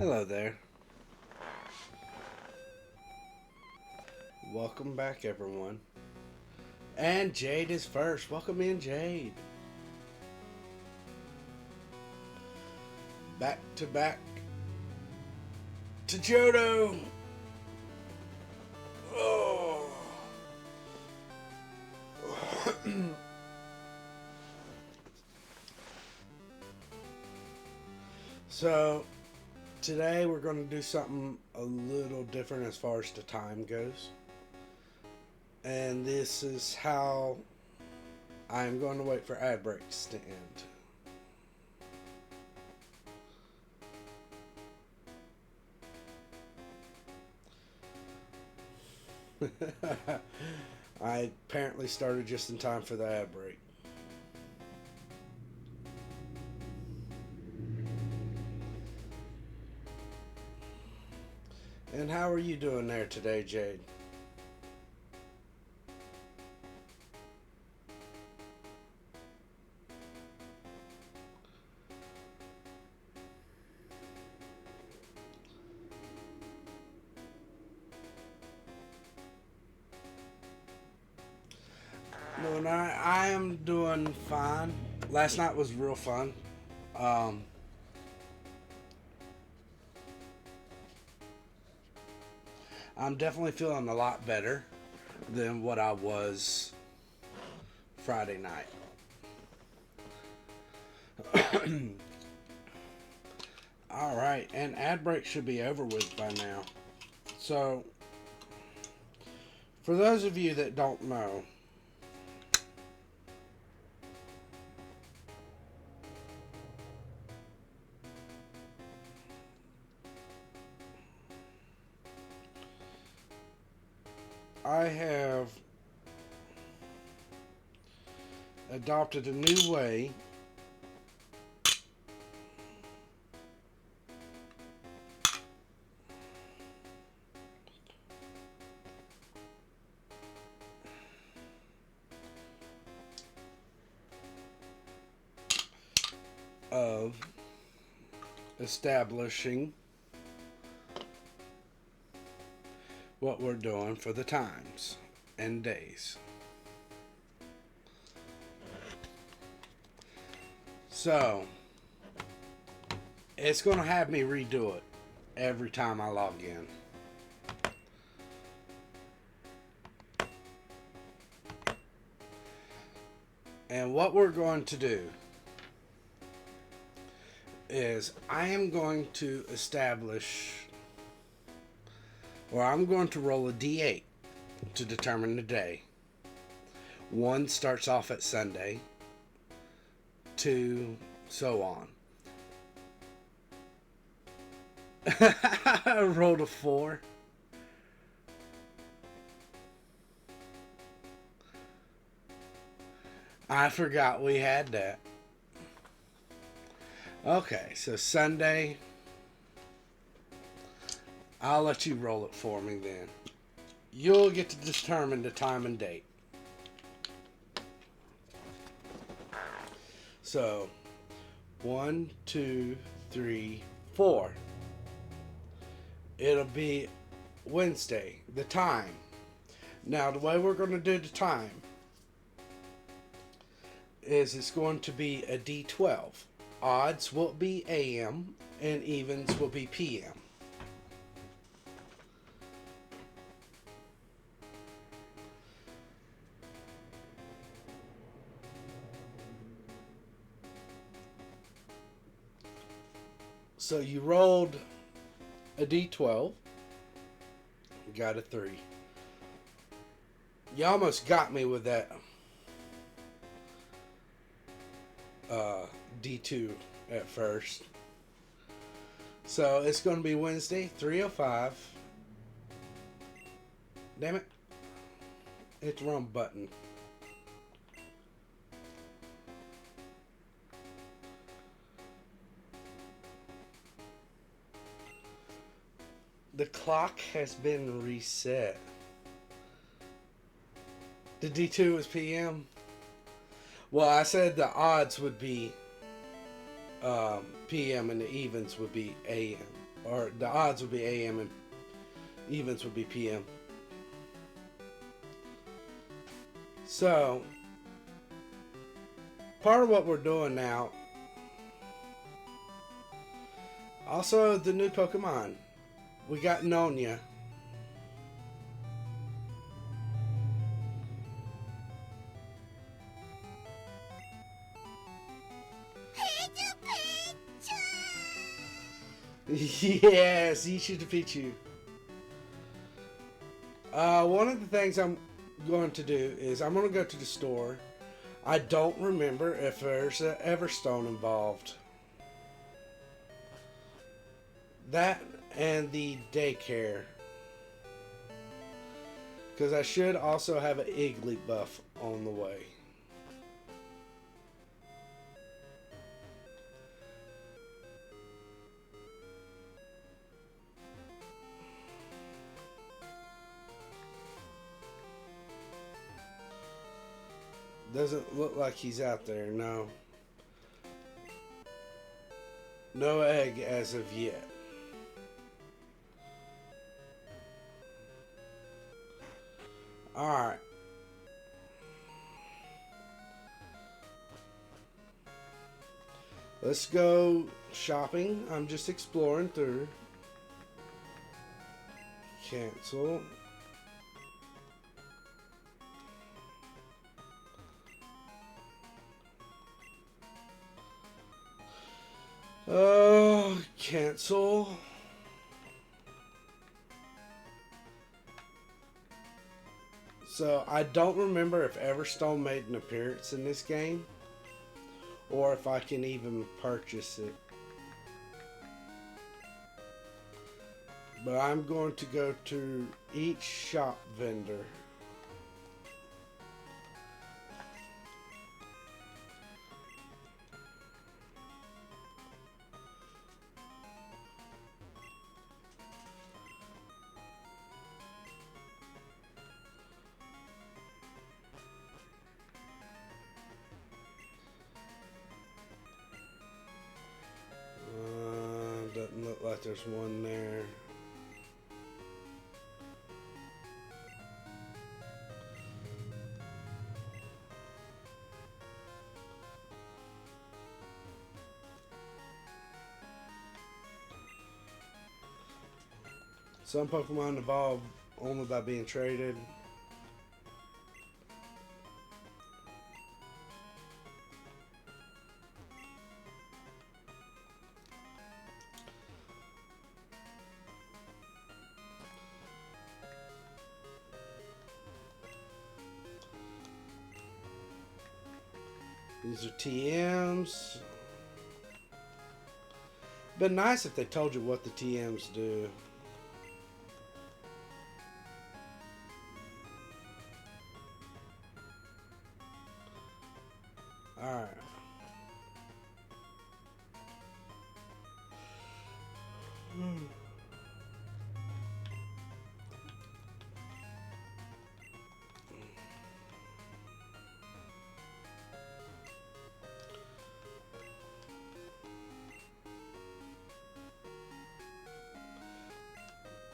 Hello there. Welcome back, everyone. And Jade is first. Welcome in, Jade. Back to Johto. Oh. So, today we're going to do something a little different as far as the time goes. And this is how I'm going to wait for ad breaks to end. I apparently started just in time for the ad break. And how are you doing there today, Jade? No, I am doing fine. Last night was real fun. Um, I'm definitely feeling a lot better than what I was Friday night. All right, and ad break should be over with by now. So, for those of you that don't know, I have adopted a new way of establishing what we're doing for the times and days. So, it's going to have me redo it every time I log in. And what we're going to do is I am going to establish, or I'm going to roll a d8 to determine the day. 1 starts off at Sunday, 2, so on. I rolled a 4. I forgot we had that. Okay, so Sunday. I'll let you roll it for me then. You'll get to determine the time and date. So, 1, 2, 3, 4. It'll be Wednesday, the time. Now, the way we're going to do the time is it's going to be a D12. Odds will be AM and evens will be PM. So you rolled a D12, got a 3. You almost got me with that D2 at first. So it's going to be Wednesday, 3:05. Damn it. Hit the wrong button. The clock has been reset. The D2 was PM. Well, I said the odds would be PM and the evens would be AM. or the odds would be AM and evens would be PM. So, part of what we're doing now, also the new Pokemon. We got Nonya. Yes, you should defeat you. One of the things I'm going to do is I'm going to go to the store. I don't remember if there's an Everstone involved. That and the daycare. Because I should also have an Iggly buff on the way. Doesn't look like he's out there, no. No egg as of yet. Alright. Let's go shopping. I'm just exploring through. Cancel. Cancel. So I don't remember if Everstone made an appearance in this game, or if I can even purchase it. But I'm going to go to each shop vendor. Doesn't look like there's one there. Some Pokemon evolve only by being traded. These are TMs. Been nice if they told you what the TMs do. Alright.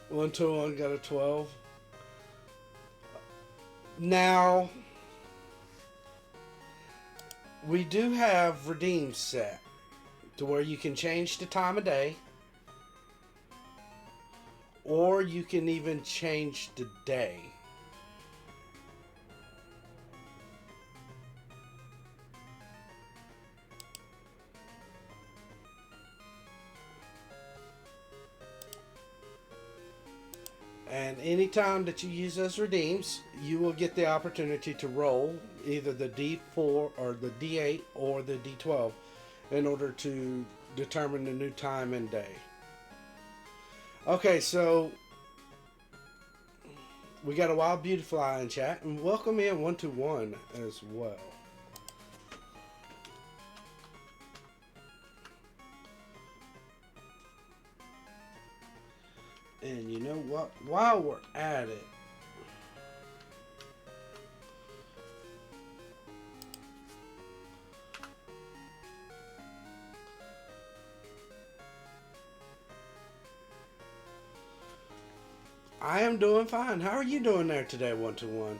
One to one got a 12. Now we do have redeem set to where you can change the time of day, or you can even change the day. And anytime that you use those redeems, you will get the opportunity to roll either the D4 or the D8 or the D12 in order to determine the new time and day. Okay, so we got a Wild Beautifly in chat, and welcome in 121 as well. And you know what? While we're at it, I am doing fine. How are you doing there today, 121?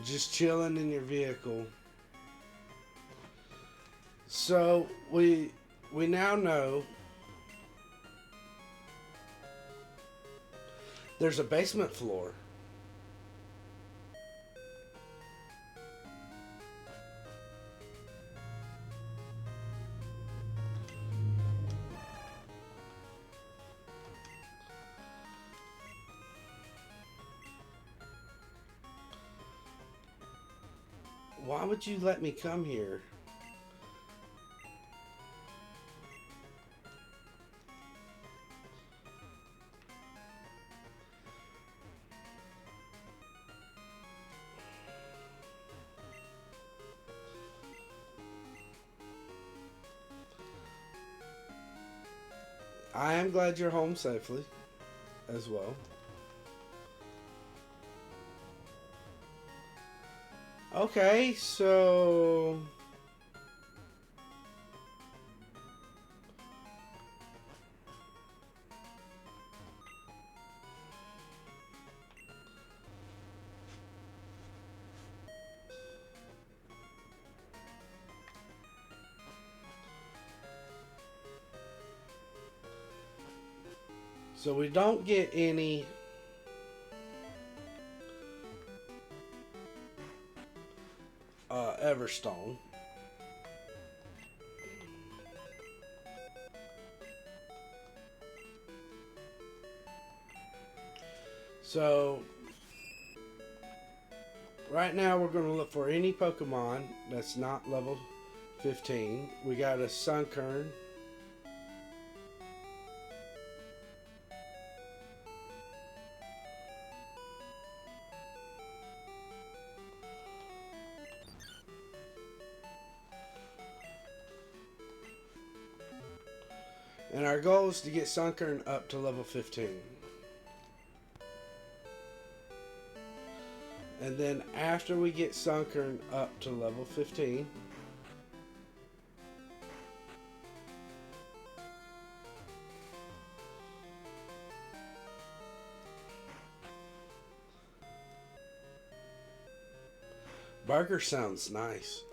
Just chilling in your vehicle. So we now know there's a basement floor. Why would you let me come here? I am glad you're home safely as well. Okay, so we don't get any Everstone. So right now we're going to look for any Pokemon that's not level 15. We got a Sunkern. And our goal is to get Sunkern up to level 15. And then after we get Sunkern up to level 15, Burger sounds nice.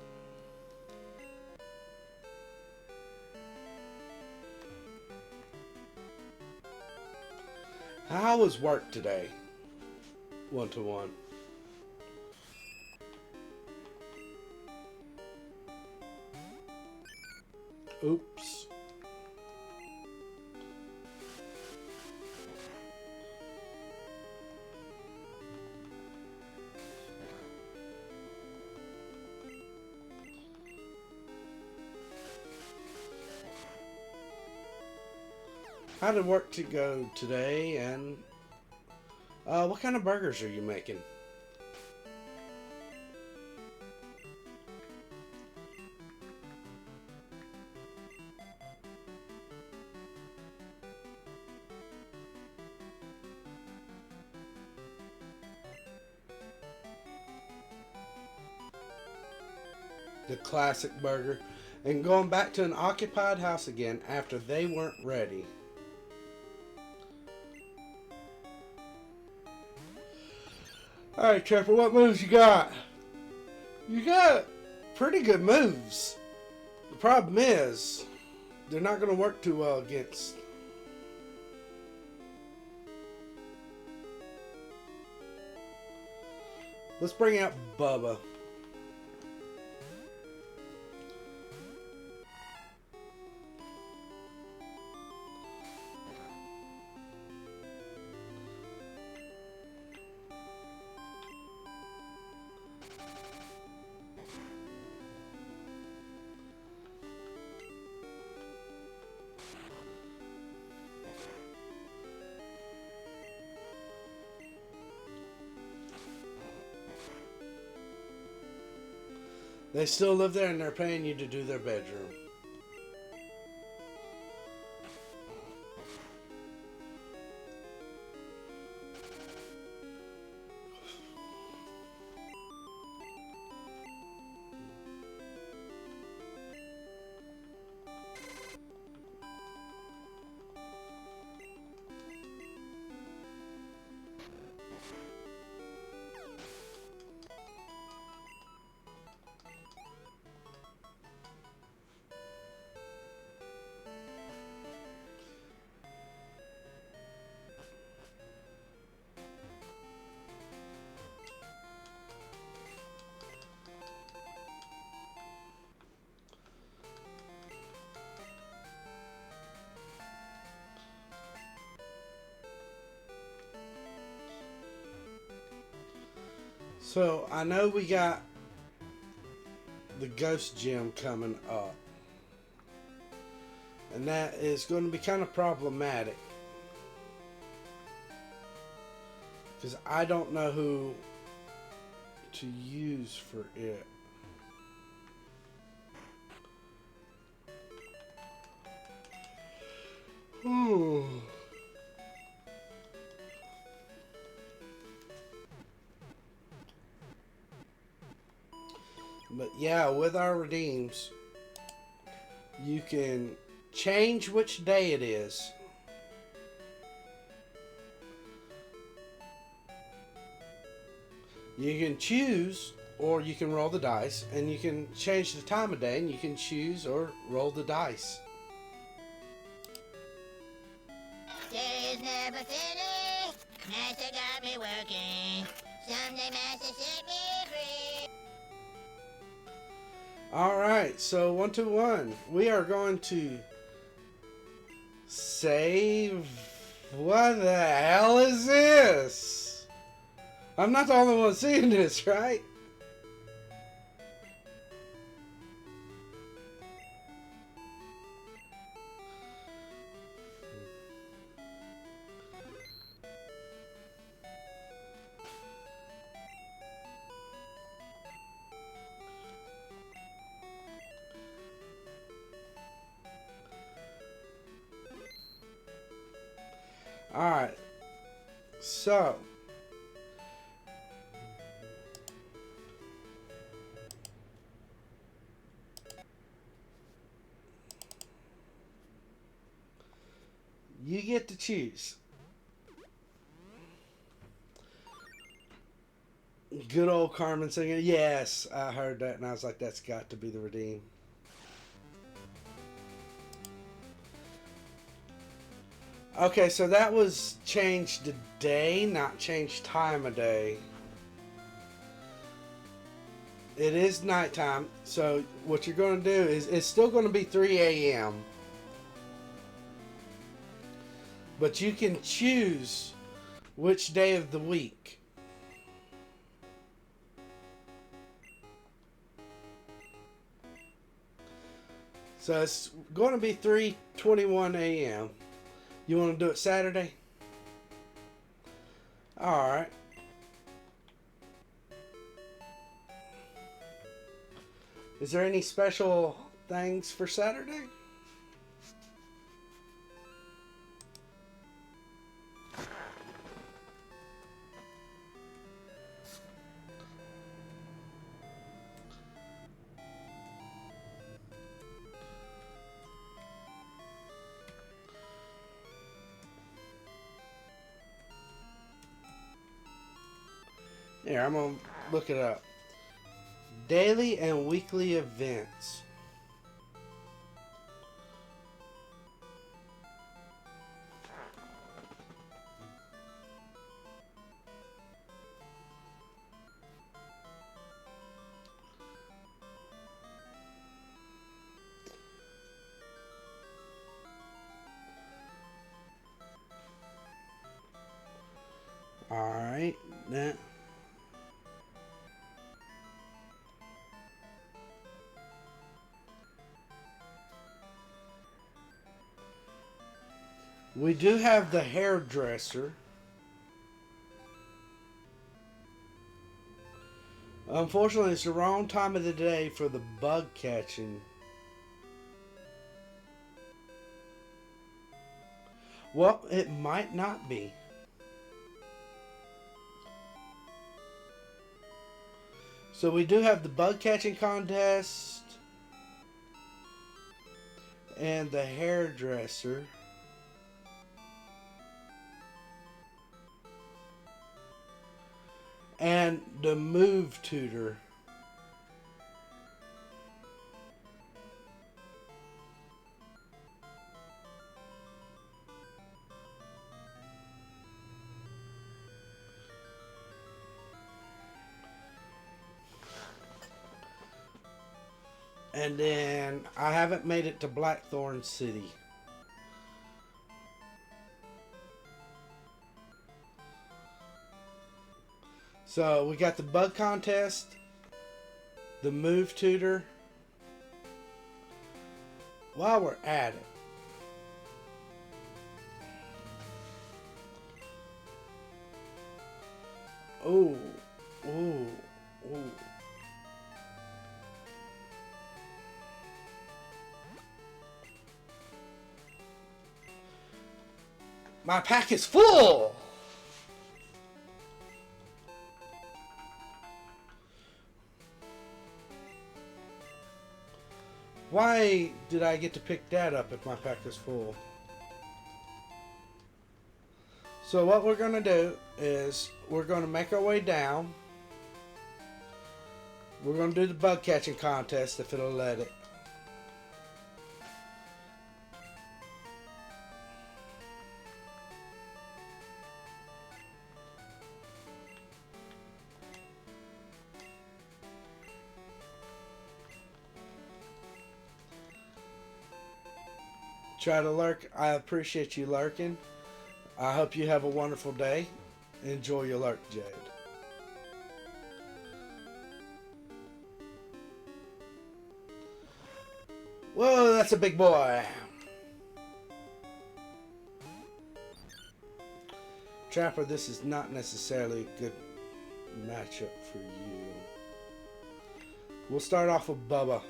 How was work today? 121. Oops. How did work to go today? And what kind of burgers are you making? The classic burger. And going back to an occupied house again after they weren't ready. Alright, Trevor, what moves you got? You got pretty good moves. The problem is, they're not going to work too well against. Let's bring out Bubba. They still live there and they're paying you to do their bedroom. So I know we got the ghost gym coming up, and that is going to be kind of problematic because I don't know who to use for it. But yeah, with our redeems, you can change which day it is. You can choose, or you can roll the dice, and you can change the time of day, and you can choose or roll the dice. Day's never finished. Master got me working. Someday Master set me free. Alright, so 121. We are going to save. What the hell is this? I'm not the only one seeing this, right? Alright, so you get to choose. Good old Carmen singing. Yes, I heard that and I was like, that's got to be the redeem. Okay, so that was changed to day, not changed time of day. It is nighttime, so what you're going to do is it's still going to be 3 a.m. But you can choose which day of the week. So it's going to be 3:21 a.m. You want to do it Saturday? Alright. Is there any special things for Saturday? Here, I'm going to look it up. Daily and weekly events. Alright, now we do have the hairdresser. Unfortunately, it's the wrong time of the day for the bug catching. Well, it might not be. So we do have the bug catching contest and the hairdresser. And the move tutor. And then I haven't made it to Blackthorn City. So we got the bug contest, the move tutor. While we're at it, oh, oh, oh. My pack is full! Why did I get to pick that up if my pack is full? So what we're going to do is we're going to make our way down. We're going to do the bug catching contest if it'll let it. Try to lurk. I appreciate you lurking. I hope you have a wonderful day. Enjoy your lurk, Jade. Whoa, that's a big boy. Trapper, this is not necessarily a good matchup for you. We'll start off with Bubba.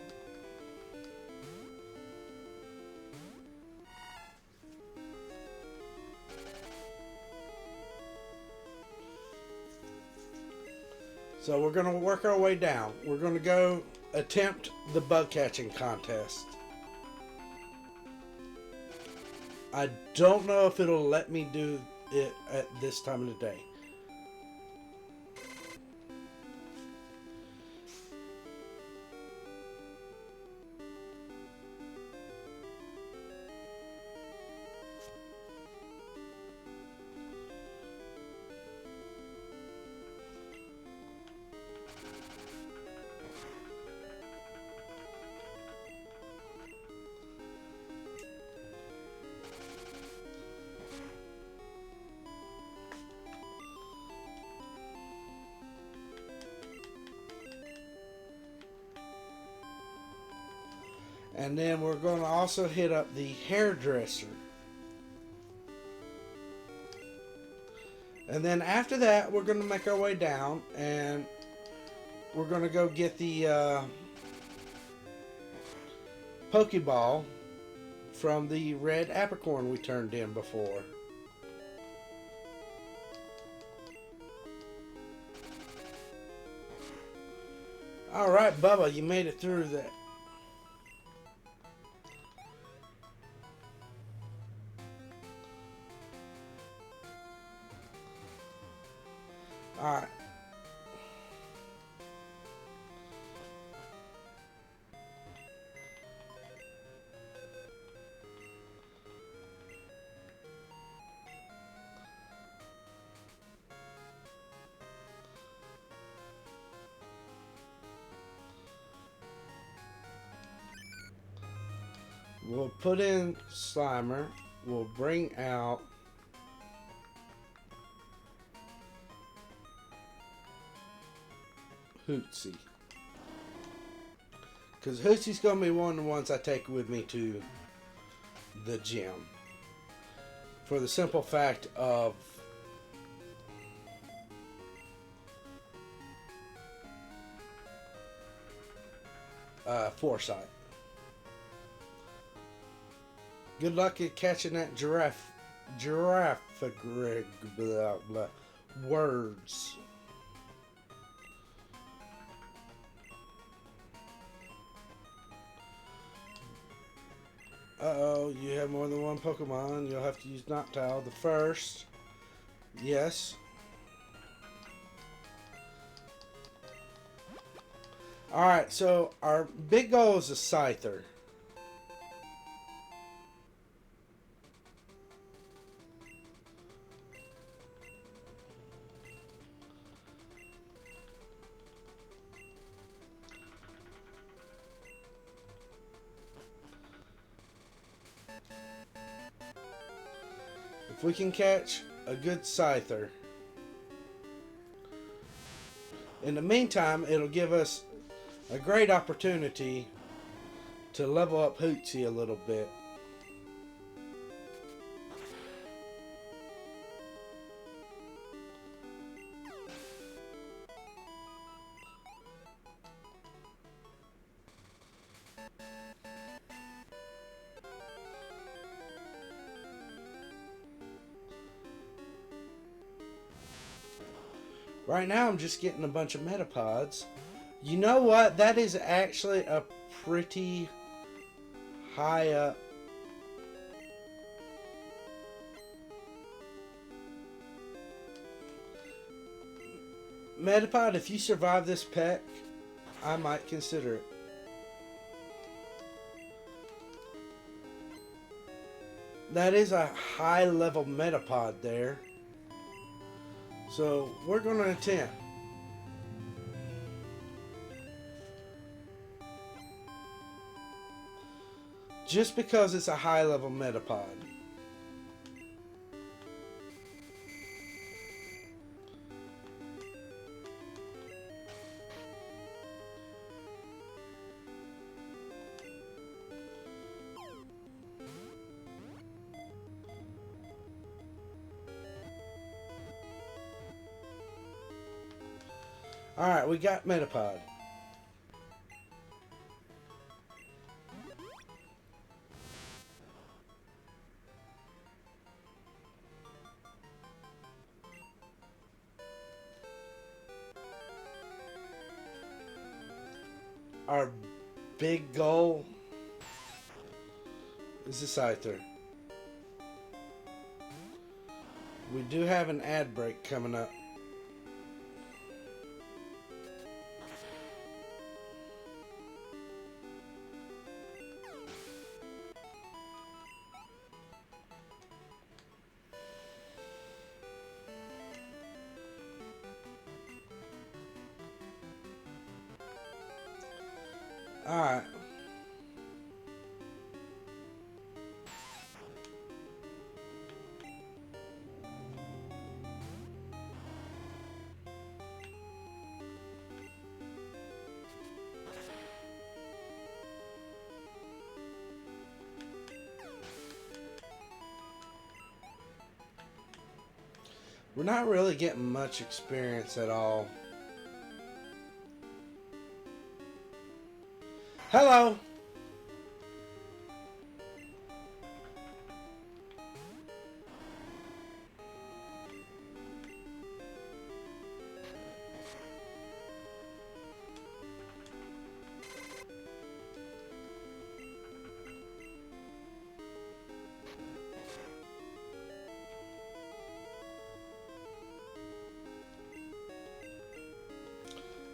So we're going to work our way down. We're going to go attempt the bug catching contest. I don't know if it'll let me do it at this time of the day. And then we're going to also hit up the hairdresser. And then after that, we're going to make our way down and we're going to go get the Pokeball from the red apricorn we turned in before. Alright, Bubba, you made it through that. Alright. We'll put in Slimer. We'll bring out Hootsy. Because Hootsy's going to be one of the ones I take with me to the gym. For the simple fact of foresight. Good luck at catching that giraffe blah blah words. Uh-oh, you have more than one Pokemon. You'll have to use Noctowl. The first. Yes. Alright, so our big goal is a Scyther. If we can catch a good Scyther. In the meantime, it'll give us a great opportunity to level up Hootsie a little bit. Right now I'm just getting a bunch of Metapods. You know what? That is actually a pretty high up. Metapod, if you survive this peck, I might consider it. That is a high level Metapod there. So we're going to attempt. Just because it's a high level Metapod. Alright, we got Metapod. Our big goal is the Scyther. We do have an ad break coming up. Alright. We're not really getting much experience at all. Hello!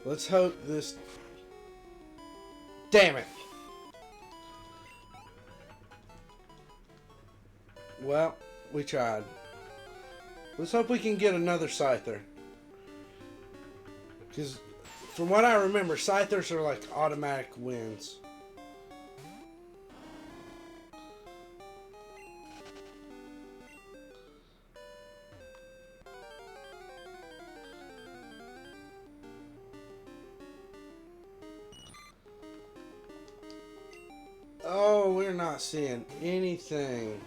Let's hope this... Damn it! Well, we tried. Let's hope we can get another Scyther. Because, from what I remember, Scythers are like automatic wins. Oh, we're not seeing anything.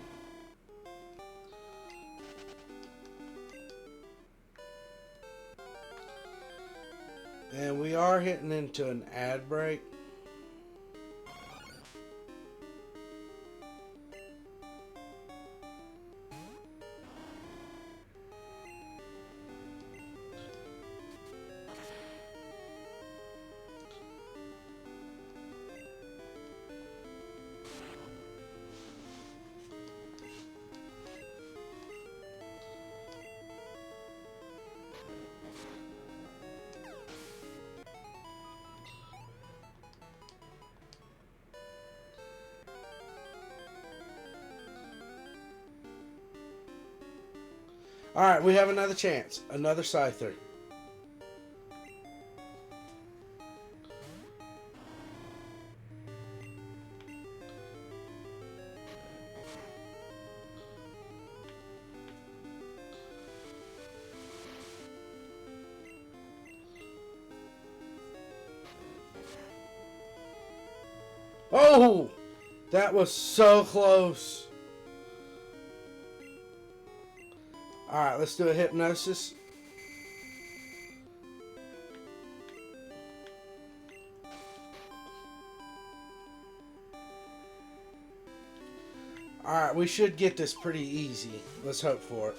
And we are hitting into an ad break. Alright, we have another chance. Another Scyther. Oh! That was so close. Alright, let's do a hypnosis. Alright, we should get this pretty easy. Let's hope for it.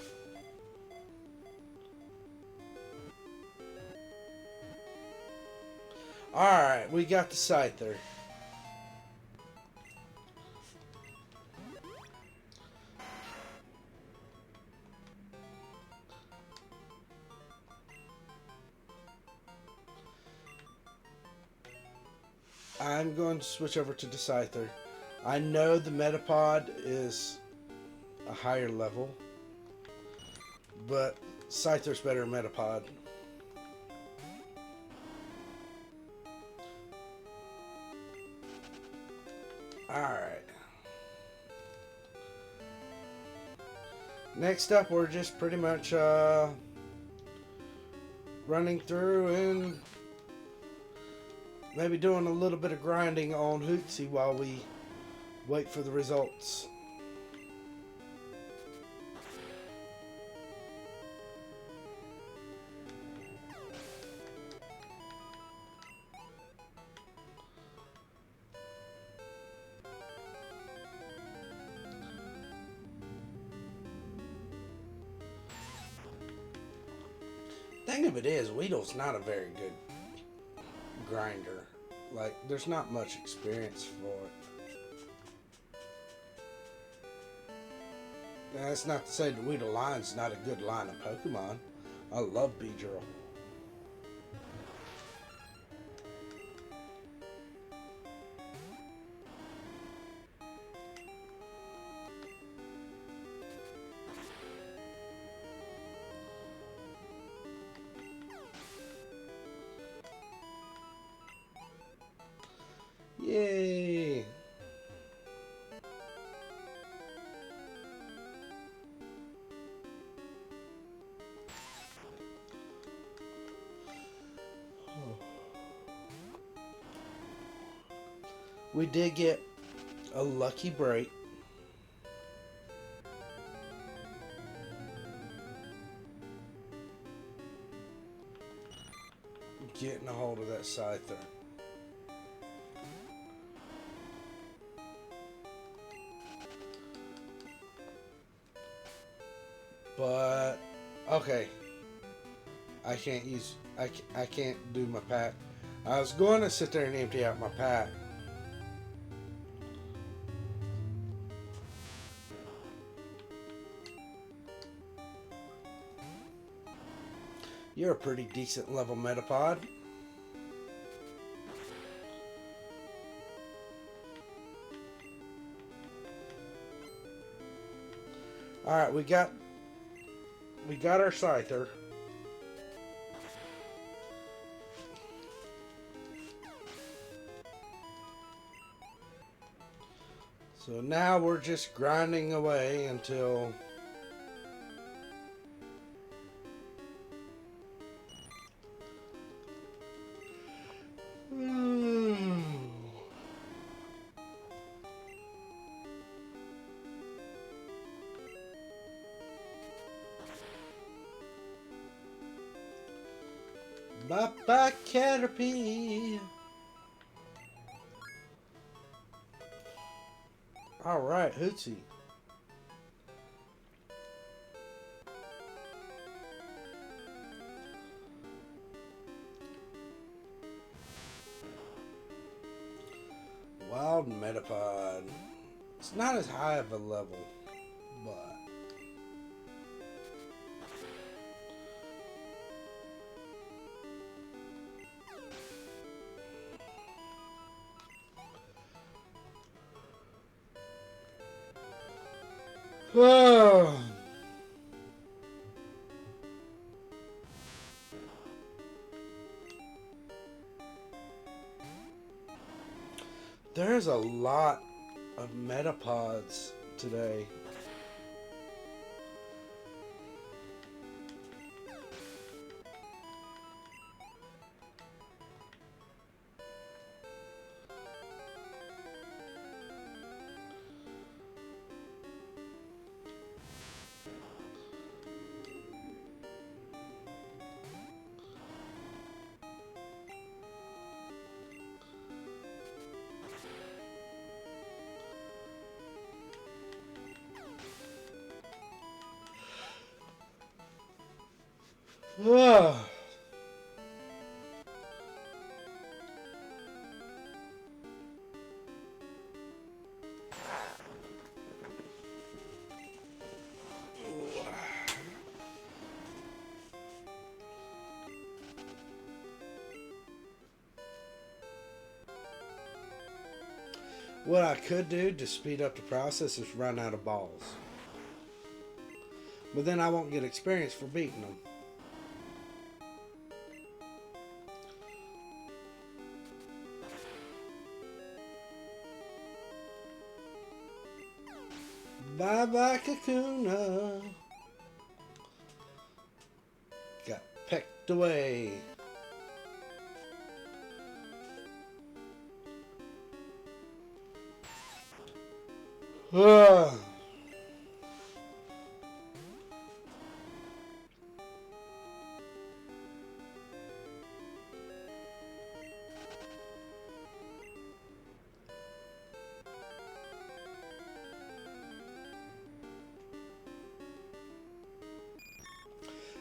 Alright, we got the Scyther. I'm going to switch over to the Scyther. I know the Metapod is a higher level, but Scyther's better than Metapod. Alright. Next up, we're just pretty much running through and maybe doing a little bit of grinding on Hootsie while we wait for the results. Thing of it is, Weedle's not a very good grinder. Like, there's not much experience for it. That's not to say the Weedle line's not a good line of Pokemon. I love Beedrill. Yay! We did get a lucky break. Getting a hold of that Scyther. But okay, I can't do my pack. I was going to sit there and empty out my pack. You're a pretty decent level Metapod. Alright, we got our Scyther. So now we're just grinding away until bye-bye, Caterpie. Alright, Hootsie. Wild Metapod. It's not as high of a level, but Oh. There's a lot of metapods today. Oh. What I could do to speed up the process is run out of balls. But then I won't get experience for beating them. Bye bye, Kakuna. Got pecked away. Ah.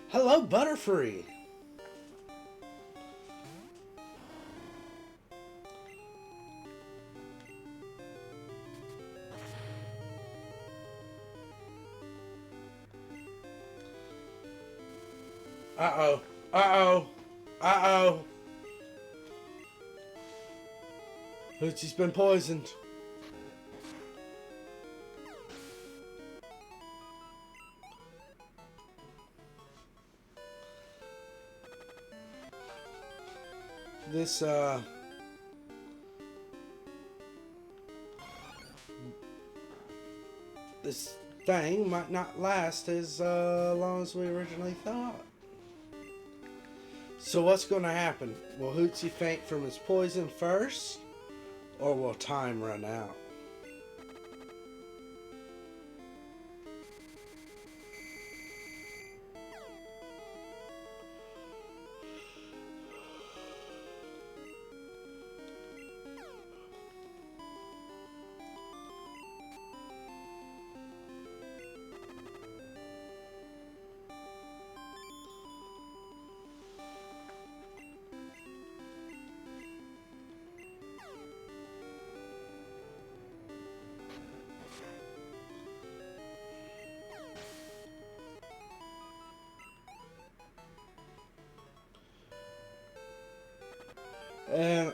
Hello, Butterfree. Uh-oh. Uh-oh. Uh-oh. Hootsy's been poisoned. This thing might not last as long as we originally thought. So what's going to happen? Will Hootsy faint from his poison first? Or will time run out? And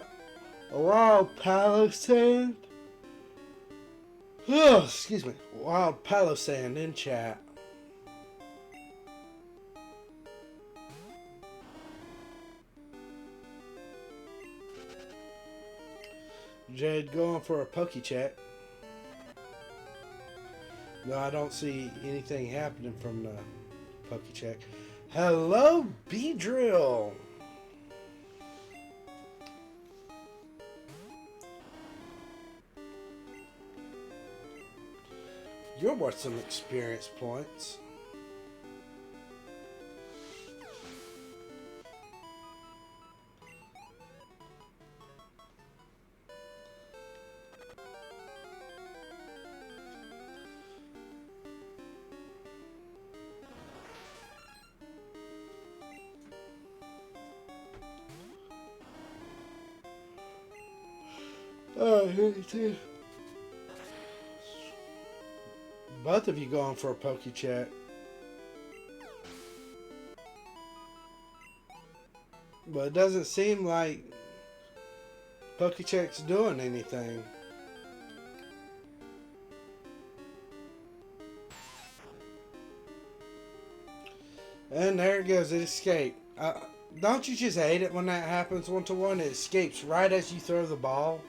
a wild palo sand. Oh, excuse me. Wild palo sand in chat. Jade going for a pokey check. No, I don't see anything happening from the pokey check. Hello, B-Drill. You're worth some experience points. Oh, here it is. Both of you going for a pokey check. But it doesn't seem like pokey check's doing anything. And there it goes. It escaped. Don't you just hate it when that happens 1-to-1? It escapes right as you throw the ball.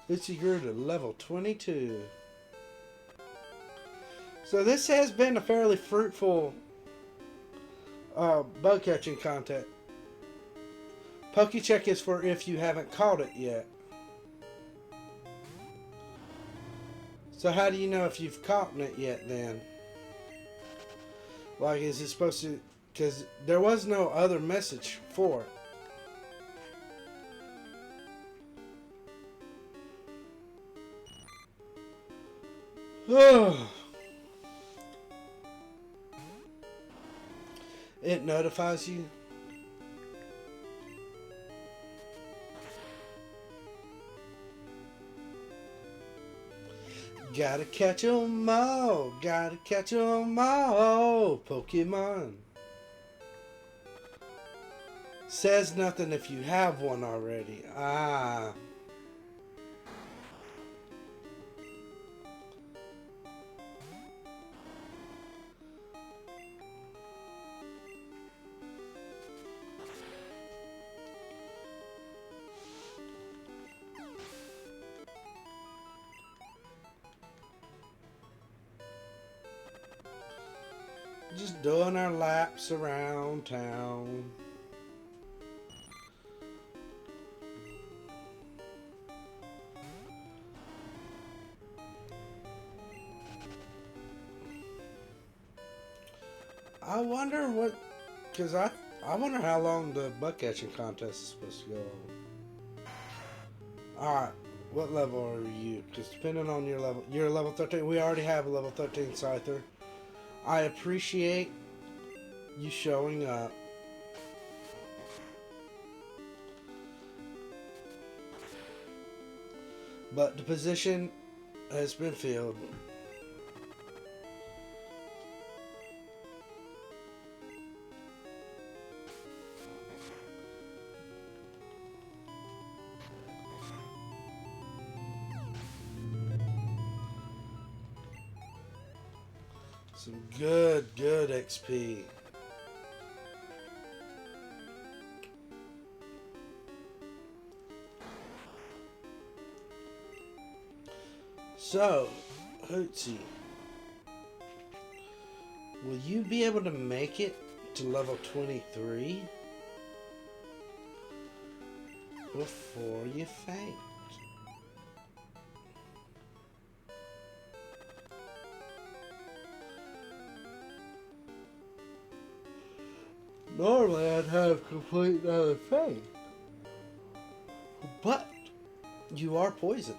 Itchy grew to level 22. So this has been a fairly fruitful bug catching contest. Pokecheck is for if you haven't caught it yet. So how do you know if you've caught it yet then? Like, is it supposed to... Because there was no other message for it. It notifies you. Gotta catch 'em all. Gotta catch 'em all. Pokemon. Says nothing if you have one already. Ah. Just doing our laps around town. I wonder what, because I wonder how long the bug catching contest is supposed to go on. Alright, what level are you? Because depending on your level, you're level 13. We already have a level 13 Scyther. I appreciate you showing up. But the position has been filled. Some good XP. So, Hootsy, will you be able to make it to level 23 before you faint? Normally I'd have complete another faint, but you are poisoned.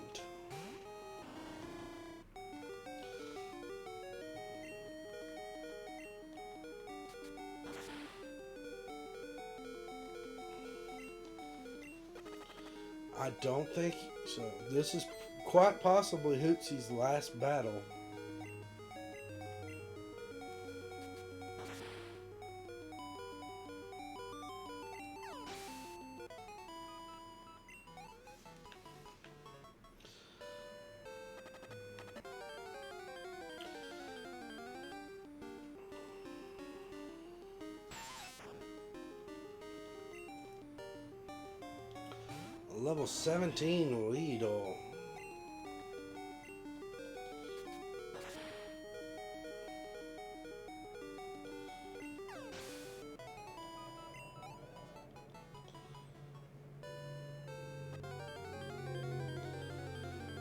I don't think so. This is quite possibly Hootsy's last battle. Level 17 Weedle.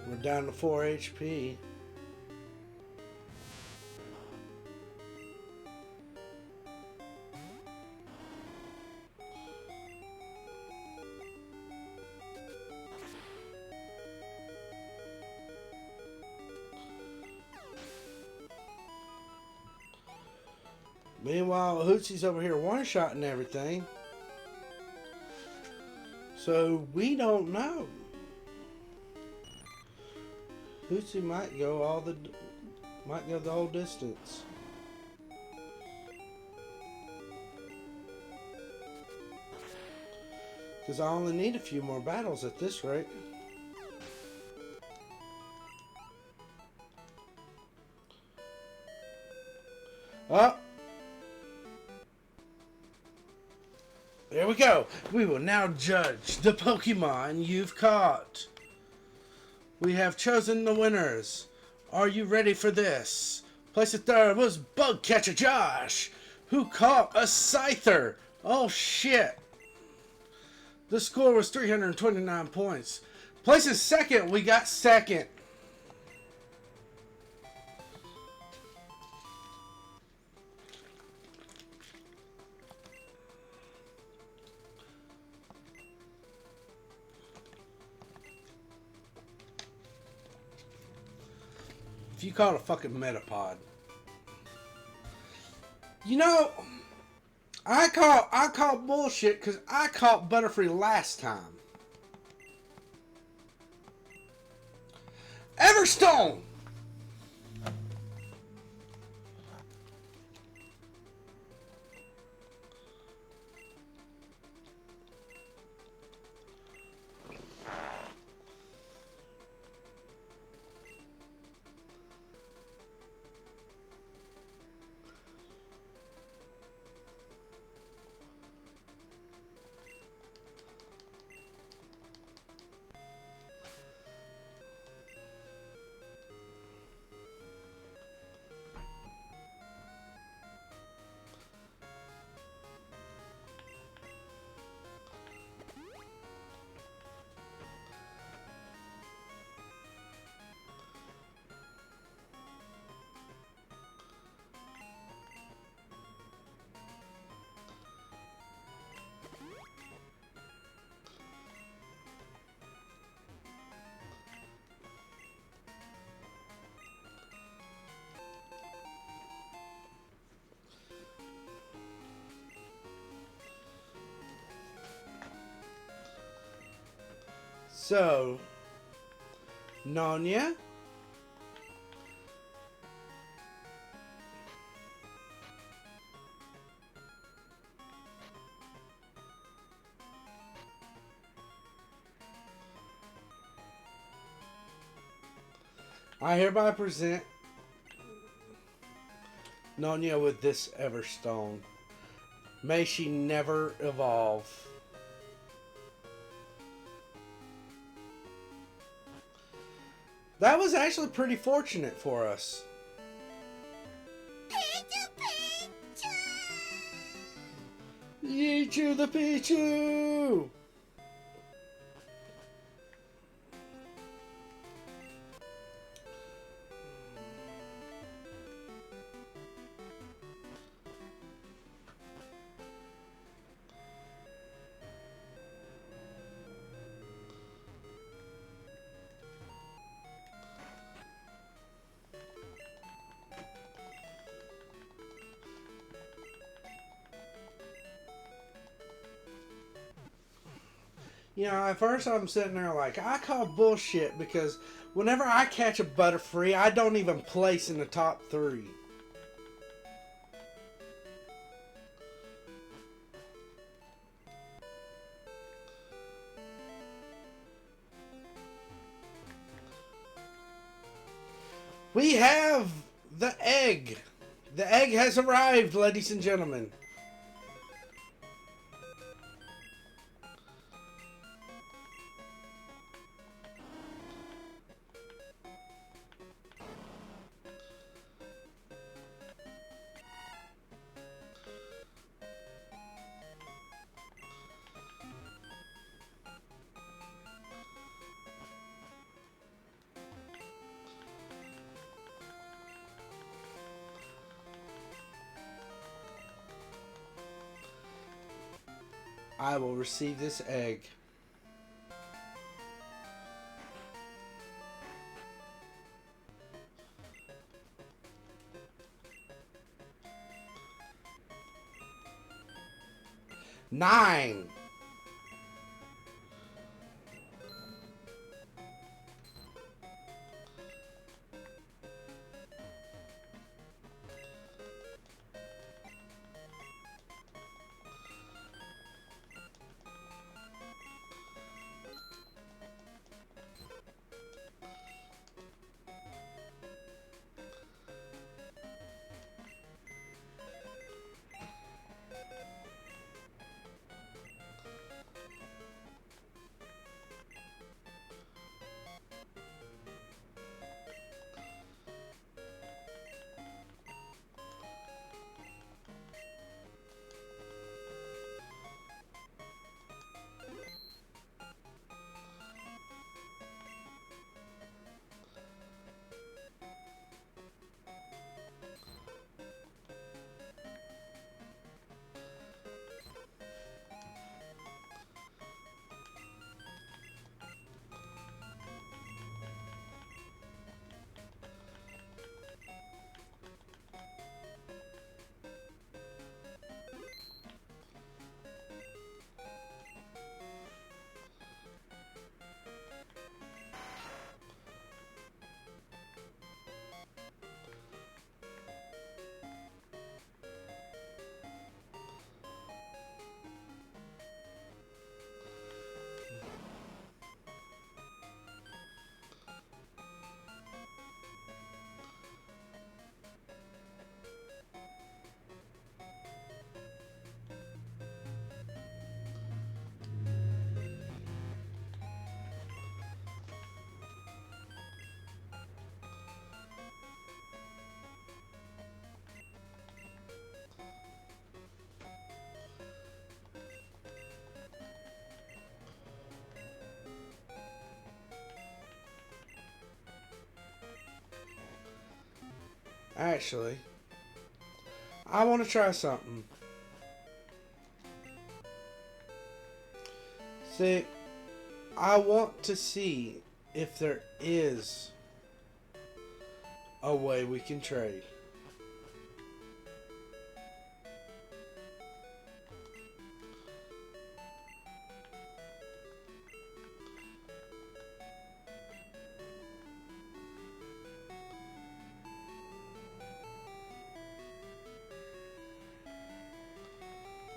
We're down to 4 HP. Meanwhile, Hootsy's over here one-shotting everything. So, we don't know. Hootsy might go the whole distance. Because I only need a few more battles at this rate. Oh! There we go. We will now judge the Pokemon you've caught. We have chosen the winners. Are you ready for this? Place at third was Bugcatcher Josh, who caught a Scyther. Oh shit. The score was 329 points. Place in second, we got second. If you caught a fucking Metapod. You know, I caught bullshit because I caught Butterfree last time. Everstone! So, Nonya. I hereby present Nonya with this Everstone. May she never evolve. That was actually pretty fortunate for us. Pichu the Pichu! You know, at first I'm sitting there like, I call bullshit because whenever I catch a Butterfree, I don't even place in the top 3. We have the egg. The egg has arrived, ladies and gentlemen. I will receive this egg. Nine. Actually, I want to try something. See, I want to see if there is a way we can trade.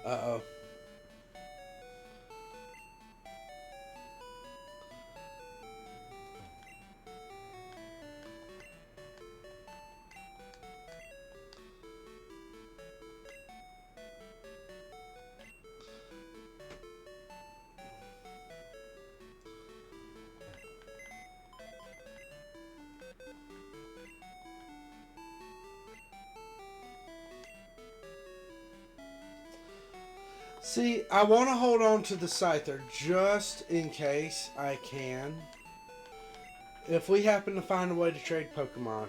Uh-oh. See, I want to hold on to the Scyther just in case I can. If we happen to find a way to trade Pokemon.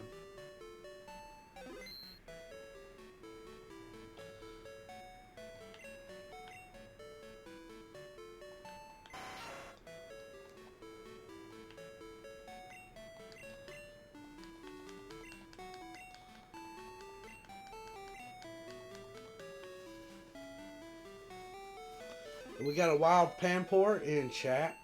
We got a wild Pampor in chat.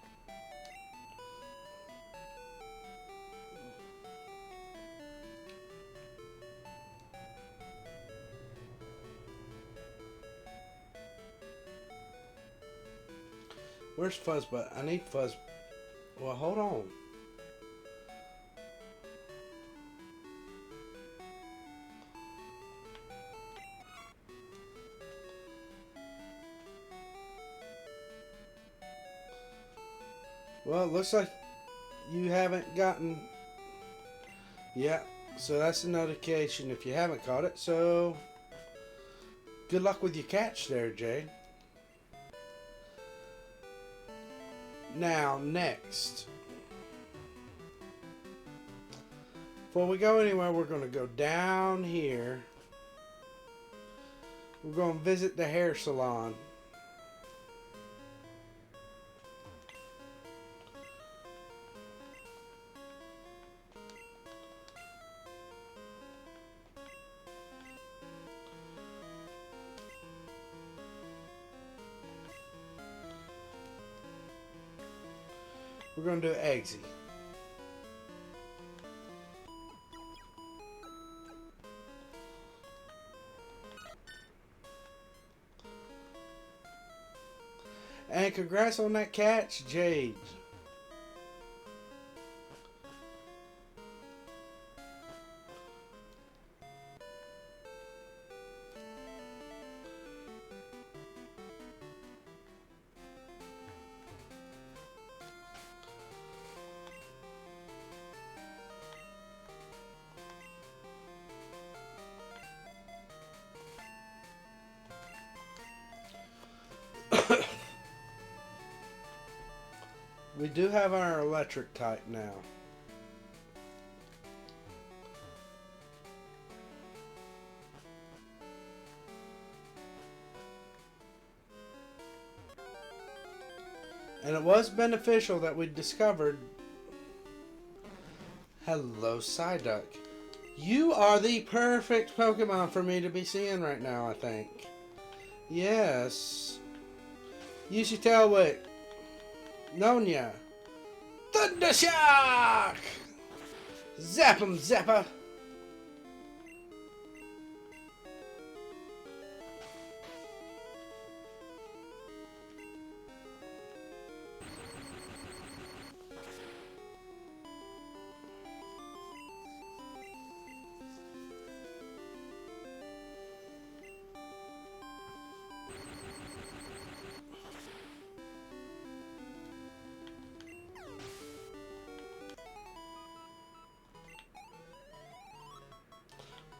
Where's Fuzzbutt? I need Fuzz. Well, hold on. Well, it looks like you haven't gotten... Yeah, so that's a notification if you haven't caught it. So, good luck with your catch there, Jay. Now, next. Before we go anywhere, we're going to go down here. We're going to visit the hair salon. We're going to do Eggsy. And congrats on that catch, Jade. We do have our electric type now. And it was beneficial that we discovered... Hello, Psyduck. You are the perfect Pokemon for me to be seeing right now, I think. Yes. Use your tail whip. Nonya. Thundershock! Zap 'em, Zapper!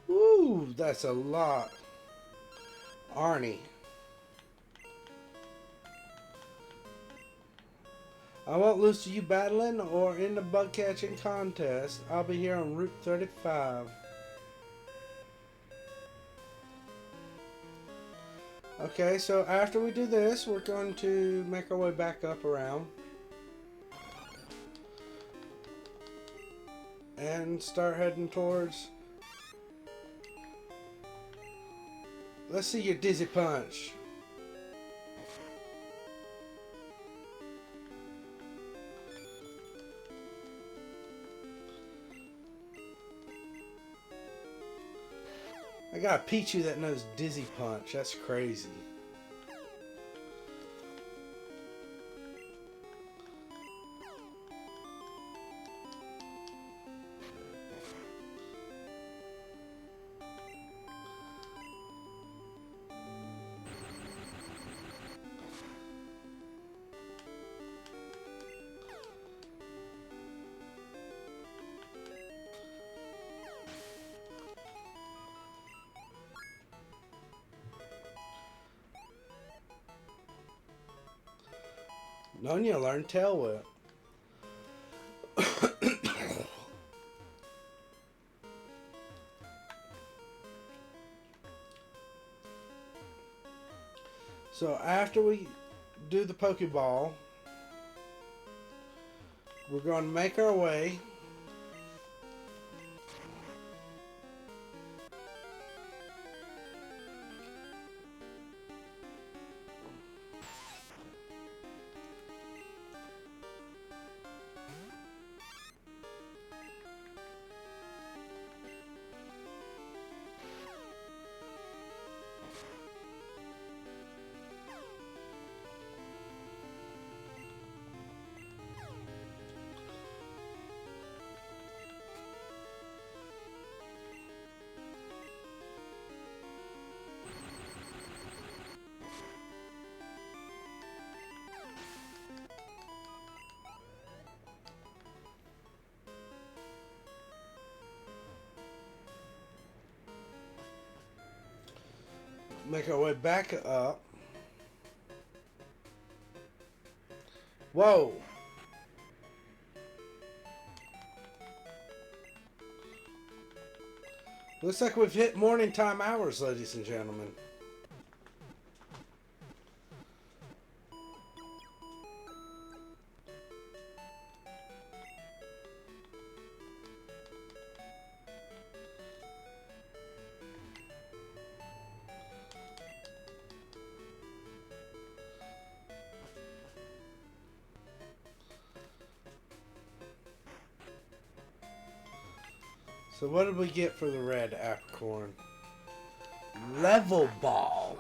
Ooh, that's a lot. Arnie. I won't lose to you battling or in the bug catching contest. I'll be here on Route 35. Okay, so after we do this, we're going to make our way back up around. And start heading towards... Let's see your dizzy punch. I got a Pichu that knows dizzy punch. That's crazy. Nonya learned Tail Whip. So after we do the Pokeball, we're going to make our way make our way back up. Whoa! Looks like we've hit morning time hours, ladies and gentlemen. So what did we get for the red apricorn? Level Ball.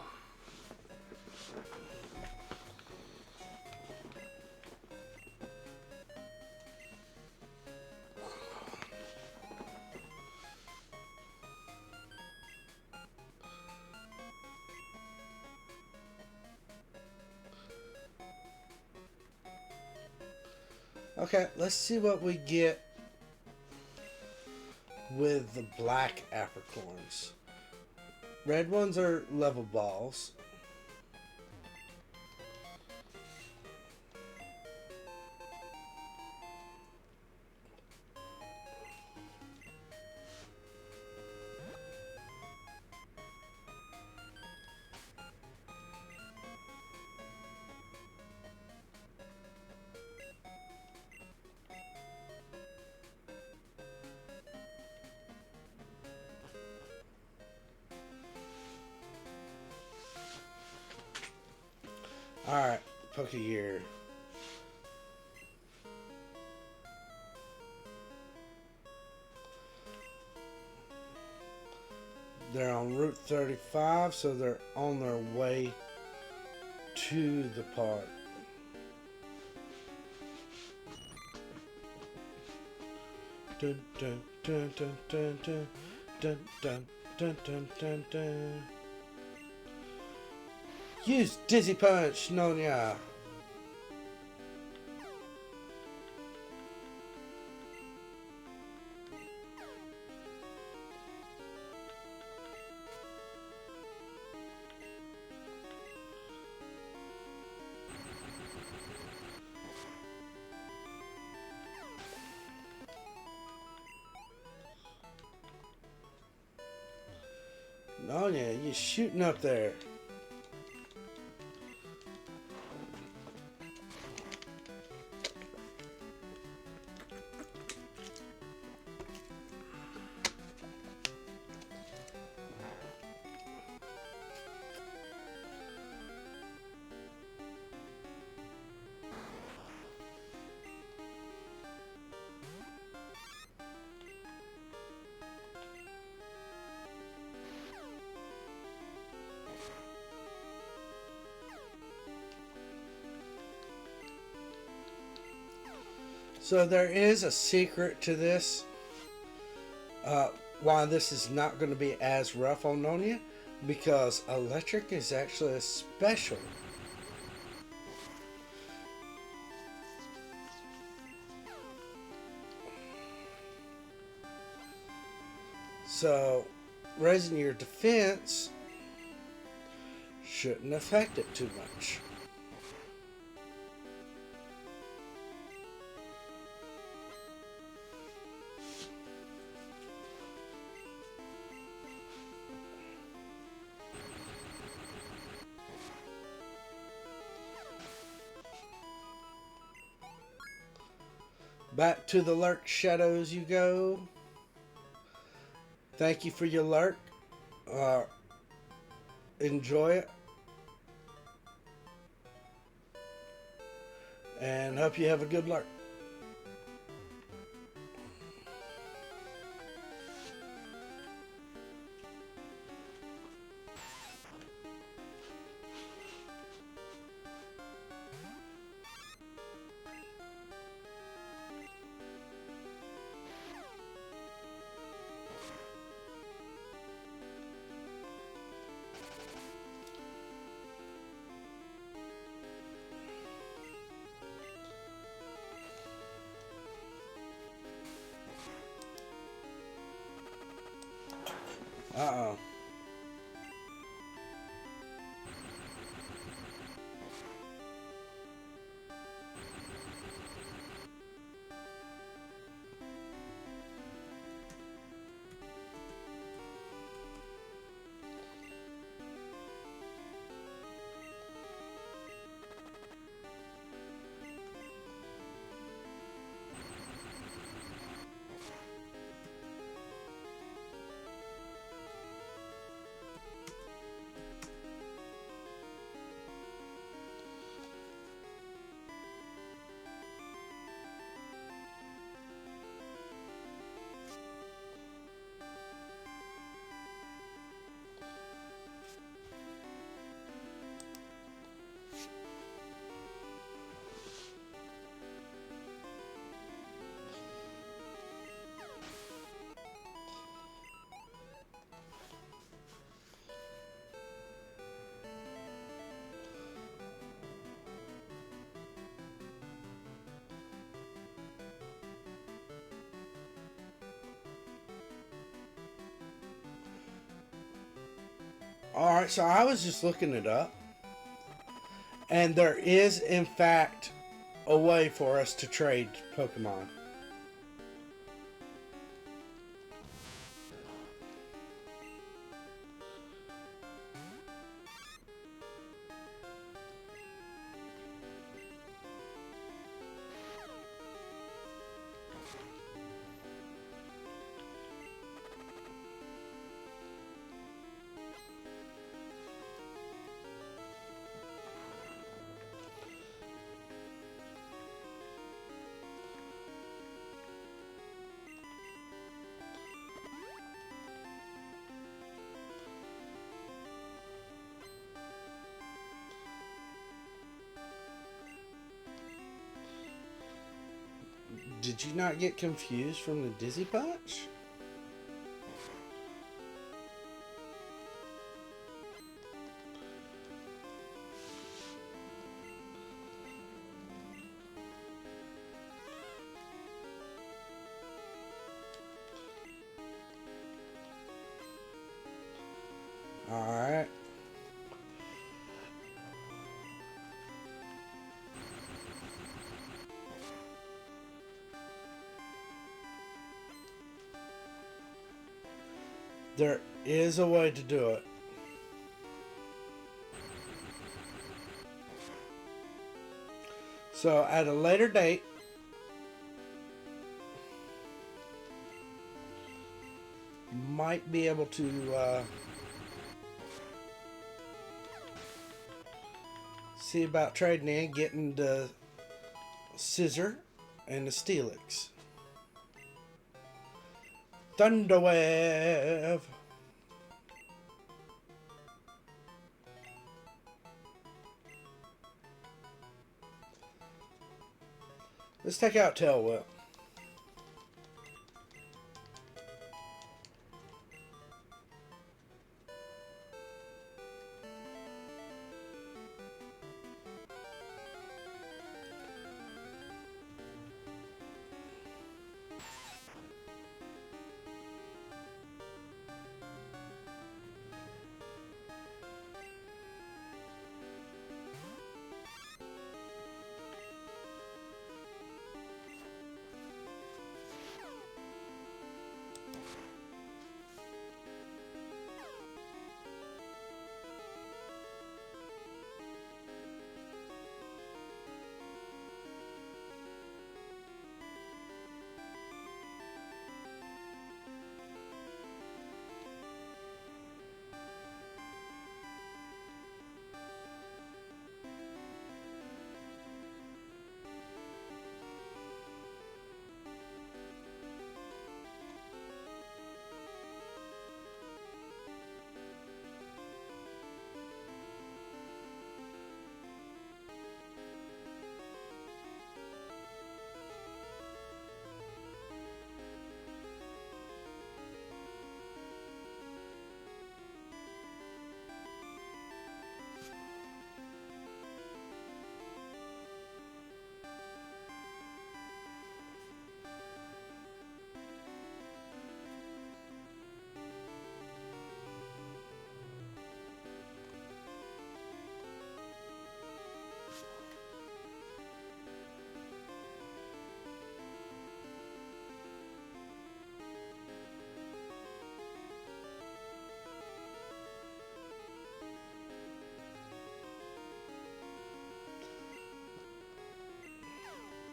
Okay, let's see what we get with the black apricorns. Red ones are level balls. Alright, Pokegear. They're on Route 35, so they're on their way to the park. Dun dun dun dun dun dun dun dun dun dun dun dun. Use Dizzy Punch, Nonya. Nonya, you shooting up there. So there is a secret to this. Why this is not going to be as rough on Nonia, because electric is actually a special. So raising your defense shouldn't affect it too much. Back to the lurk shadows you go. Thank you for your lurk. Enjoy it. And hope you have a good lurk. Uh-oh. Alright, so I was just looking it up. And there is, in fact, a way for us to trade Pokemon. Did you not get confused from the Dizzy Punch? Alright. There is a way to do it. So at a later date, might be able to see about trading in, getting the Scissor and the Steelix. Thunderwave. Let's take out tail whip.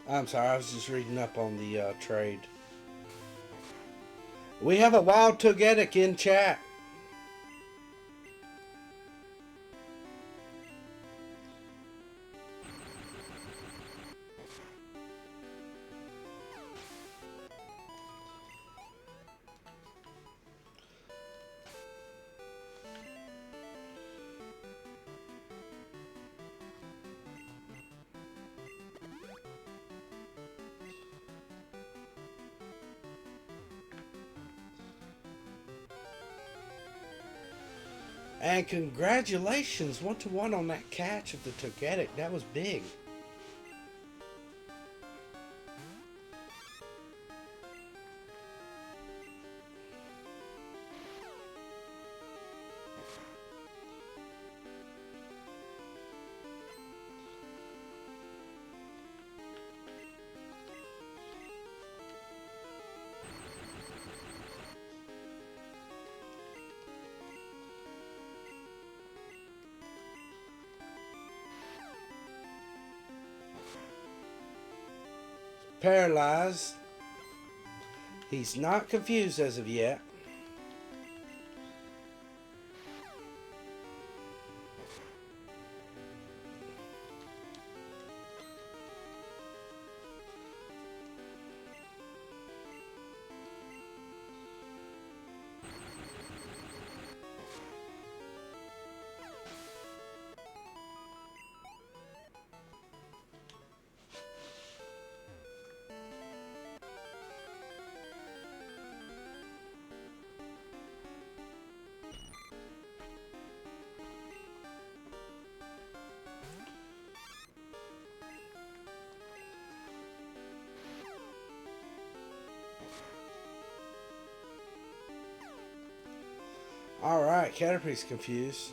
I'm sorry, I was just reading up on the trade. We have a wild Togetic in chat. And congratulations, 1-1 on that catch of the Togetic. That was big. Paralyzed. He's not confused as of yet. Alright, Caterpie's confused.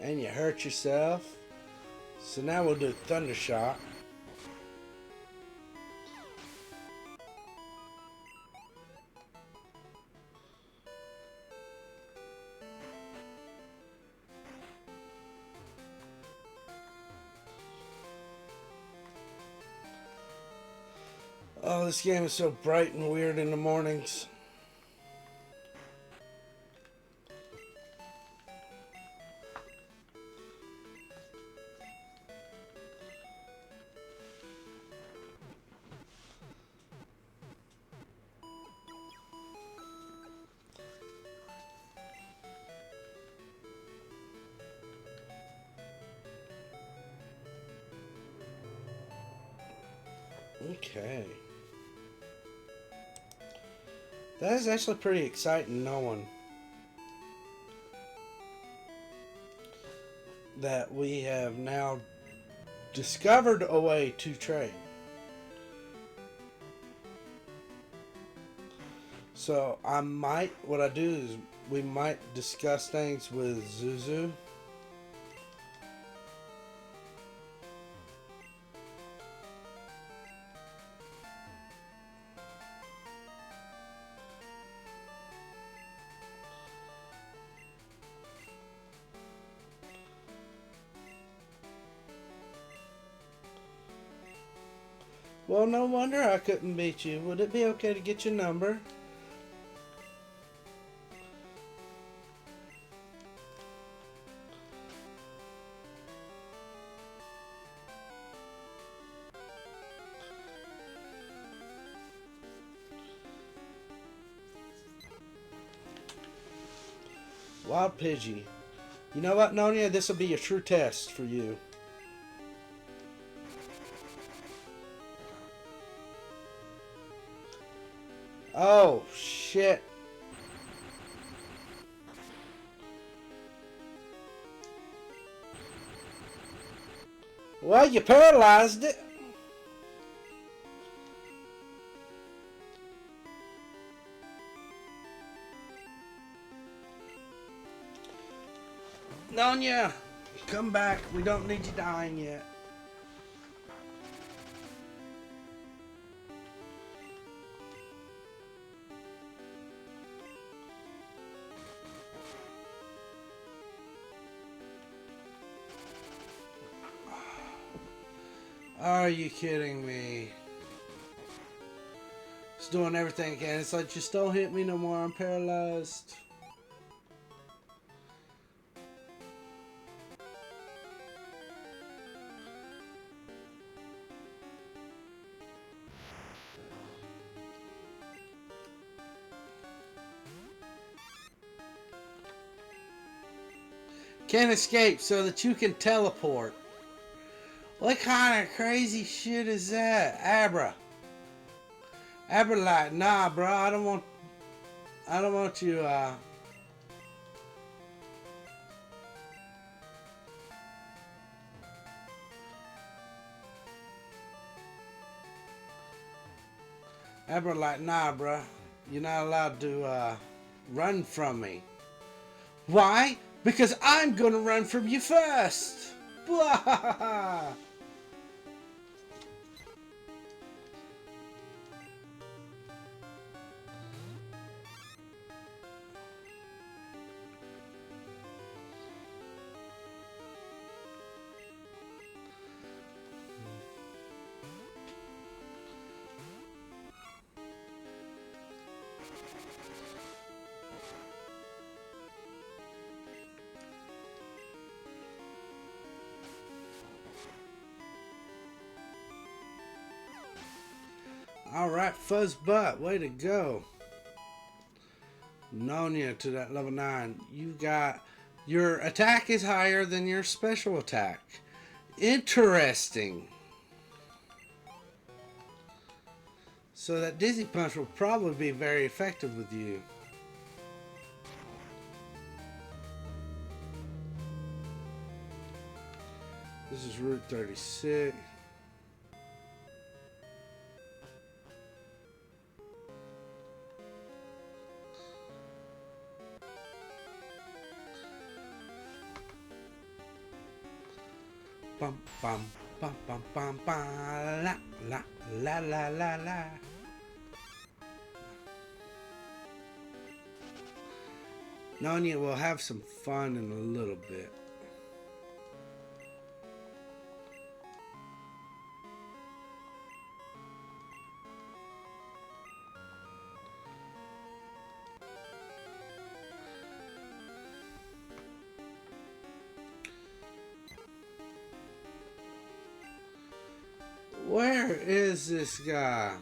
And you hurt yourself. So now we'll do Thunder Shock. Oh, this game is so bright and weird in the mornings. Okay. That is actually pretty exciting knowing that we have now discovered a way to trade. So what I do is we might discuss things with Zuzu. Well, no wonder I couldn't beat you. Would it be okay to get your number? Wild Pidgey. You know what, Nonia? This will be a true test for you. Oh, shit. Well, you paralyzed it. Nonia, come back. We don't need you dying yet. Are you kidding me? It's doing everything it can. It's like, just don't hit me no more. I'm paralyzed. Can't escape so that you can teleport. What kind of crazy shit is that? Abra like, nah, bro, I don't want you, Abra like, nah, bro, you're not allowed to, run from me. Why? Because I'm gonna run from you first! Blah! Alright, Fuzz Butt, way to go. Nonia to that level 9. You got... Your attack is higher than your special attack. Interesting. So that Dizzy Punch will probably be very effective with you. This is Route 36. Bum bum bum bum bum bum la la la la la la. Nonia will have some fun in a little bit. Where is this guy?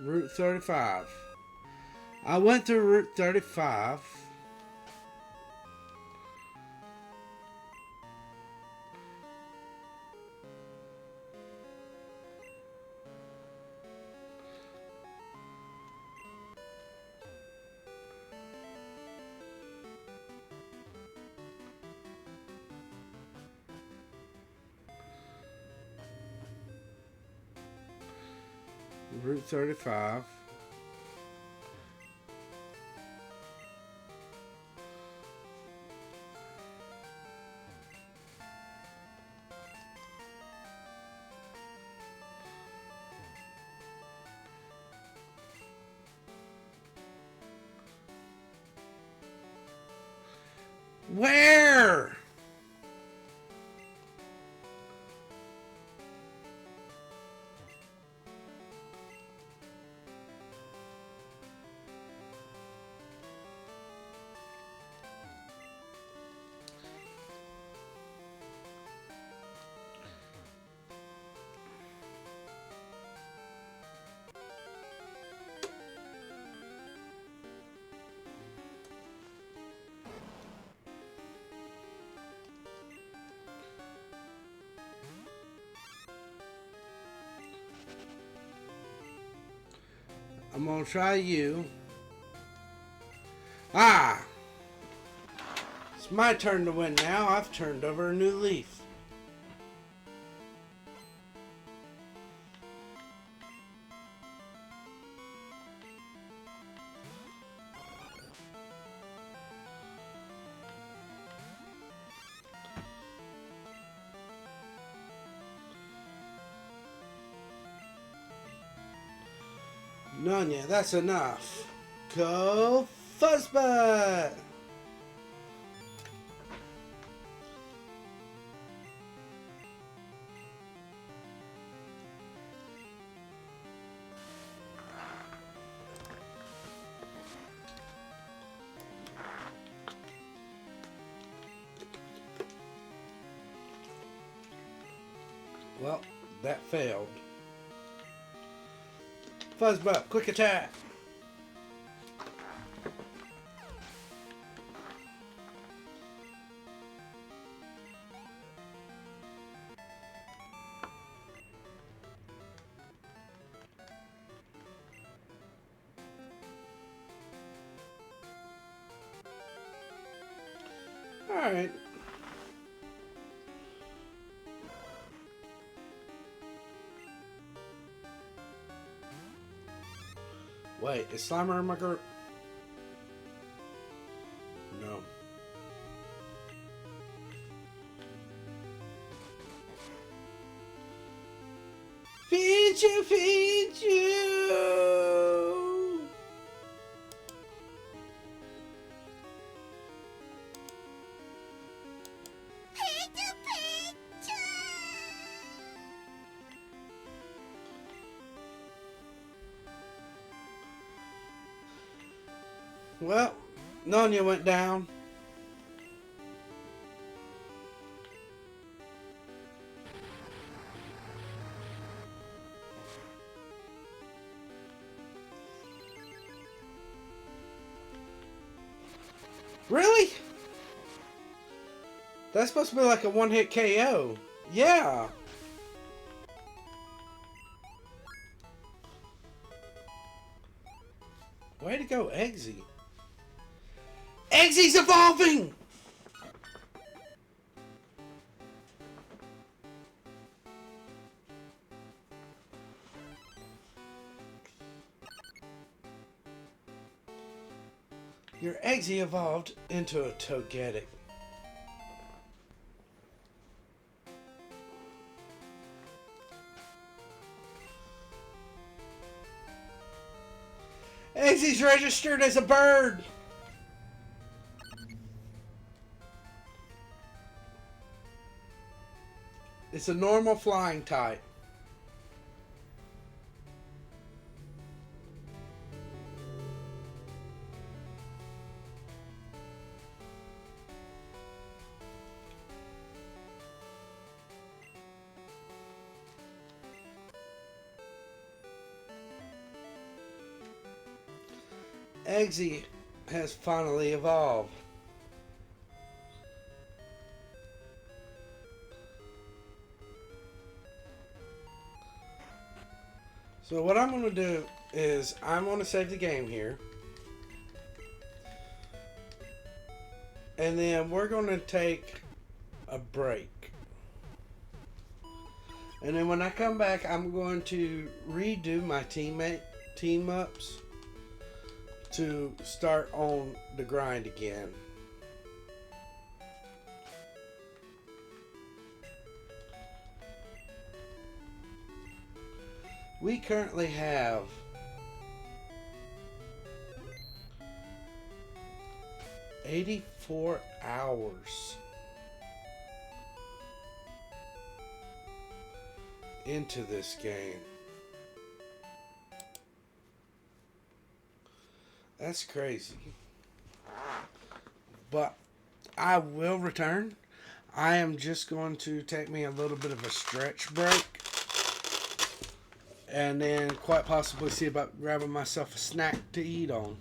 Route 35. I went through Route 35. Route 35. Where? I'm gonna try you. Ah! It's my turn to win now. I've turned over a new leaf. Nunya, that's enough. Go Fuzzbutt! Well, that failed. Fuzzbutt, quick attack! Alright. Wait, is Slimer in my group? No. Feed you, feed you! Picture, picture. Well, Nunya went down. Really? That's supposed to be like a one-hit KO. Yeah. Way to go, Eggsy. Eggsy's evolving! Your Eggsy evolved into a Togetic. Eggsy's registered as a bird! It's a normal flying type. Eggsy has finally evolved. So what I'm going to do is I'm going to save the game here. And then we're going to take a break. And then when I come back, I'm going to redo my team ups to start on the grind again. We currently have 84 hours into this game. That's crazy. But I will return. I am just going to take me a little bit of a stretch break. And then quite possibly see about grabbing myself a snack to eat on.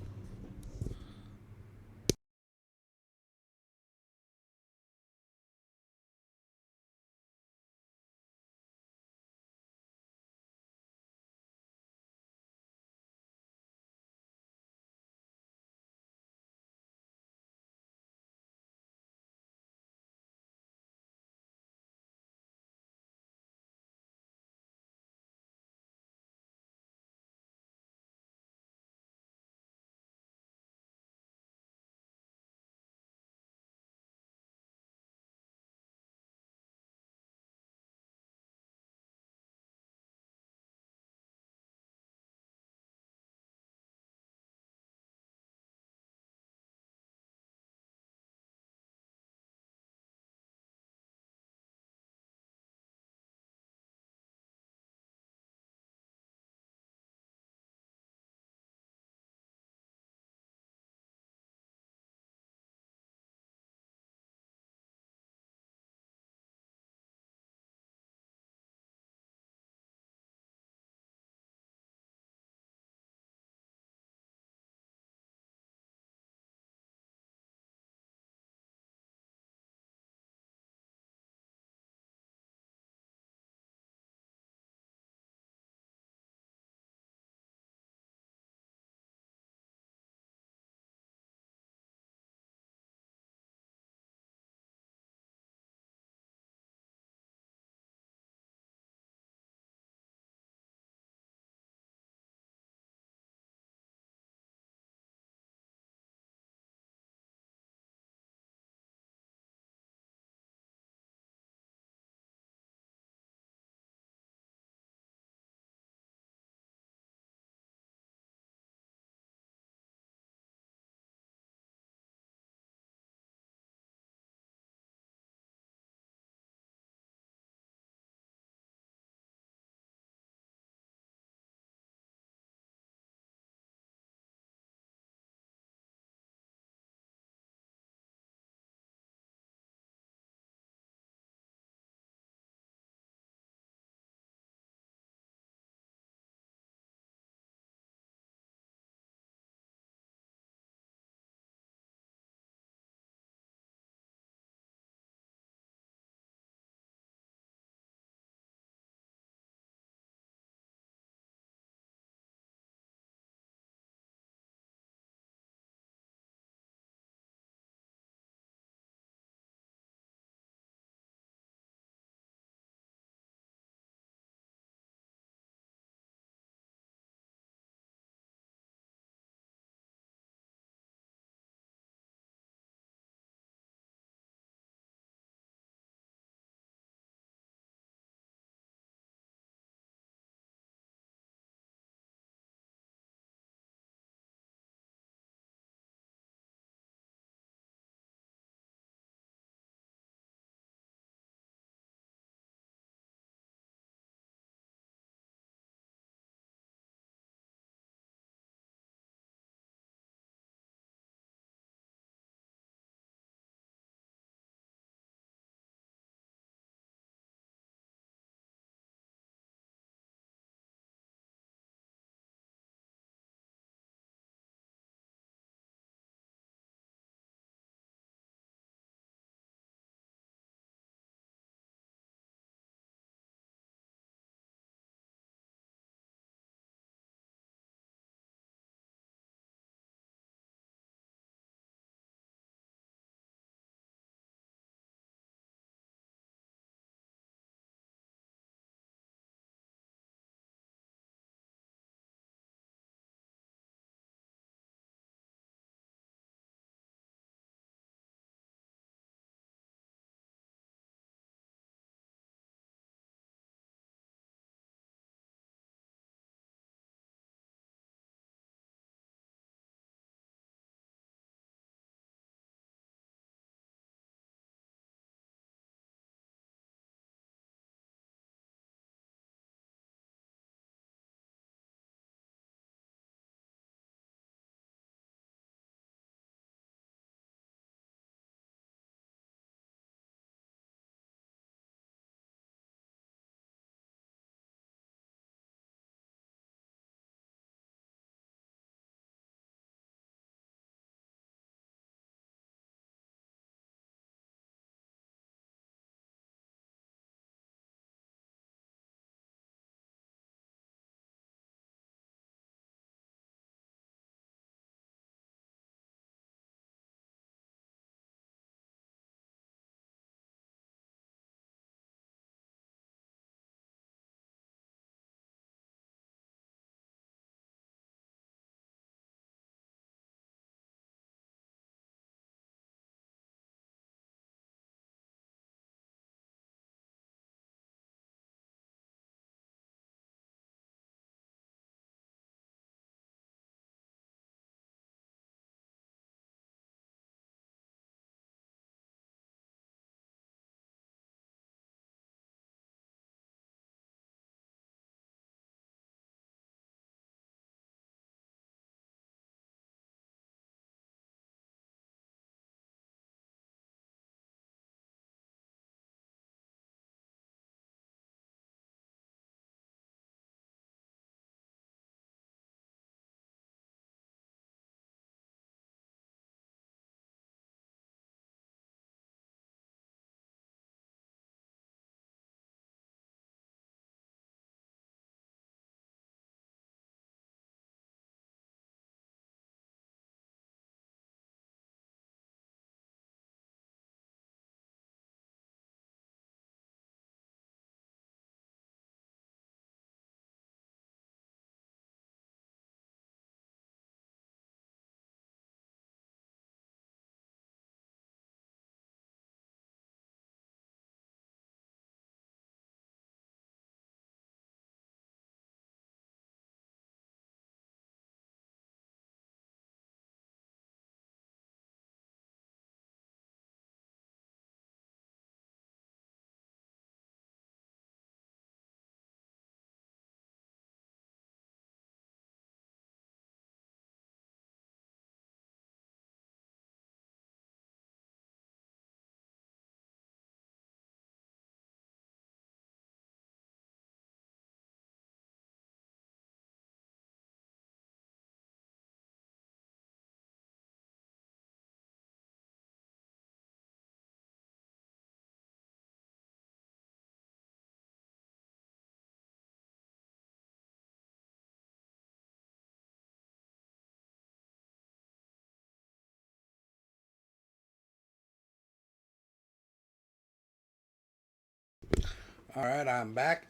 Alright, I'm back.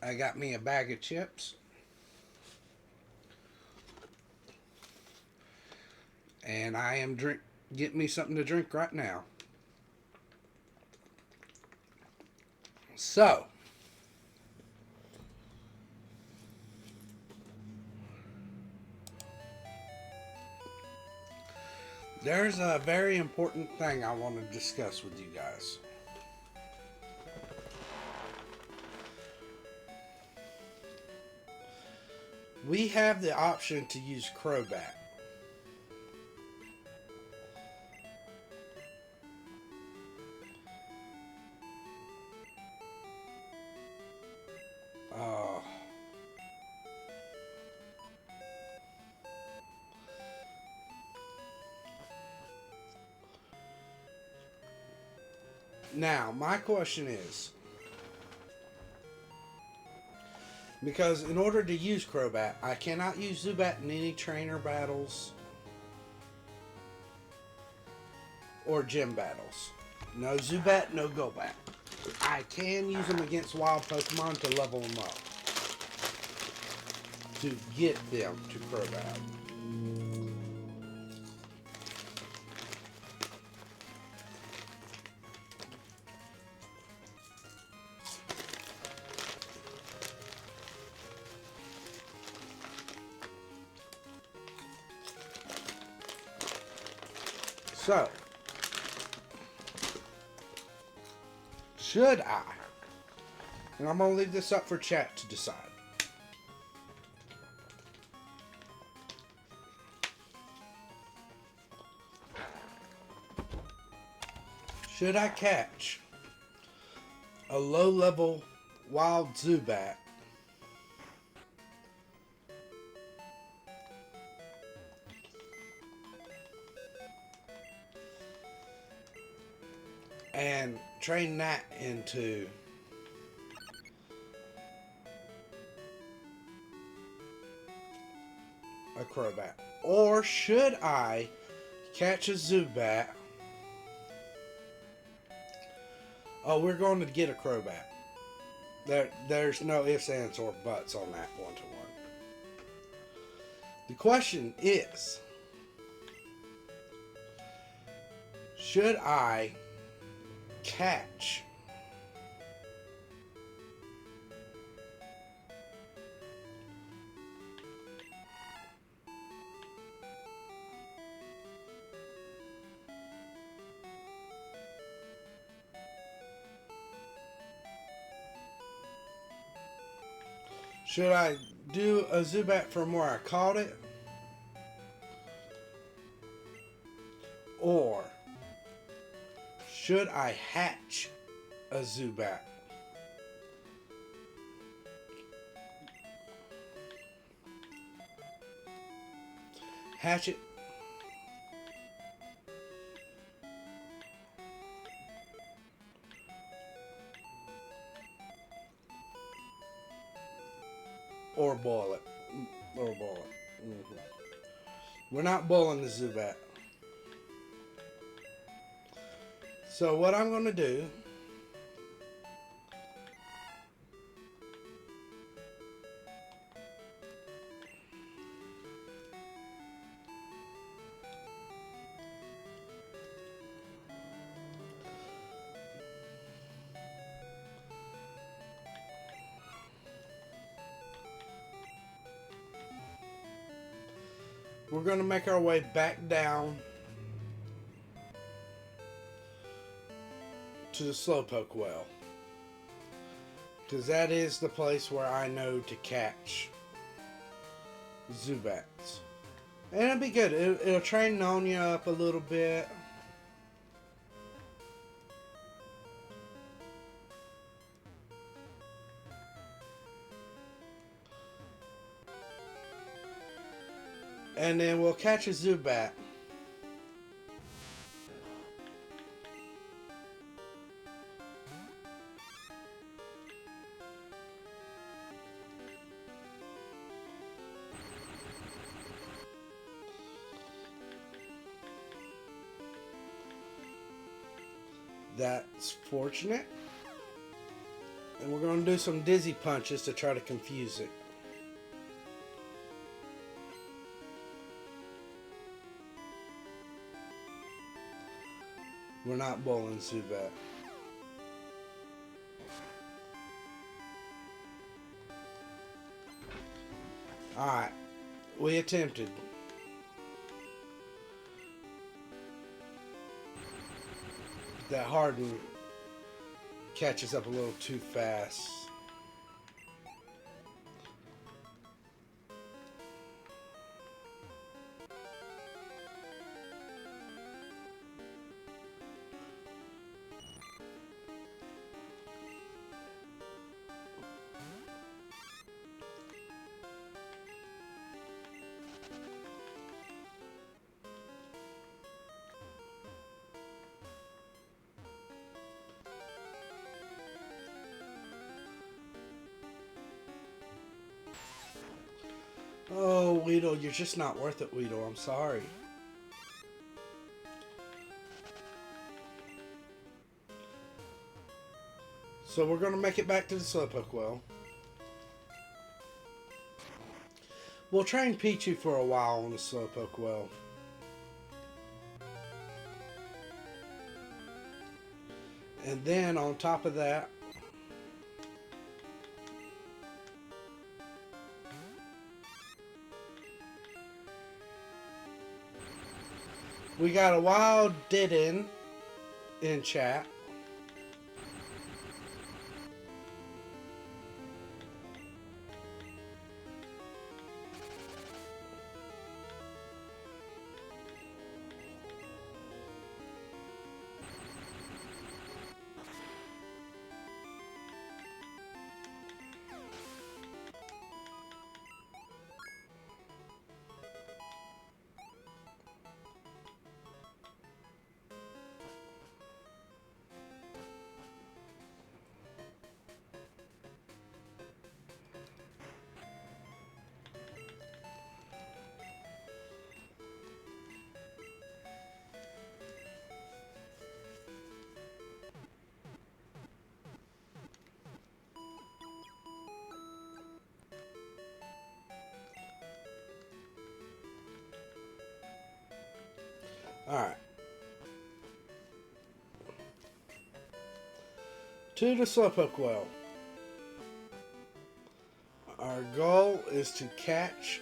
I got me a bag of chips. And I am getting me something to drink right now. So, there's a very important thing I want to discuss with you guys. We have the option to use Crobat. Uh, Now, my question is, because in order to use Crobat, I cannot use Zubat in any trainer battles or gym battles. No Zubat, no Golbat. I can use them against wild Pokemon to level them up. To get them to Crobat. So, should I? And I'm going to leave this up for chat to decide. Should I catch a low-level wild Zubat and train that into a Crobat? Or should I catch a Zubat? Oh, we're going to get a Crobat. There's no ifs, ands, or buts on that one-to-one. The question is, should I catch should I do a Zubat from where I caught it? Or should I hatch a Zubat? Hatch it. Or boil it. Or boil it. Mm-hmm. We're not boiling the Zubat. So what I'm going to do, we're going to make our way back down to the Slowpoke well. Because that is the place where I know to catch Zubats. And it'll be good. It'll train Nonya up a little bit. And then we'll catch a Zubat. That's fortunate. And we're going to do some dizzy punches to try to confuse it. We're not bowling Zubat. Alright, we attempted. That Harden catches up a little too fast. Oh, Weedle, you're just not worth it, Weedle. I'm sorry. So we're going to make it back to the Slowpoke well. We'll train Pichu for a while on the Slowpoke well. And then on top of that, we got a wild Didin in chat. Alright. To the Slowpoke well. Our goal is to catch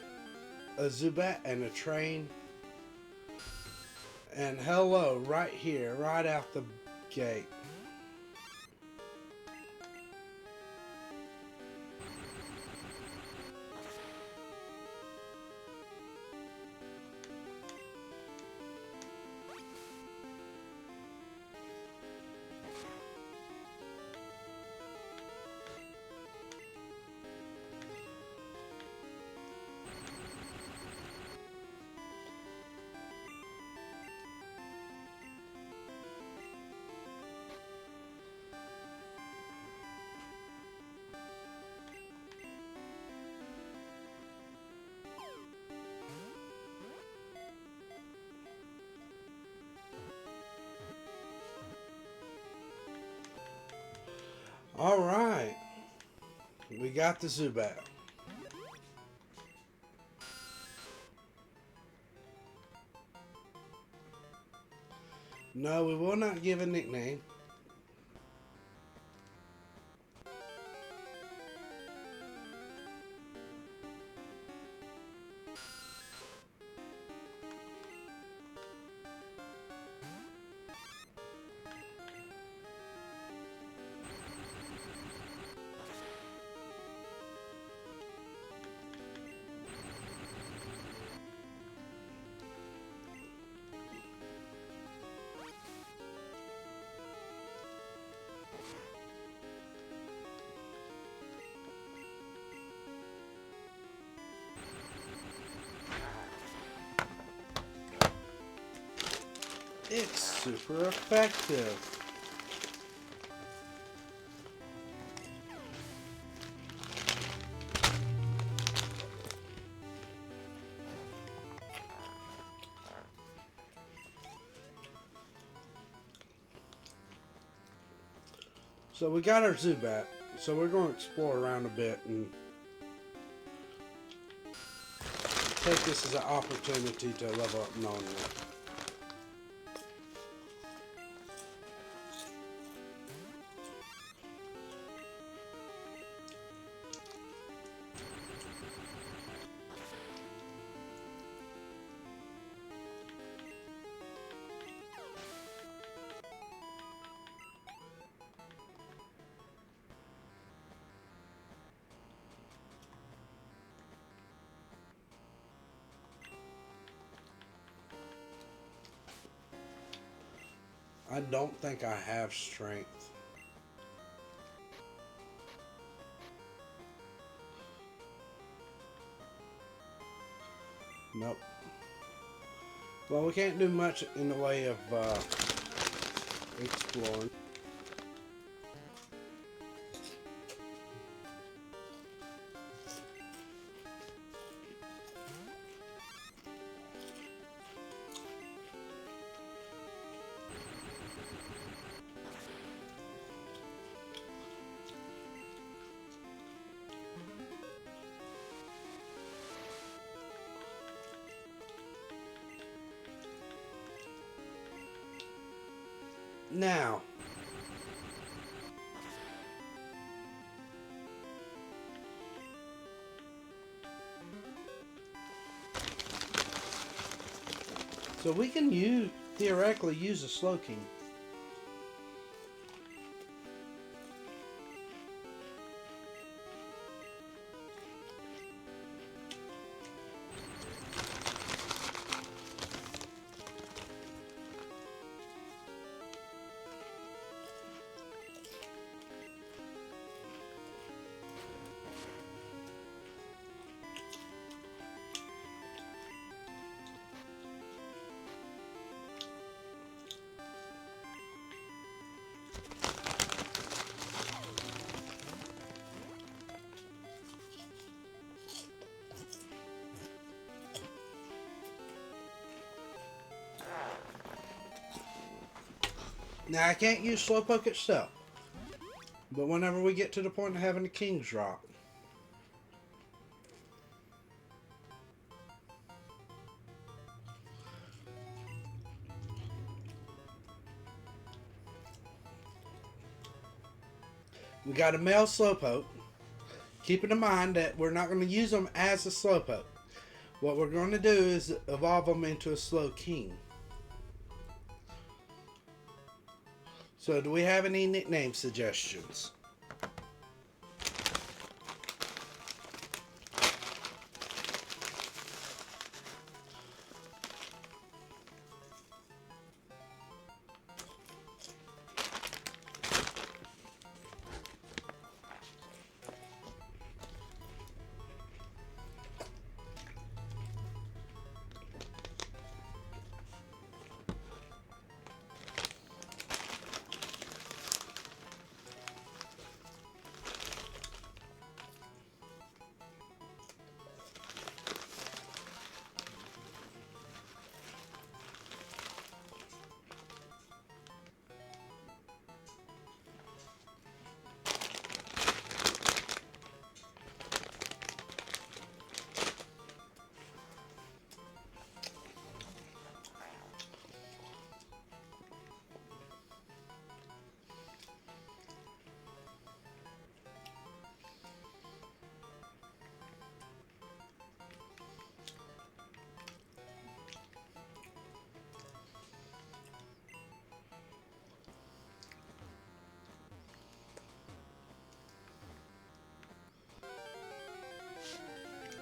a Zubat and a train. And hello, right here, right out the gate. Alright. We got the Zubat. No, we will not give a nickname. It's super effective. So we got our Zubat. So we're going to explore around a bit and take this as an opportunity to level up Nonia. I don't think I have strength. Nope. Well, we can't do much in the way of exploring. Now, so we can theoretically use a Slow King. Now, I can't use Slowpoke itself, but whenever we get to the point of having the King's drop, we got a male Slowpoke. Keeping in mind that we're not going to use them as a Slowpoke. What we're going to do is evolve them into a Slow King. So, do we have any nickname suggestions?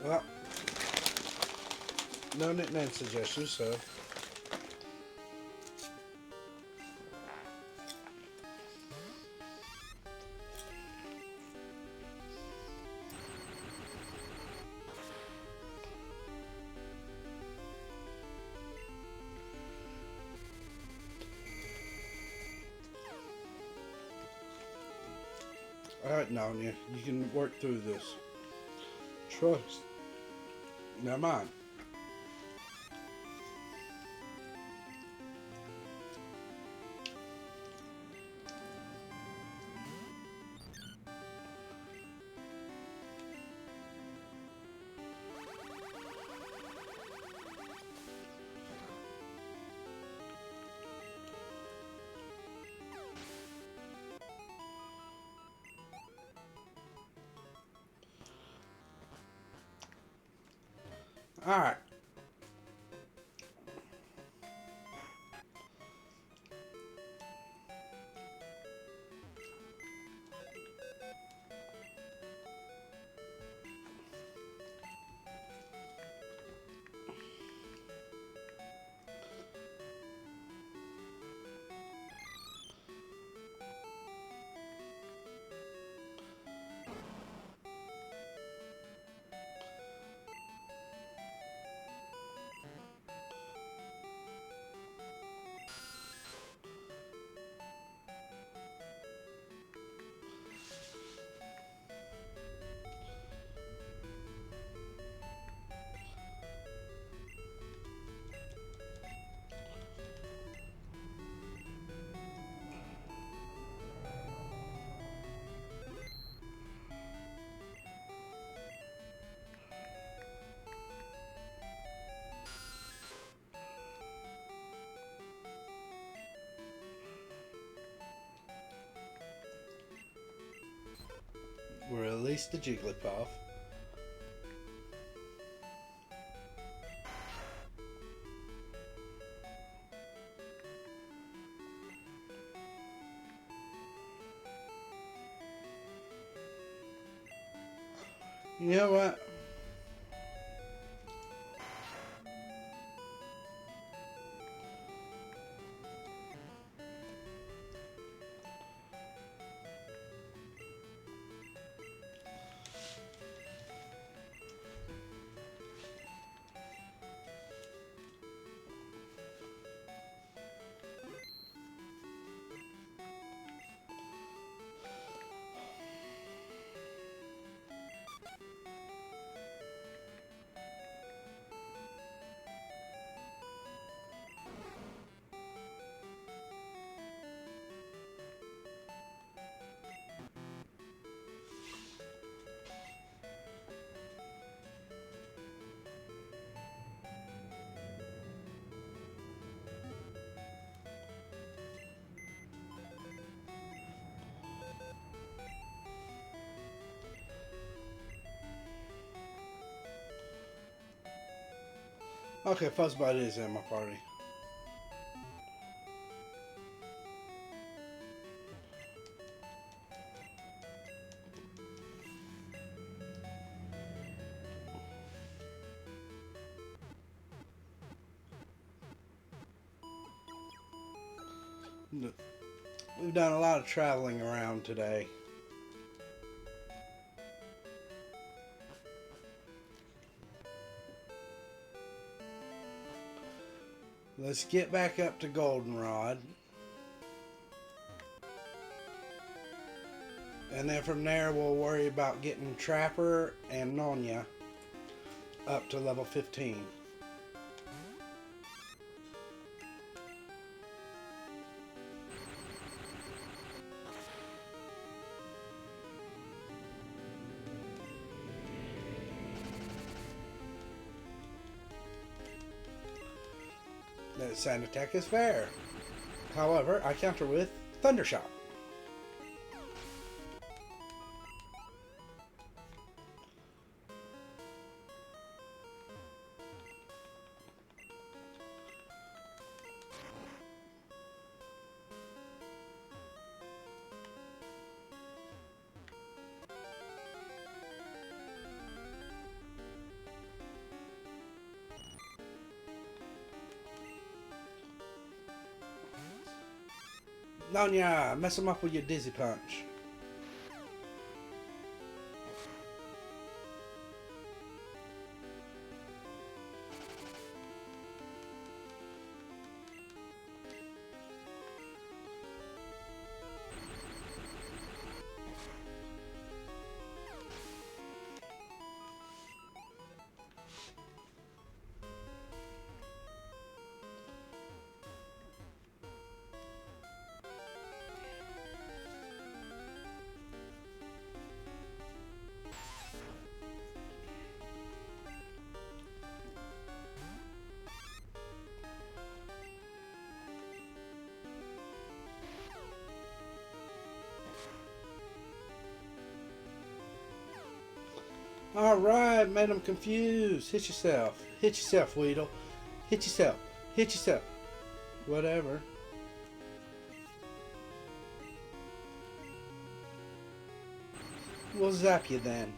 Well, no nickname suggestions, so. Alright, Nonia, you can work through this. Trust. Never mind. Alright. Release the Jigglypuff. You know what? Okay, Fuzzbot is in my party. We've done a lot of traveling around today. Let's get back up to Goldenrod. And then from there we'll worry about getting Trapper and Nonya up to level 15. That sand attack is fair. However, I counter with Thundershock. Nonya, mess him up with your Dizzy Punch. Alright, made him confused. Hit yourself. Hit yourself, Weedle. Hit yourself. Hit yourself. Whatever. We'll zap you then.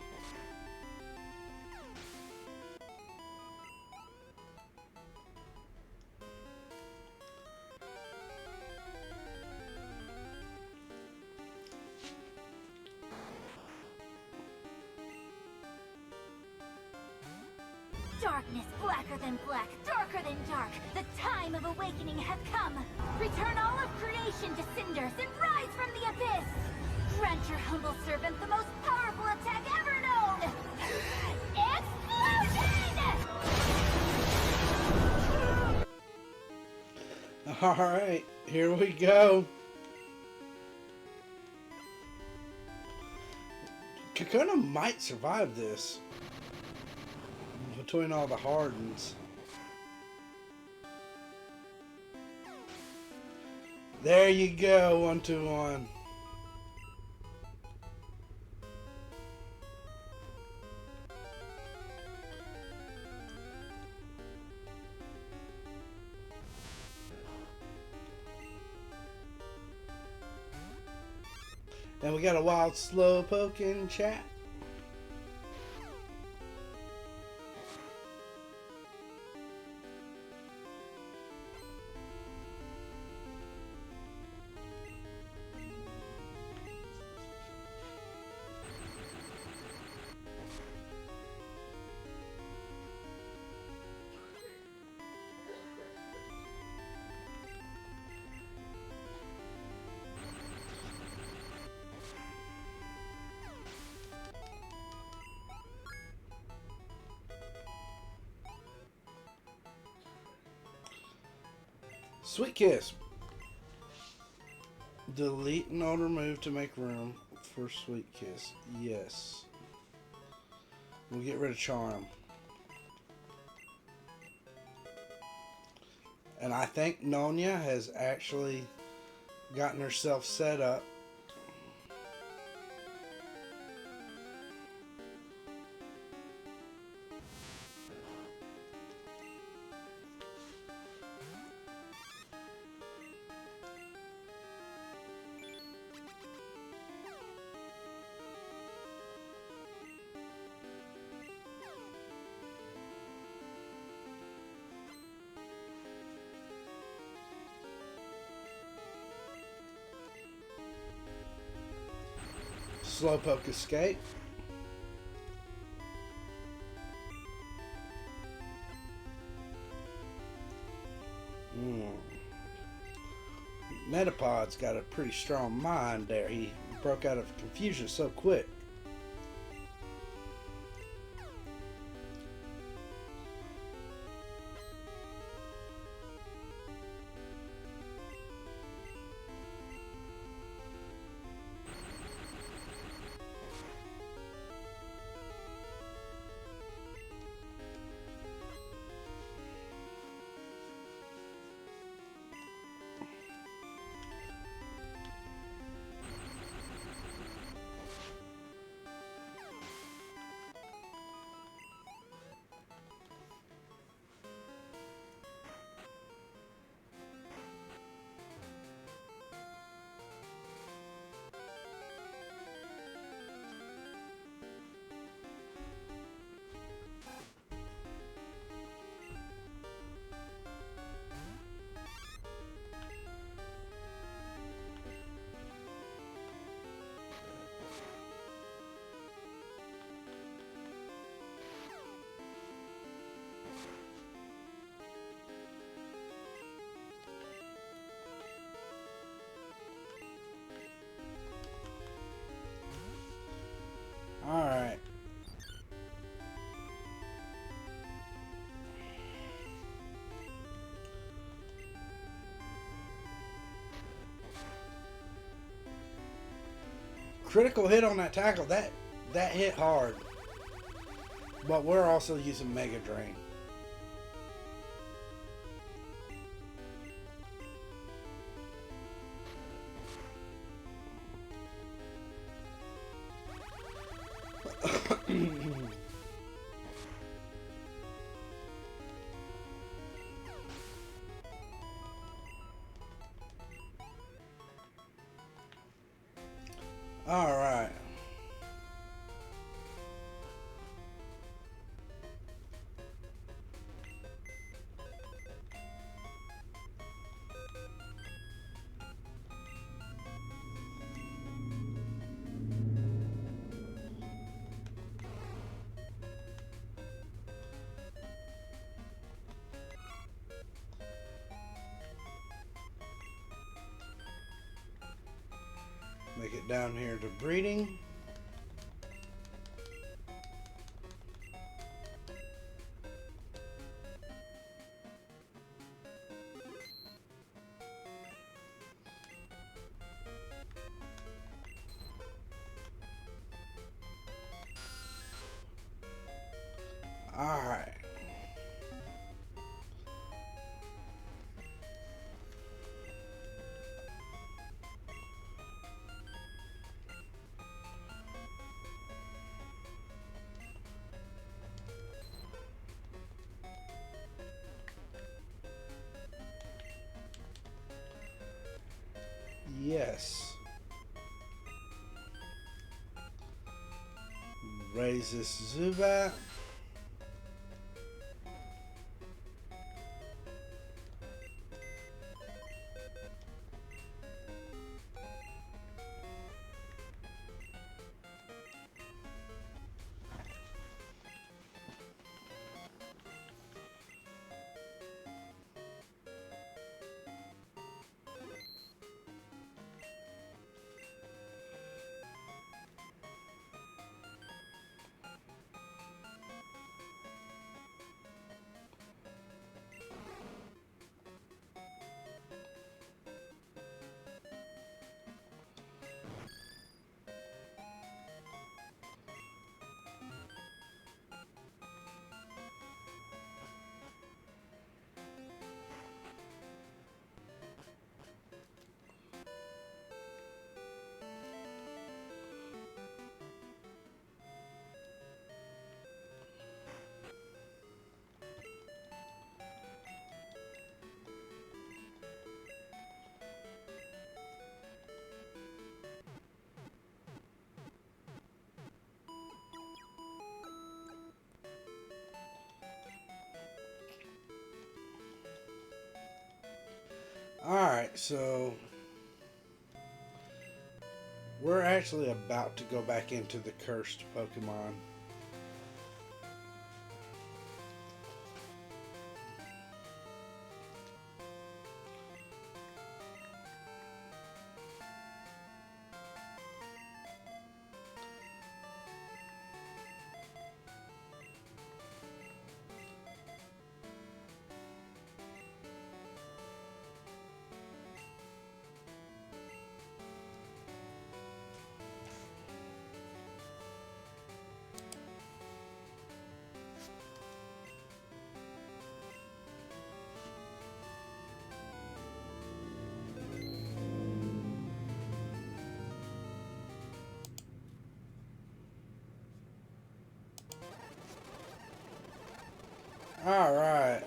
Darkness blacker than black, darker than dark. The time of awakening hath come. Return all of creation to cinders and rise from the abyss. Grant your humble servant the most powerful attack ever known. Explosion! Alright, here we go. Kakuna might survive this. Between all the hardens. There you go, 1-2-1. And we got a wild slowpoke in chat. Sweet Kiss. Delete and auto remove to make room for Sweet Kiss. Yes. We'll get rid of Charm. And I think Nonya has actually gotten herself set up. Slowpoke escape. Metapod's got a pretty strong mind there. He broke out of confusion so quick. Alright. Critical hit on that tackle. That hit hard. But we're also using Mega Drain. get down here to breeding. Alright. Yes. Raise this Zubat. Alright, so we're actually about to go back into the cursed Pokemon. Alright.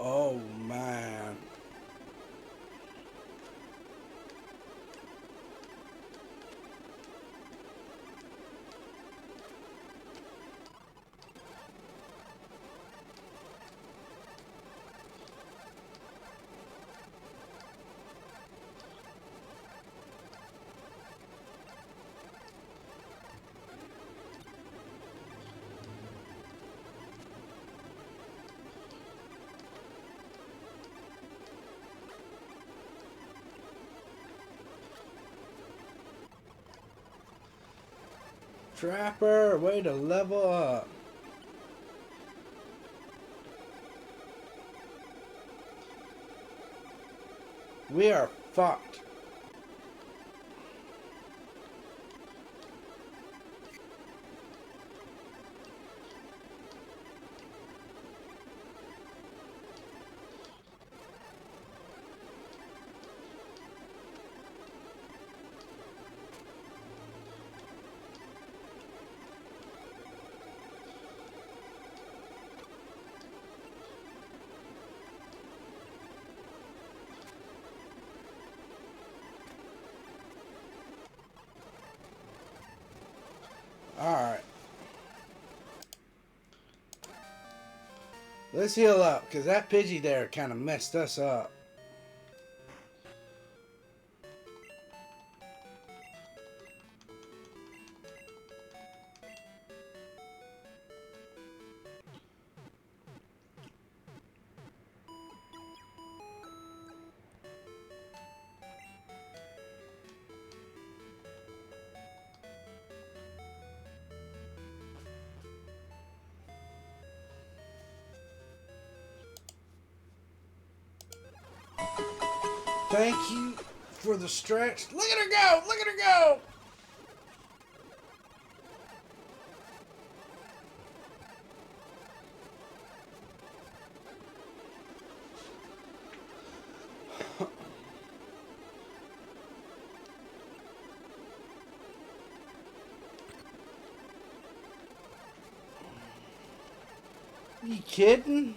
Oh, man. Trapper, way to level up. We are fucked. Let's heal up, because that Pidgey there kind of messed us up. Thank you for the stretch. Look at her go! Look at her go! You kidding?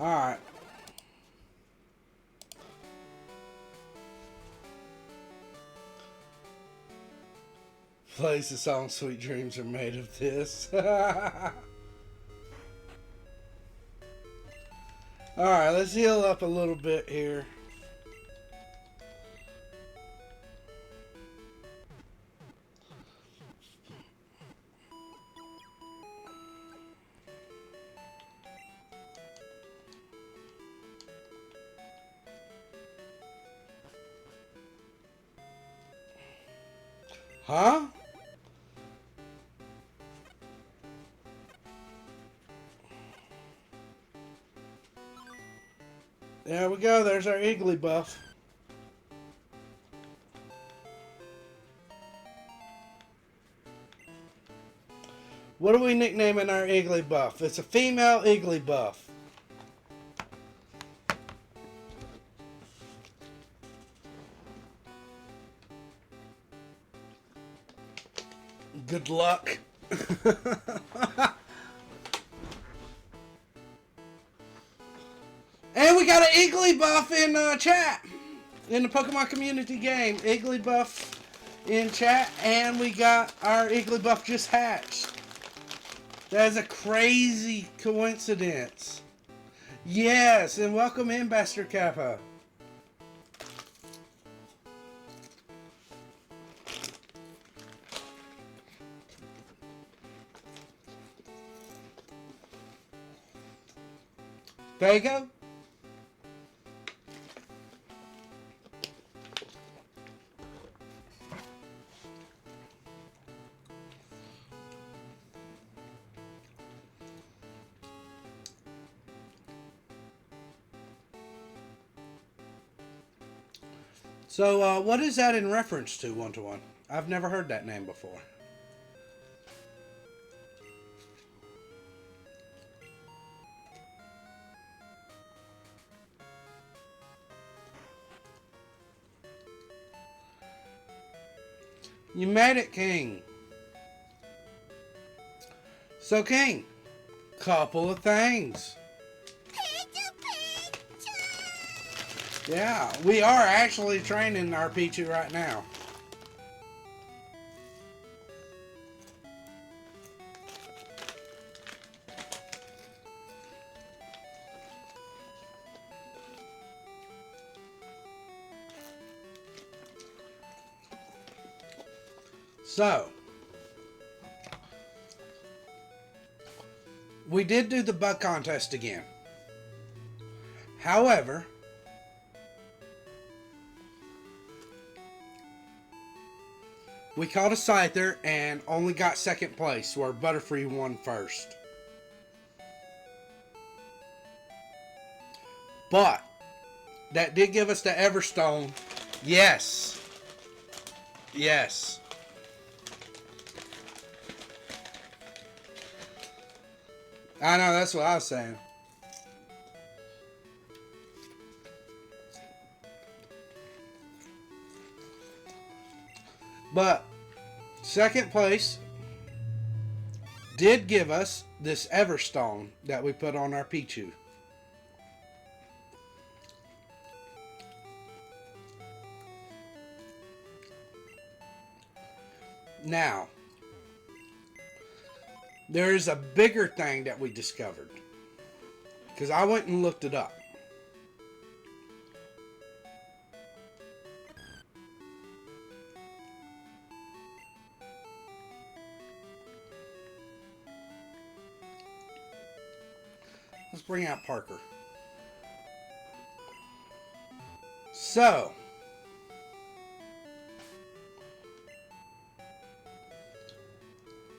Alright. Plays the song Sweet Dreams Are Made of This. Alright, let's heal up a little bit here. Huh? There we go. There's our Iggly buff. What are we nicknaming our Iggly buff? It's a female Iggly buff. Good luck. And we got an Igglybuff in chat. In the Pokemon community game. Igglybuff in chat. And we got our Igglybuff just hatched. That is a crazy coincidence. Yes, and welcome in, Bastard Kappa. There you go. So, what is that in reference to, one-to-one? I've never heard that name before. You made it, King. So, King, couple of things. Yeah, we are actually training our Pichu right now. So, we did do the bug contest again. However, we caught a Scyther and only got second place, where Butterfree won first. But, that did give us the Everstone. Yes. Yes. I know, that's what I was saying. But second place did give us this Everstone that we put on our Pichu. Now, there's a bigger thing that we discovered, because I went and looked it up. Let's bring out Parker. So,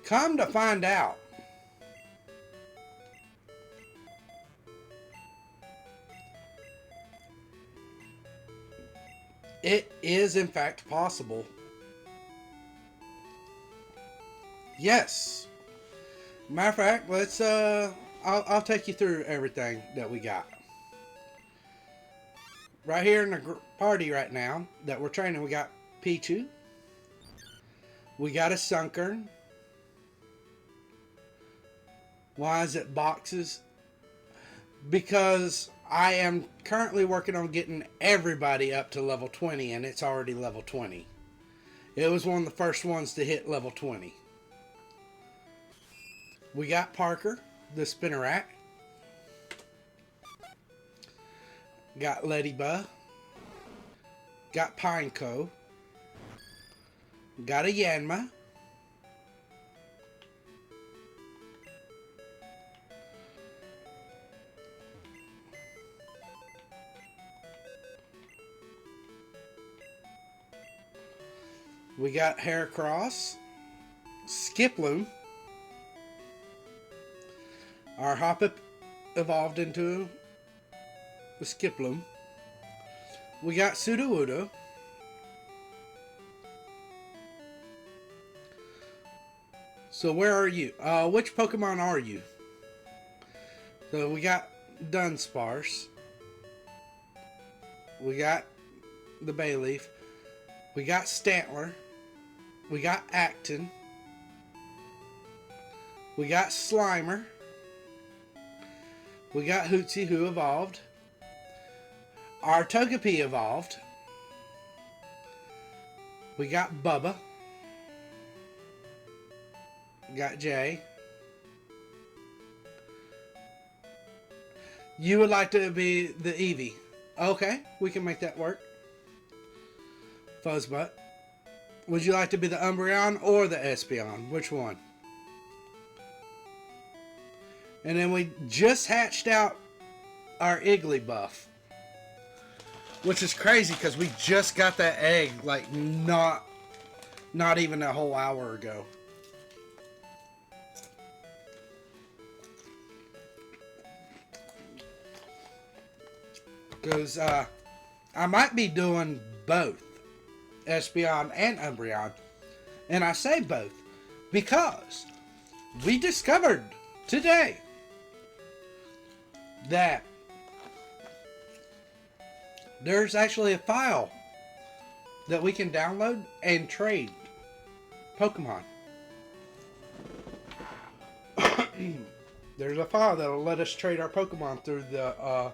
come to find out, it is in fact possible. Yes. Matter of fact, let's I'll take you through everything that we got. Right here in the party right now that we're training, we got Pichu. We got a Sunkern. Why is it boxes? Because I am currently working on getting everybody up to level 20, and it's already level 20. It was one of the first ones to hit level 20. We got Parker, the Spinnerack. Got Ladybug. Got Pineco. Got a Yanma. We got Heracross. Skiploom. Our Hoppip evolved into a Skiploom. We got Sudowoodo. So where are you? Which Pokemon are you? So we got Dunsparce. We got the Bayleaf. We got Stantler. We got Acton. We got Slimer. We got Hootsie, who evolved. Our Togepi evolved. We got Bubba. Got Jay. You would like to be the Eevee. Okay, we can make that work. Fuzzbutt. Would you like to be the Umbreon or the Espeon? Which one? And then we just hatched out our Igglybuff. Which is crazy because we just got that egg like not even a whole hour ago. Because I might be doing both Espeon and Umbreon. And I say both because we discovered today that there's actually a file that we can download and trade Pokemon. There's a file that'll let us trade our Pokemon through the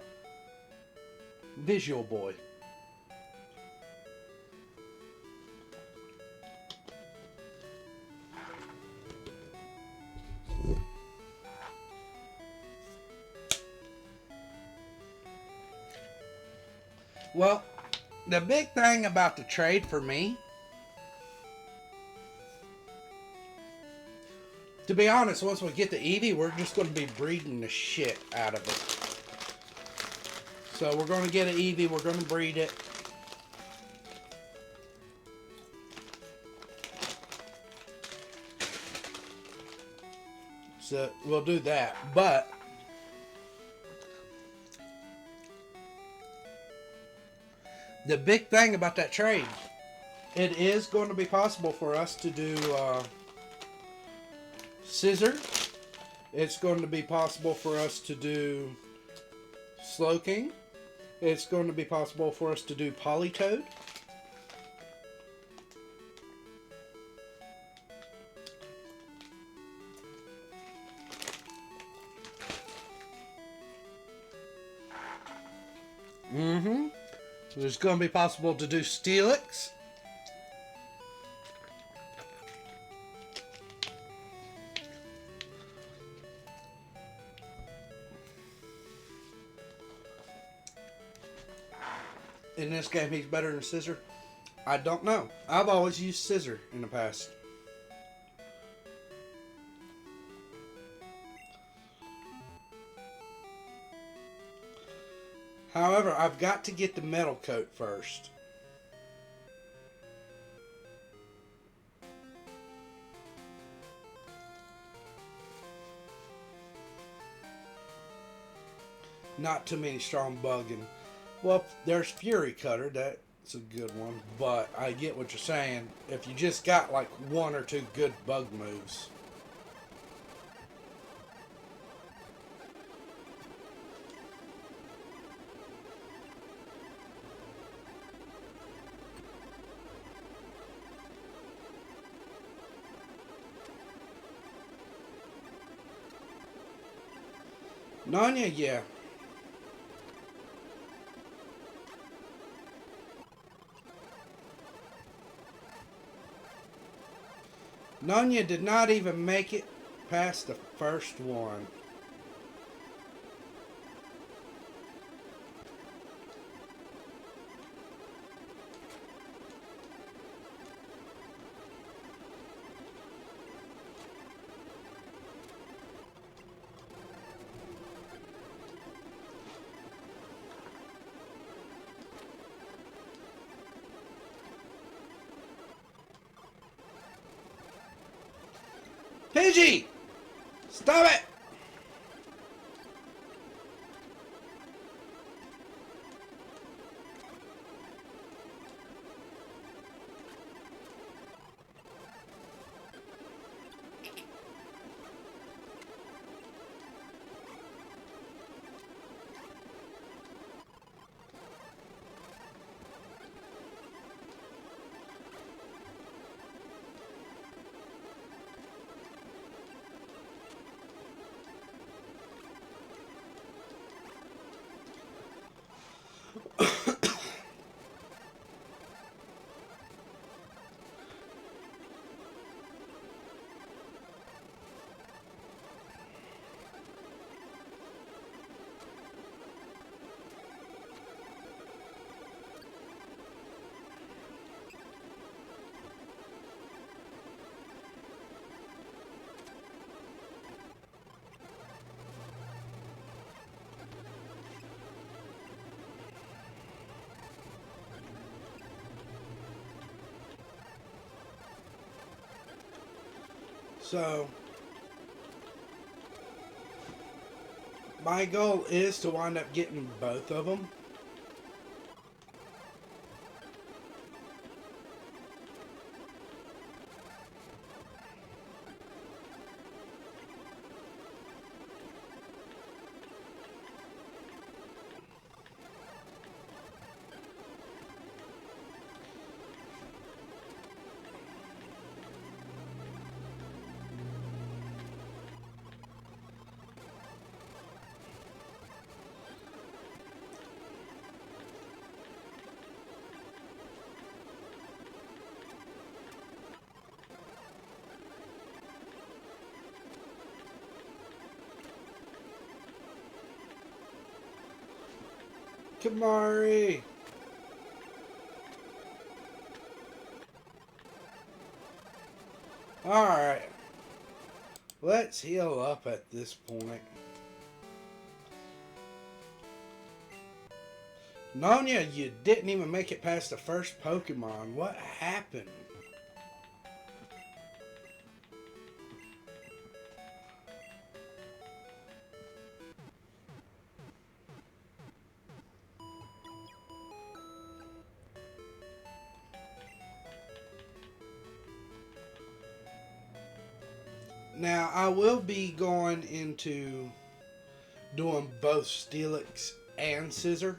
Visual Boy. Well, the big thing about the trade for me, to be honest, once we get the Eevee, we're just going to be breeding the shit out of it. So we're going to get an Eevee, we're going to breed it. So we'll do that. But the big thing about that trade, it is going to be possible for us to do Scissor. It's going to be possible for us to do Slowking. It's going to be possible for us to do Politoed. It's going to be possible to do Steelix. In this game, he's better than Scissor. I don't know. I've always used Scissor in the past. However, I've got to get the metal coat first. Not too many strong bugging. Well, there's Fury Cutter. That's a good one. But I get what you're saying. If you just got like one or two good bug moves. Nanya, yeah. Nanya did not even make it past the first one. Pidgey! Stop it! So, my goal is to wind up getting both of them. Kamari! Alright. Let's heal up at this point. Nonya, you didn't even make it past the first Pokemon. What happened? Now, I will be going into doing both Steelix and Scissor.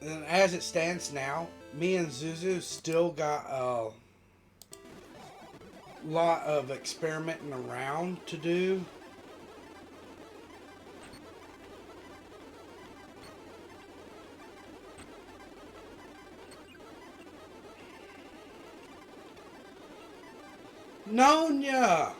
And as it stands now, me and Zuzu still got a lot of experimenting around to do. Nonya!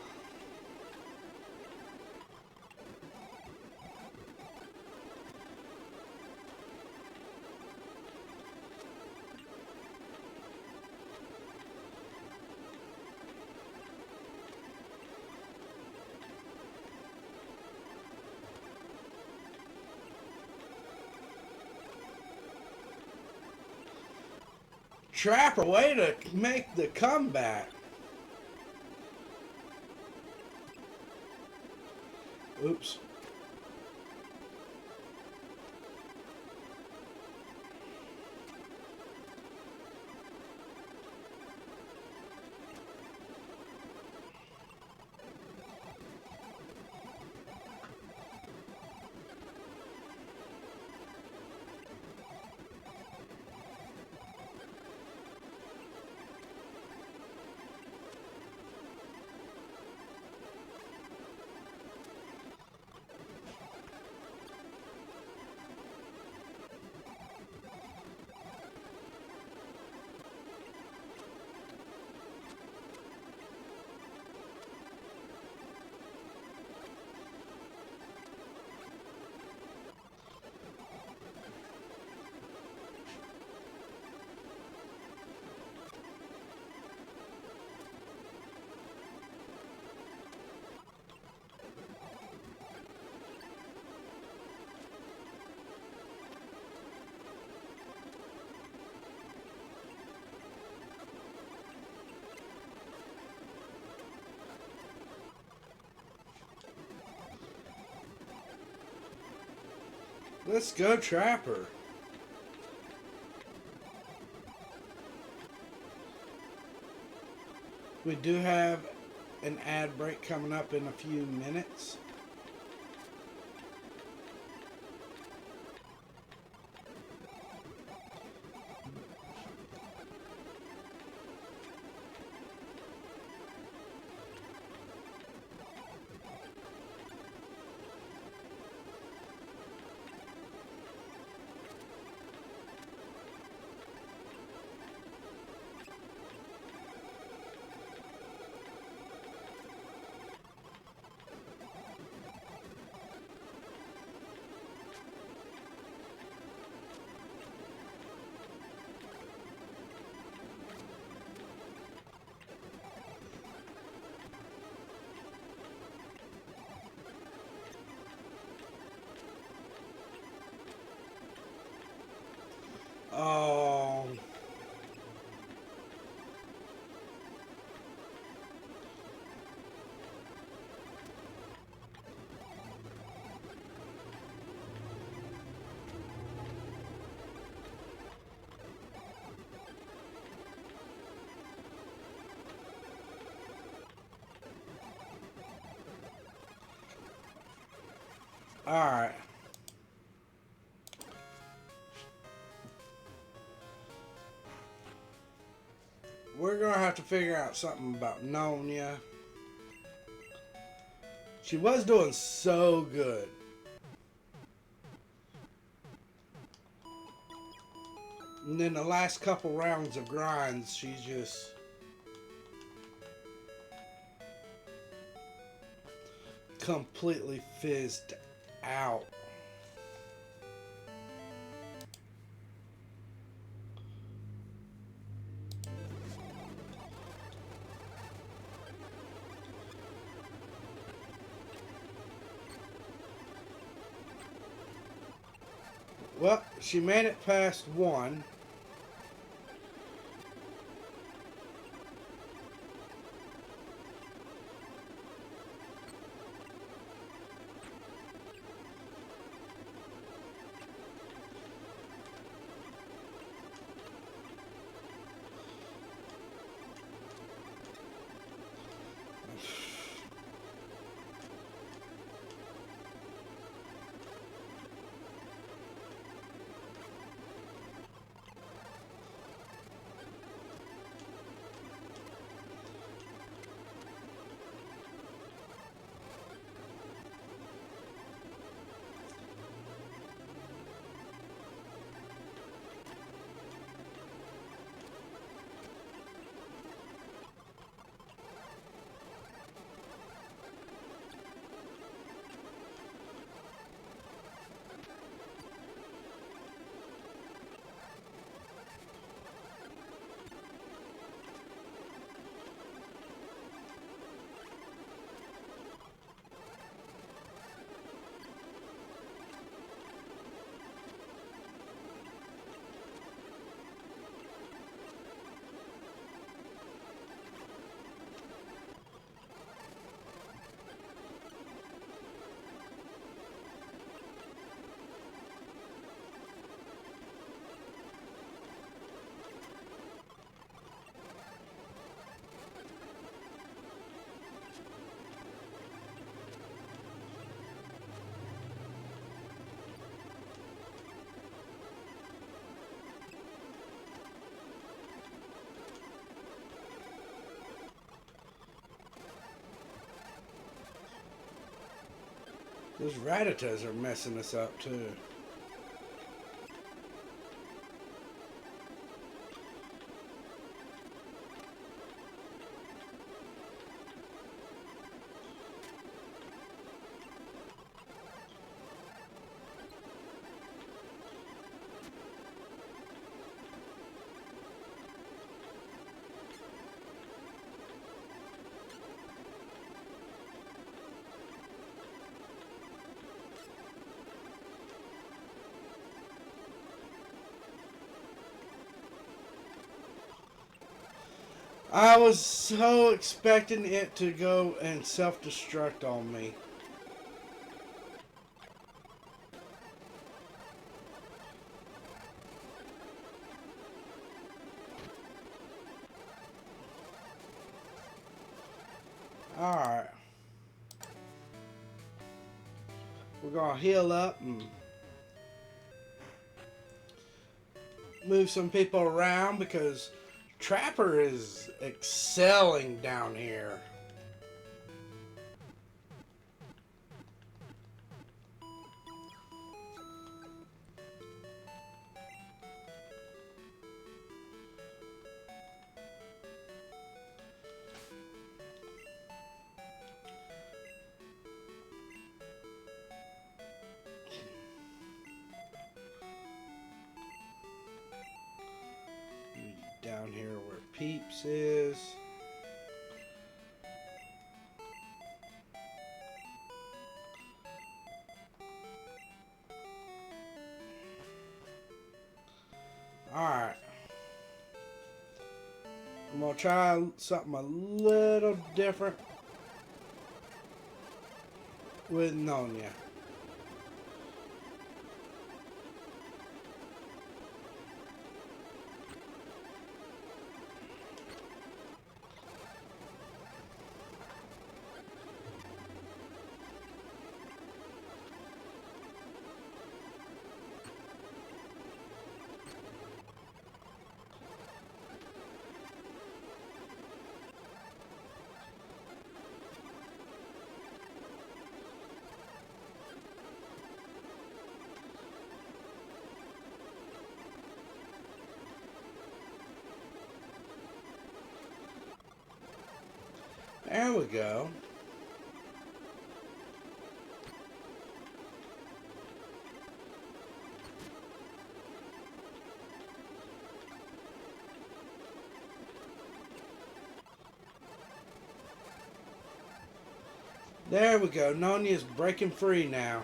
Trapper, way to make the comeback. Oops. Let's go, Trapper. We do have an ad break coming up in a few minutes. Alright. We're gonna have to figure out something about Nonya. She was doing so good. And then the last couple rounds of grinds, she just completely fizzed out. Well, she made it past one. Those Ratatas are messing us up too. I was so expecting it to go and self-destruct on me. Alright. We're gonna heal up and move some people around because Trapper is excelling down here. Down here where Peeps is. Alright. I'm gonna try something a little different with Nonya. There we go. There we go. Nonia's breaking free now.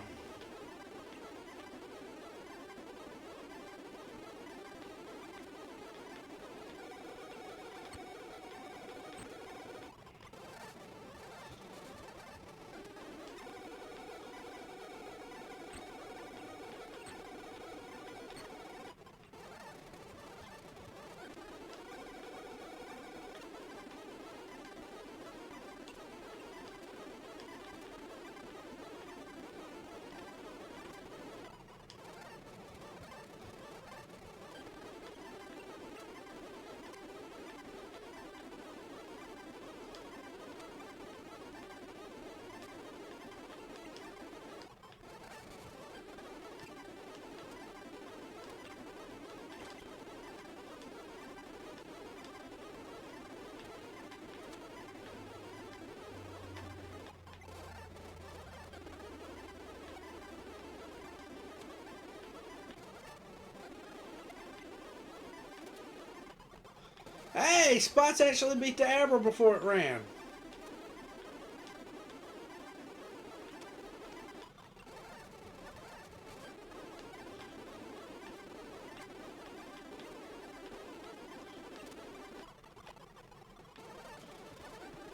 Hey, Spots actually beat the Abra before it ran.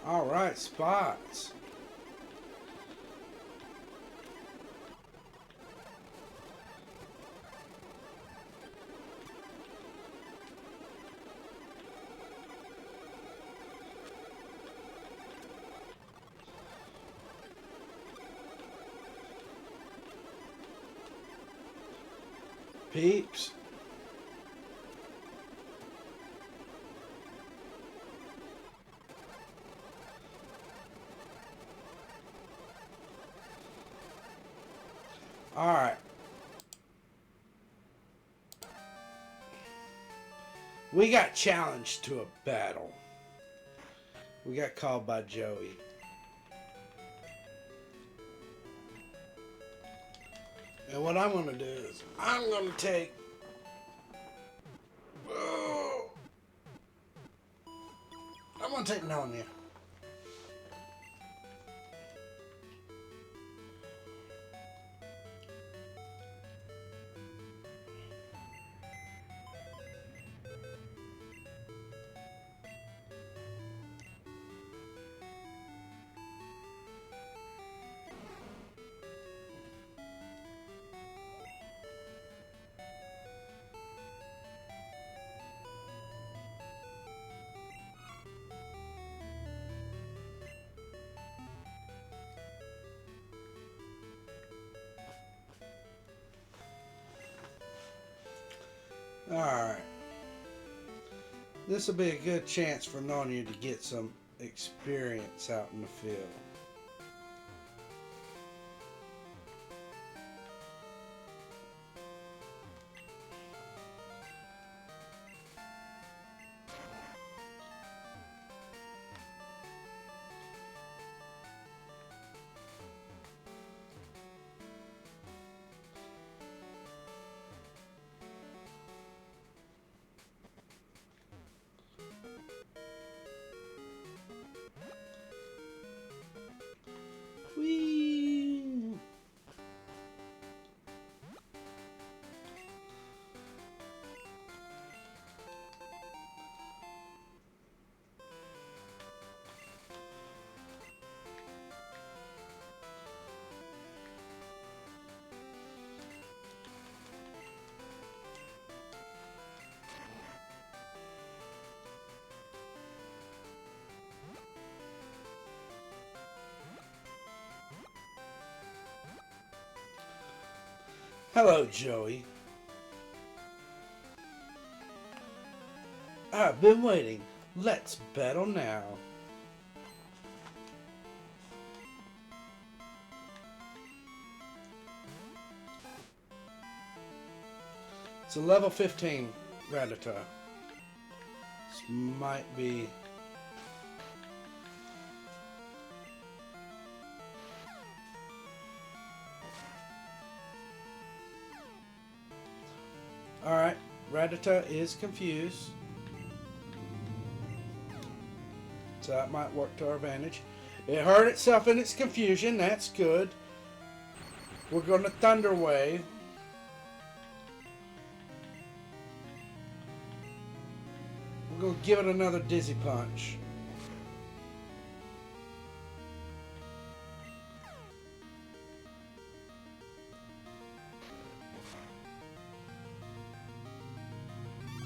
All right, Spots. Peeps. All right. We got challenged to a battle. We got called by Joey. And what I'm going to do is I'm going to take... Oh, I'm going to take Nonia. Alright. This will be a good chance for Nonia to get some experience out in the field. Whee! Hello, Joey. I've been waiting. Let's battle now. It's a level 15 Rattata. This might be Rattata is confused. So that might work to our advantage. It hurt itself in its confusion. That's good. We're going to Thunder Wave. We're going to give it another Dizzy Punch.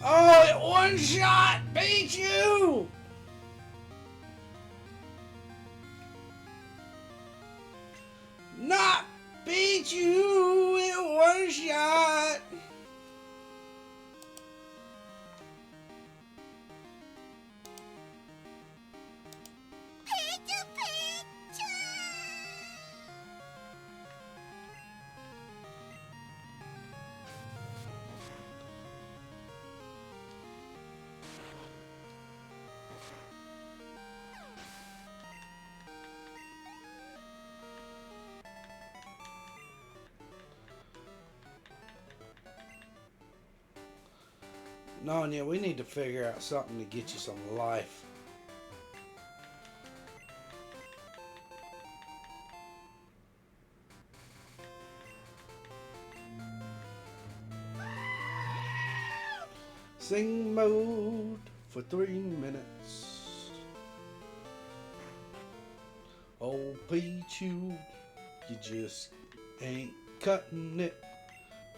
Oh, it one shot beat you! Not beat you in one shot. Pikachu, Pikachu! Nanya, we need to figure out something to get you some life. Sing mode for 3 minutes. Oh, Pichu, you just ain't cutting it.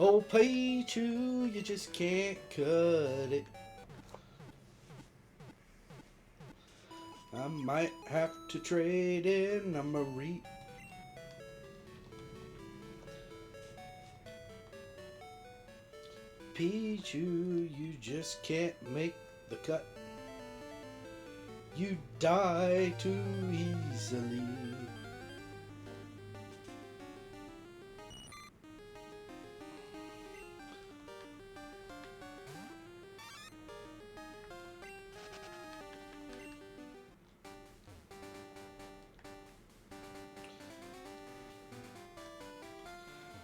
Oh, Pichu, you just can't cut it. I might have to trade in a Marie. Pichu, you just can't make the cut. You die too easily.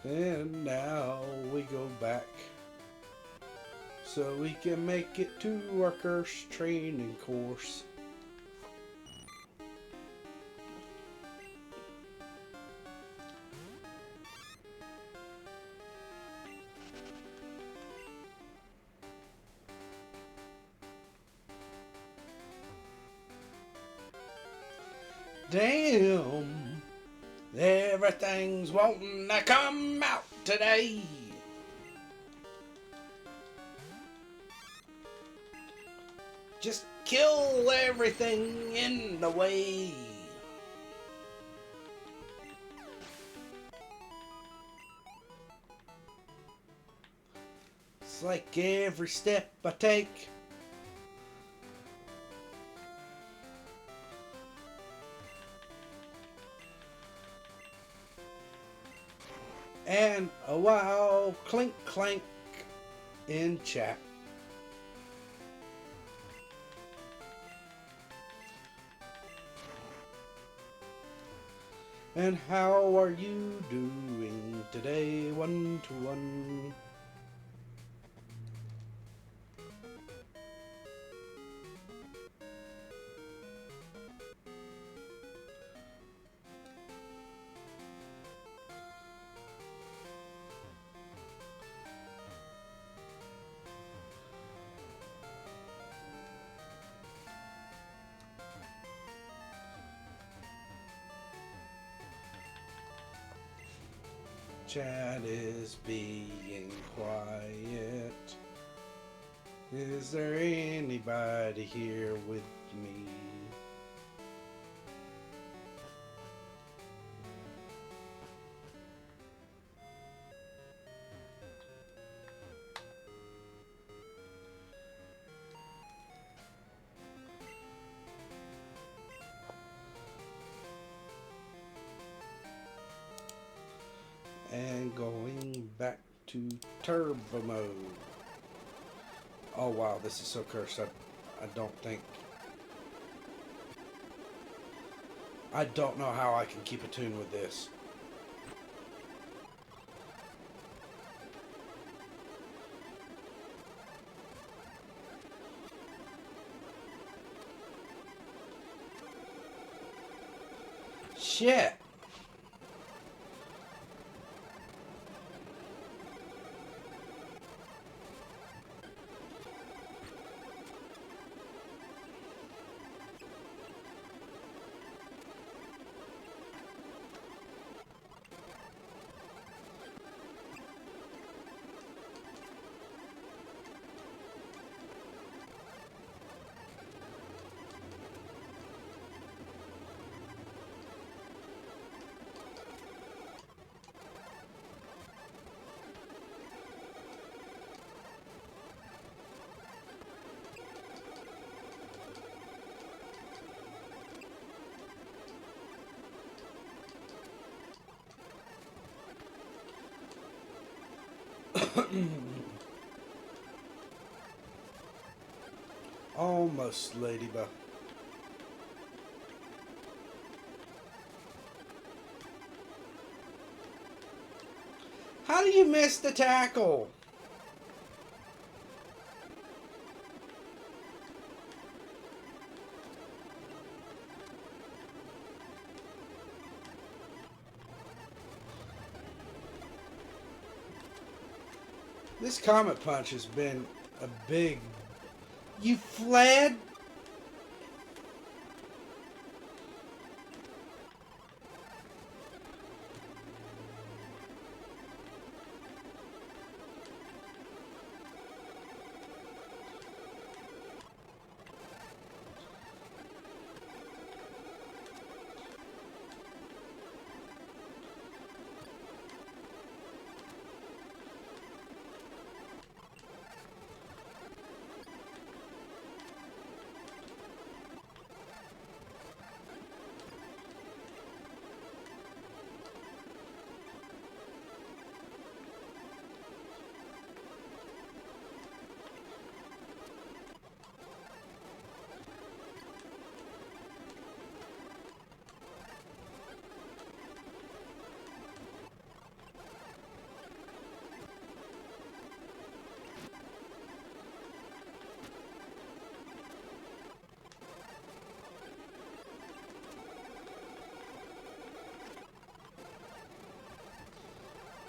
And now we go back so we can make it to our curse training course. Damn, everything's wanting to come out today. Just kill everything in the way. It's like every step I take, and a wow clink clank in chat. And how are you doing today, 1-to-1? Chat is being quiet. Is there anybody here with me? And going back to turbo mode. Oh wow, this is so cursed. I don't know how I can keep a tune with this. Shit. Almost, Ladybug. How do you miss the tackle? This Comet Punch has been a big... You fled?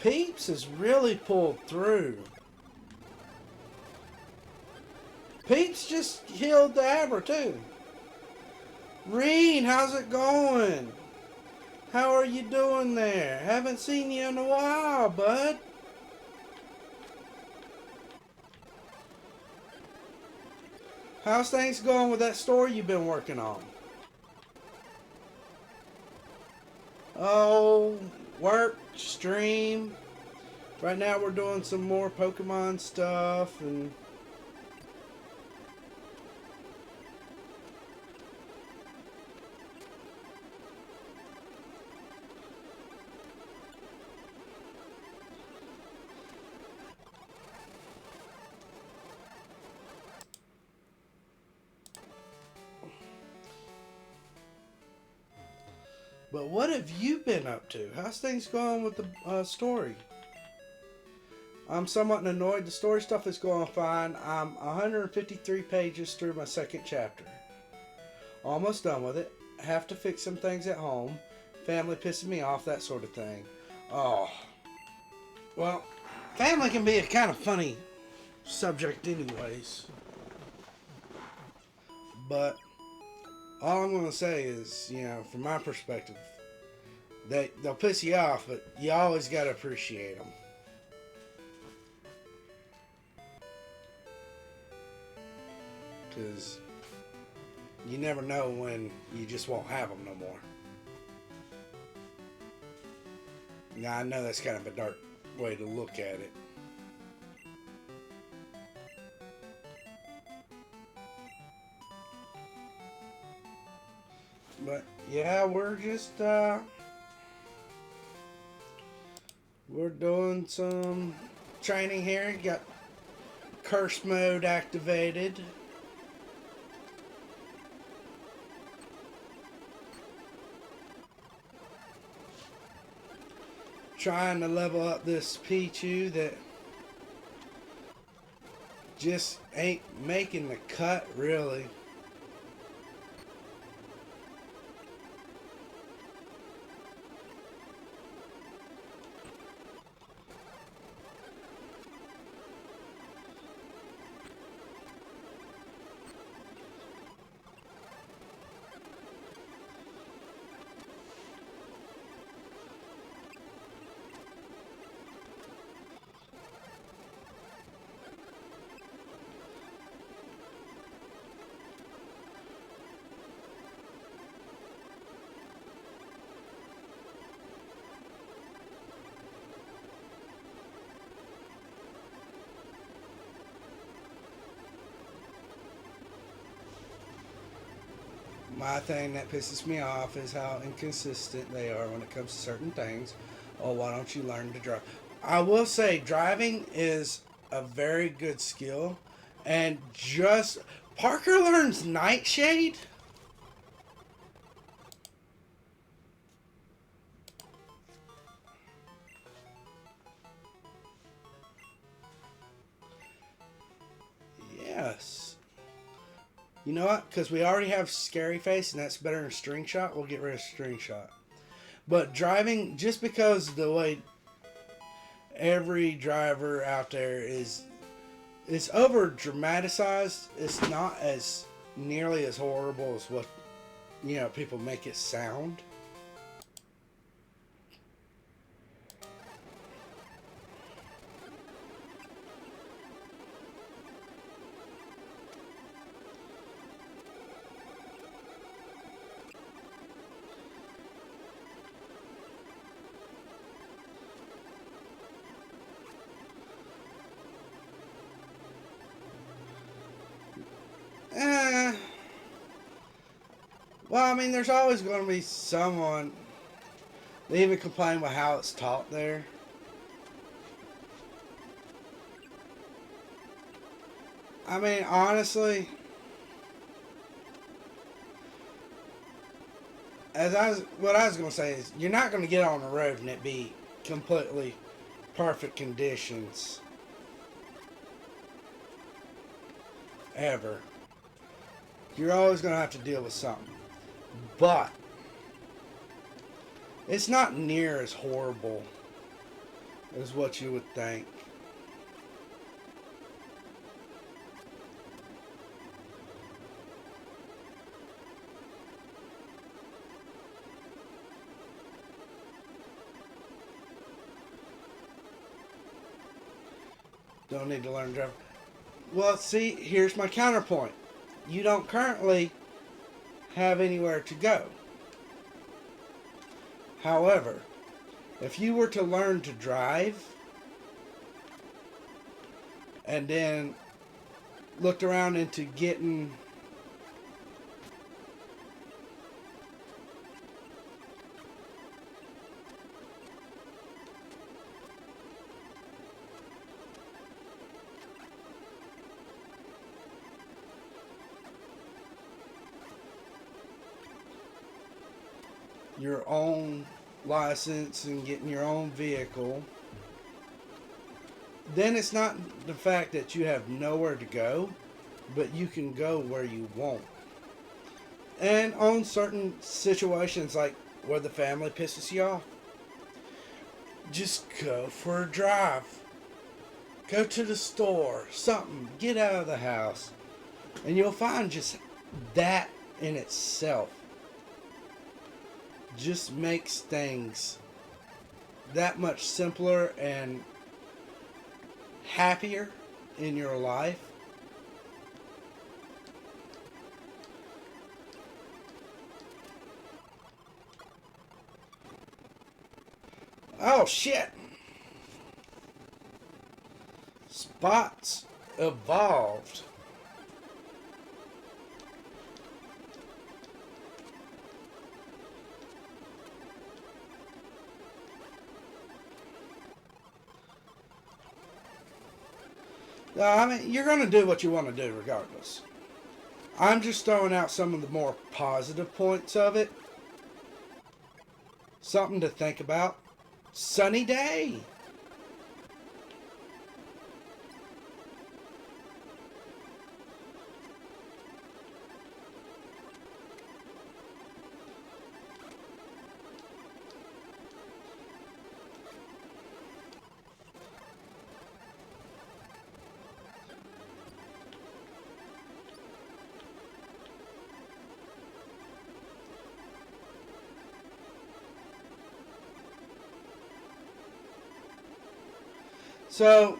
Peeps has really pulled through. Peeps just healed the Abra too. Reen, how's it going? How are you doing there? Haven't seen you in a while, bud. How's things going with that story you've been working on? Oh, work, stream. Right now we're doing some more Pokemon stuff and... But what have you been up to? How's things going with the story? I'm somewhat annoyed. The story stuff is going fine. I'm 153 pages through my second chapter. Almost done with it. Have to fix some things at home. Family pissing me off, that sort of thing. Oh. Well, family can be a kind of funny subject anyways. But all I'm going to say is, you know, from my perspective, they'll piss you off, but you always got to appreciate them. Because you never know when you just won't have them no more. Now, I know that's kind of a dark way to look at it. But yeah, we're just we're doing some training here. Got curse mode activated. Trying to level up this Pichu that just ain't making the cut, really. my thing that pisses me off is how inconsistent they are when it comes to certain things. Oh, why don't you learn to drive? I will say driving is a very good skill, and just Parker learns Nightshade. Yes. You know what? Because we already have Scary Face, and that's better than String Shot. We'll get rid of String Shot. But driving, just because the way every driver out there is, it's over dramatized. It's not as nearly as horrible as what people make it sound. Eh, well, I mean, there's always going to be someone. They even complain about how it's taught there. I mean, honestly, what I was going to say is, you're not going to get on the road and it be completely perfect conditions ever. You're always going to have to deal with something. But it's not near as horrible as what you would think. Don't need to learn to drive. Well, see, here's my counterpoint. You don't currently have anywhere to go. However, if you were to learn to drive and then looked around into getting your own license and getting your own vehicle, then it's not the fact that you have nowhere to go, but you can go where you want. And on certain situations, like where the family pisses you off, just go for a drive. Go to the store, something, get out of the house. And you'll find just that in itself just makes things that much simpler and happier in your life. Oh shit! Spots evolved. I mean, you're going to do what you want to do regardless. I'm just throwing out some of the more positive points of it. Something to think about. Sunny day. So,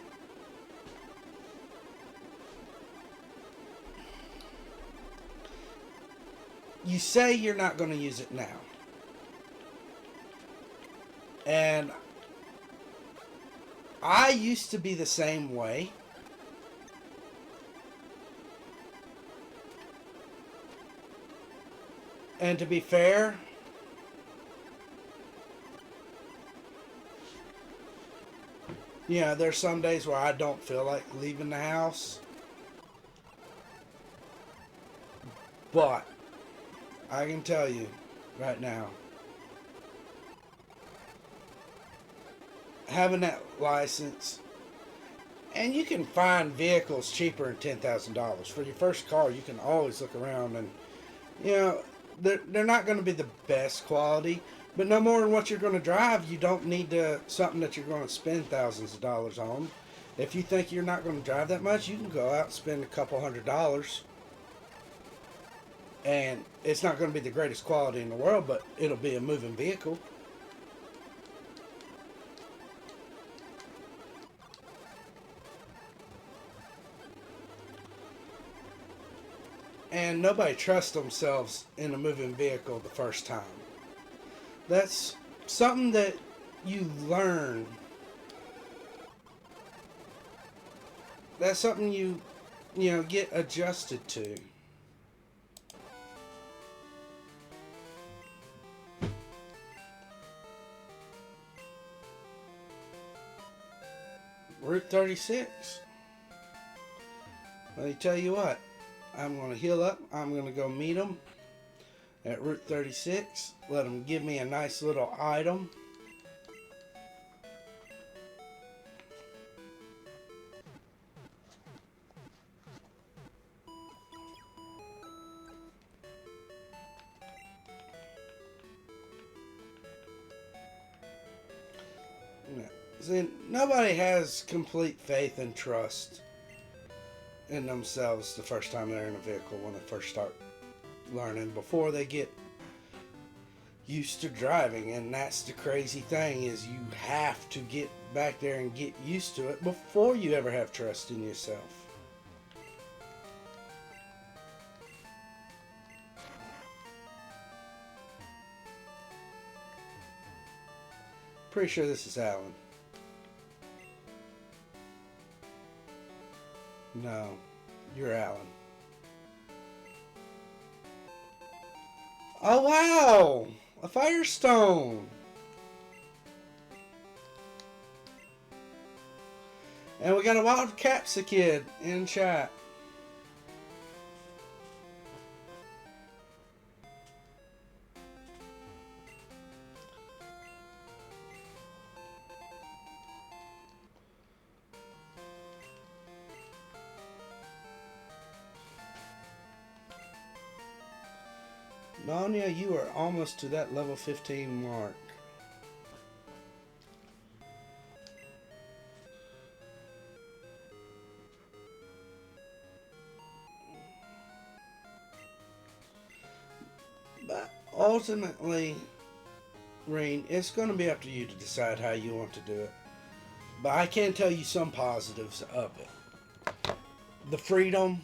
you say you're not going to use it now. And I used to be the same way. And to be fair, there's some days where I don't feel like leaving the house. But I can tell you right now, having that license, and you can find vehicles cheaper than $10,000. For your first car, you can always look around, and they're not going to be the best quality, but no more than what you're going to drive. You don't need something that you're going to spend thousands of dollars on. If you think you're not going to drive that much, you can go out and spend a couple $100. And it's not going to be the greatest quality in the world, but it'll be a moving vehicle. And nobody trusts themselves in a moving vehicle the first time. That's something that you learn. That's something you get adjusted to. Route 36. Let me tell you what. I'm going to heal up. I'm going to go meet them at Route 36. Let them give me a nice little item. See, nobody has complete faith and trust in themselves the first time they're in a vehicle, when they first start learning, before they get used to driving. And that's the crazy thing, is you have to get back there and get used to it before you ever have trust in yourself. Pretty sure this is Alan. No, you're Alan. Oh wow! A Firestone! And we got a Wild Capsicid in chat. Nanya, you are almost to that level 15 mark. But ultimately, Reen, it's going to be up to you to decide how you want to do it. But I can tell you some positives of it. The freedom.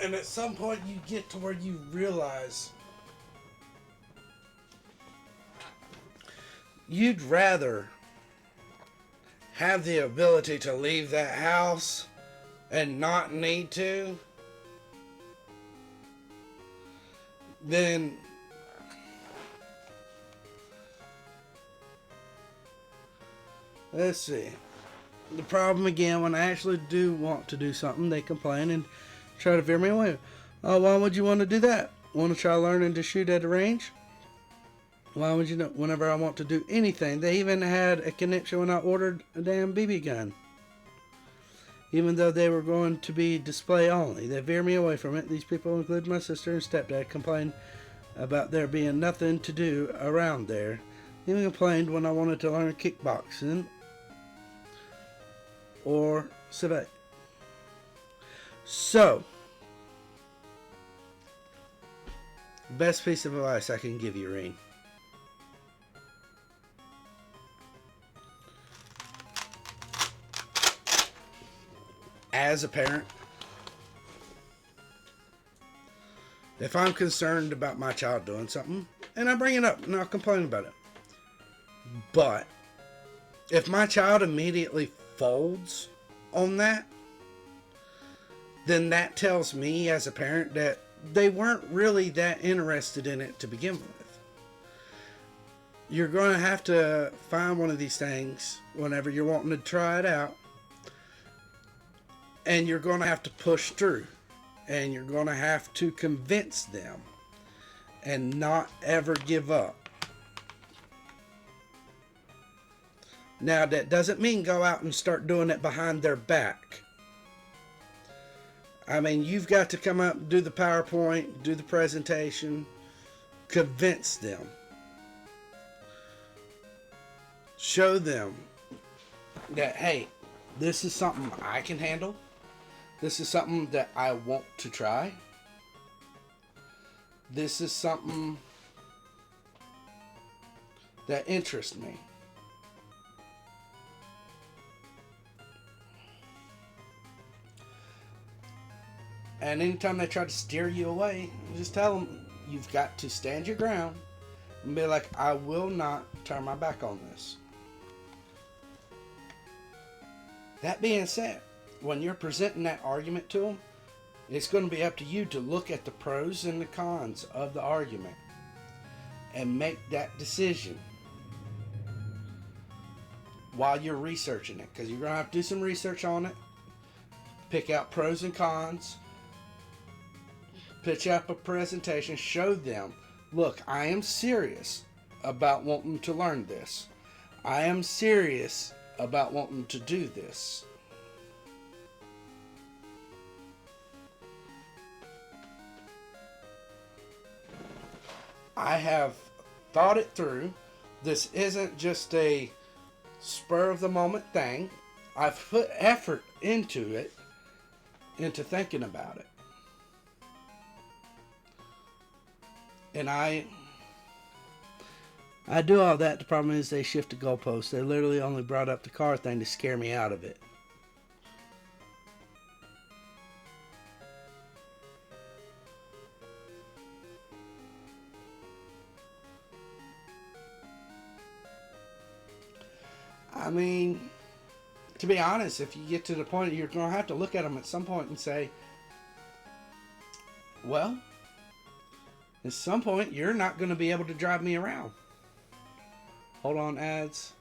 And at some point you get to where you realize you'd rather have the ability to leave that house and not need to than let's see. The problem again, when I actually do want to do something, they complain and try to veer me away. Oh, why would you want to do that? Want to try learning to shoot at a range? Why would you know? Whenever I want to do anything, they even had a connection when I ordered a damn BB gun. Even though they were going to be display only, they veer me away from it. These people, including my sister and stepdad, complained about there being nothing to do around there. Even complained when I wanted to learn kickboxing or civet. So, best piece of advice I can give you, Reen. As a parent, if I'm concerned about my child doing something, and I bring it up and I'll complain about it, but if my child immediately folds on that, then that tells me as a parent that they weren't really that interested in it to begin with. You're going to have to find one of these things whenever you're wanting to try it out, and you're going to have to push through, and you're going to have to convince them and not ever give up. Now, that doesn't mean go out and start doing it behind their back. I mean, you've got to come up, do the PowerPoint, do the presentation, convince them. Show them that, hey, this is something I can handle. This is something that I want to try. This is something that interests me. And anytime they try to steer you away, just tell them you've got to stand your ground and be like, I will not turn my back on this. That being said, when you're presenting that argument to them, it's going to be up to you to look at the pros and the cons of the argument and make that decision while you're researching it. Because you're going to have to do some research on it, pick out pros and cons, pitch up a presentation, show them, look, I am serious about wanting to learn this. I am serious about wanting to do this. I have thought it through. This isn't just a spur of the moment thing. I've put effort into it, into thinking about it. And I do all that. The problem is they shift the goalposts. They literally only brought up the car thing to scare me out of it. I mean, to be honest, if you get to the point, you're going to have to look at them at some point and say, well, at some point, you're not going to be able to drive me around. Hold on, ads.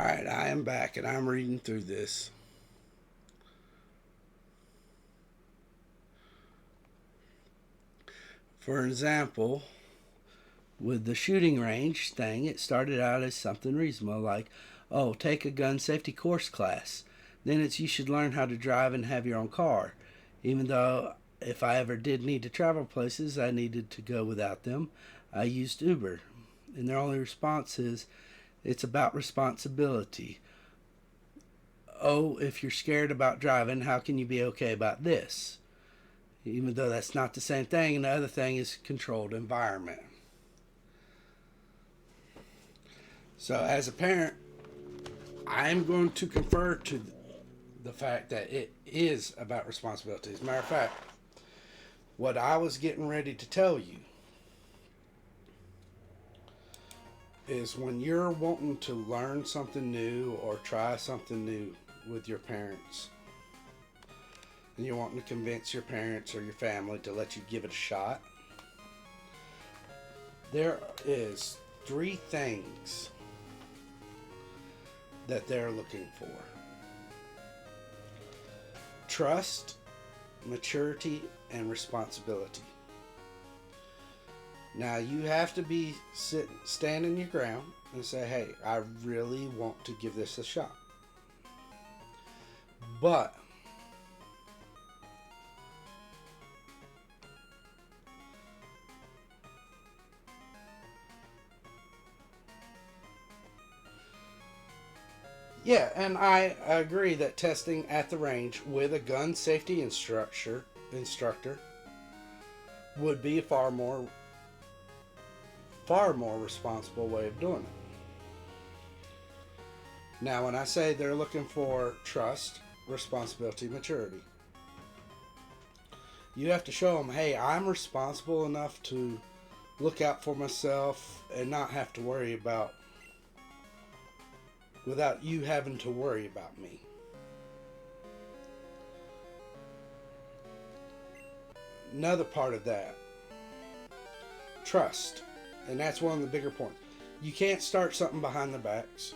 Alright, I am back and I'm reading through this. For example, with the shooting range thing, it started out as something reasonable, like, oh, take a gun safety course class. Then it's you should learn how to drive and have your own car. Even though if I ever did need to travel places I needed to go without them, I used Uber. And their only response is, it's about responsibility. Oh, if you're scared about driving, how can you be okay about this? Even though that's not the same thing, and the other thing is controlled environment. So as a parent, I'm going to confer to the fact that it is about responsibility. As a matter of fact, what I was getting ready to tell you is when you're wanting to learn something new or try something new with your parents, and you're wanting to convince your parents or your family to let you give it a shot, there is 3 things that they're looking for: trust, maturity, and responsibility. Now you have to stand your ground and say, hey, I really want to give this a shot. But yeah, and I agree that testing at the range with a gun safety instructor would be a far more responsible way of doing it. Now, when I say they're looking for trust, responsibility, maturity, you have to show them, hey, I'm responsible enough to look out for myself and not have to worry about, without you having to worry about me. Another part of that, trust. And that's one of the bigger points. You can't start something behind their backs.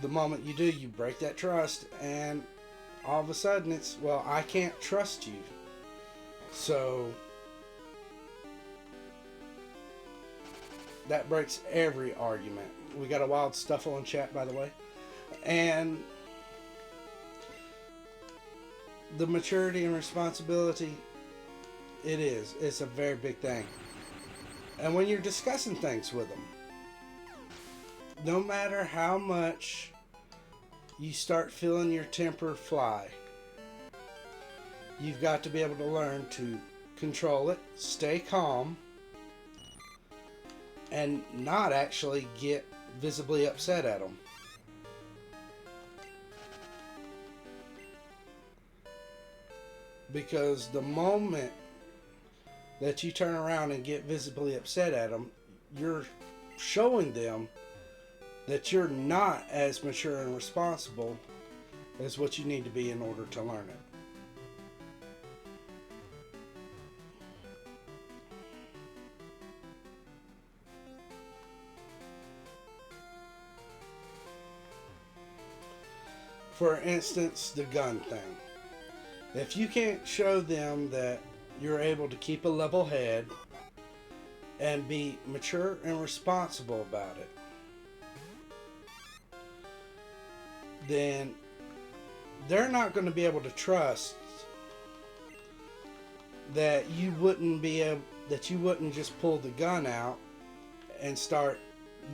The moment you do, you break that trust, and all of a sudden it's, well, I can't trust you. So that breaks every argument. We got a wild stuffle in chat, by the way. And the maturity and responsibility, it's a very big thing. And when you're discussing things with them, no matter how much you start feeling your temper fly, you've got to be able to learn to control it, stay calm, and not actually get visibly upset at them. Because the moment that you turn around and get visibly upset at them, you're showing them that you're not as mature and responsible as what you need to be in order to learn it. For instance, the gun thing. If you can't show them that you're able to keep a level head and be mature and responsible about it, then they're not going to be able to trust that you wouldn't just pull the gun out and start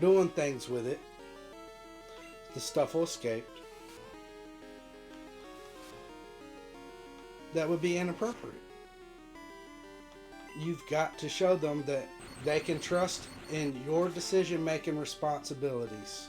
doing things with it. The stuff will escape. That would be inappropriate. You've got to show them that they can trust in your decision-making responsibilities.